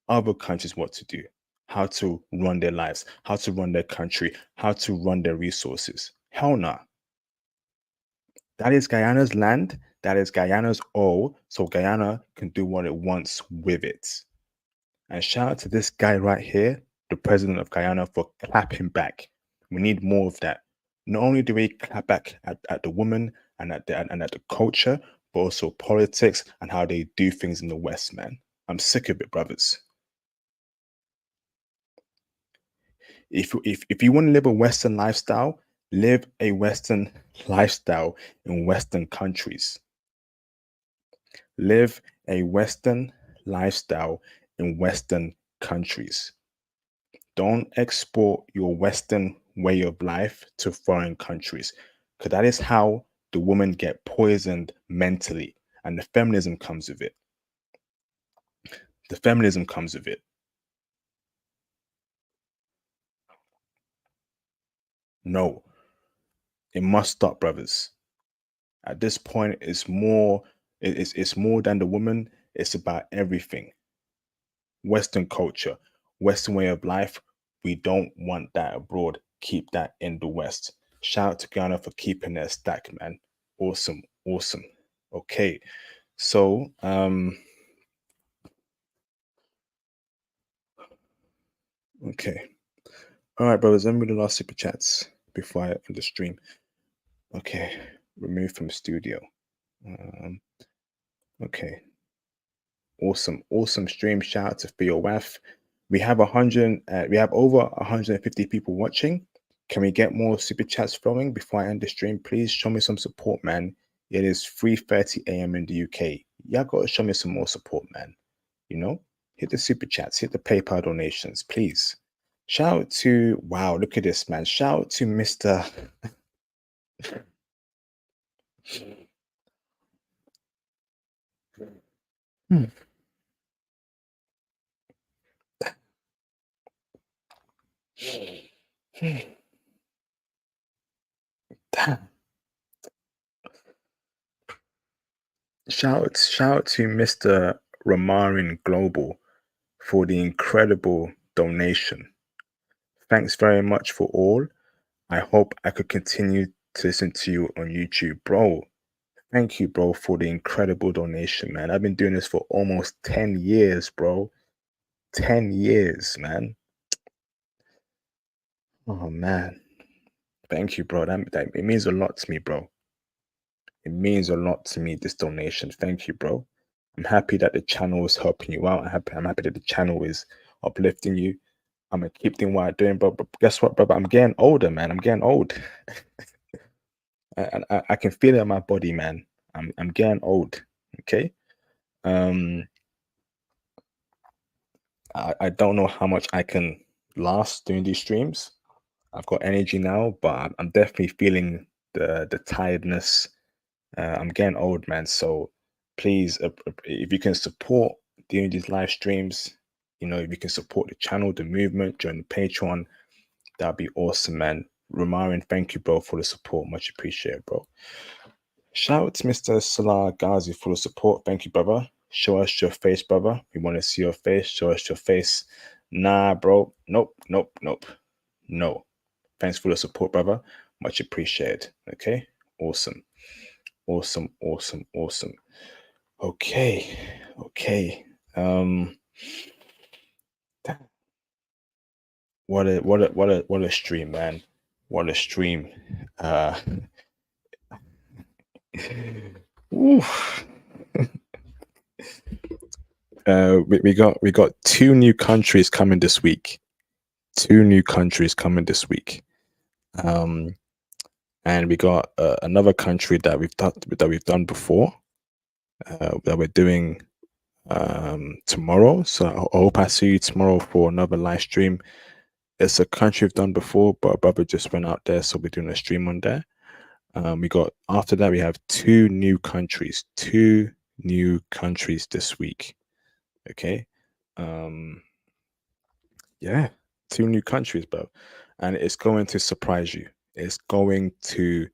other countries what to do, how to run their lives, how to run their country, how to run their resources? Hell nah. That is Guyana's land. That is Guyana's all. So Guyana can do what it wants with it. And shout out to this guy right here, the president of Guyana, for clapping back. We need more of that. Not only do we clap back at the woman and at the culture, but also politics and how they do things in the West, man. I'm sick of it, brothers. If you want to live a Western lifestyle, live a Western lifestyle in Western countries. Live a Western lifestyle in Western countries. Don't export your Western way of life to foreign countries, because that is how the women get poisoned mentally, and the feminism comes with it. The feminism comes with it. No, it must stop, brothers. At this point, it's more. It's more than the woman. It's about everything. Western culture, Western way of life. We don't want that abroad. Keep that in the West. Shout out to Ghana for keeping their stack, man. Awesome, awesome. Okay, so okay, all right, brothers. Let me read the last super chats before I end the stream. Okay, removed from studio. Okay, awesome stream. Shout out to Theo Waff. We have we have over 150 people watching. Can we get more super chats flowing before I end the stream? Please show me some support, man. It is 3:30 a.m. in the UK. Y'all gotta show me some more support, man. Hit the super chats, hit the PayPal donations, please. Shout out to look at this, man. Shout out to Mr. Damn. Shout out to Mr. Ramarin Global for the incredible donation. Thanks very much for all. I hope I could continue to listen to you on YouTube, bro. Thank you, bro, for the incredible donation, man. I've been doing this for almost 10 years, bro. 10 years, man. Oh, man. Thank you, bro. That it means a lot to me, bro. It means a lot to me, this donation. Thank you, bro. I'm happy that the channel is helping you out. I'm happy that the channel is uplifting you. I'm gonna keep doing what I'm doing, bro. But guess what, brother? I'm getting older, man. I'm getting old. I can feel it in my body, man. I'm getting old. Okay. I don't know how much I can last doing these streams. I've got energy now, but I'm definitely feeling the tiredness. I'm getting old, man. So please, if you can support doing these live streams, if you can support the channel, the movement, join the Patreon, that'd be awesome, man. Romarin, thank you, bro, for the support. Much appreciated, bro. Shout out to Mr. Salah Ghazi for the support. Thank you, brother. Show us your face, brother. We want to see your face. Show us your face. Nah, bro. Nope. No. Thanks for the support, brother. Much appreciated. Okay, awesome. Okay. What a stream, man. What a stream. Oof. We got 2 new countries coming this week. 2 new countries coming this week. And we got another country that we've done before, that we're doing tomorrow. So I hope I see you tomorrow for another live stream. It's a country we've done before, but a brother just went out there, so we're doing a stream on there. We got, after that, we have 2 new countries. 2 new countries this week. Okay. Yeah, 2 new countries, bro. And it's going to surprise you. It's going to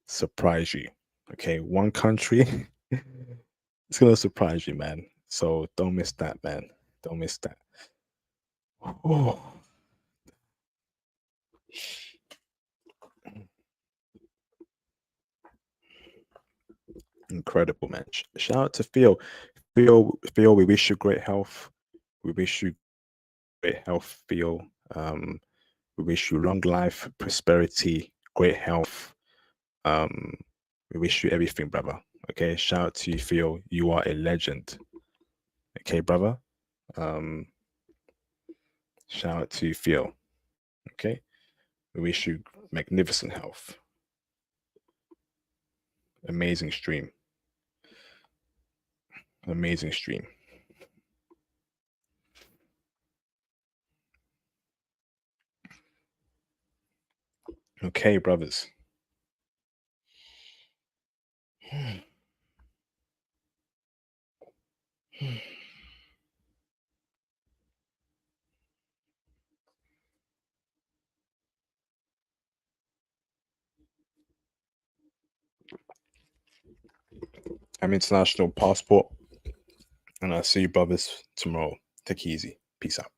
surprise you. Okay, 1 country. It's gonna surprise you, man. So don't miss that, man. Don't miss that. Oh. Incredible, man. Shout out to Theo. Theo, we wish you great health. We wish you great health, Theo. We wish you long life, prosperity, great health. We wish you everything, brother. Okay, shout out to you, Theo. You are a legend. Okay, brother. Shout out to you, Theo. Okay, we wish you magnificent health. Amazing stream. Amazing stream. Okay, brothers. I'm international passport, and I'll see you brothers tomorrow. Take it easy. Peace out.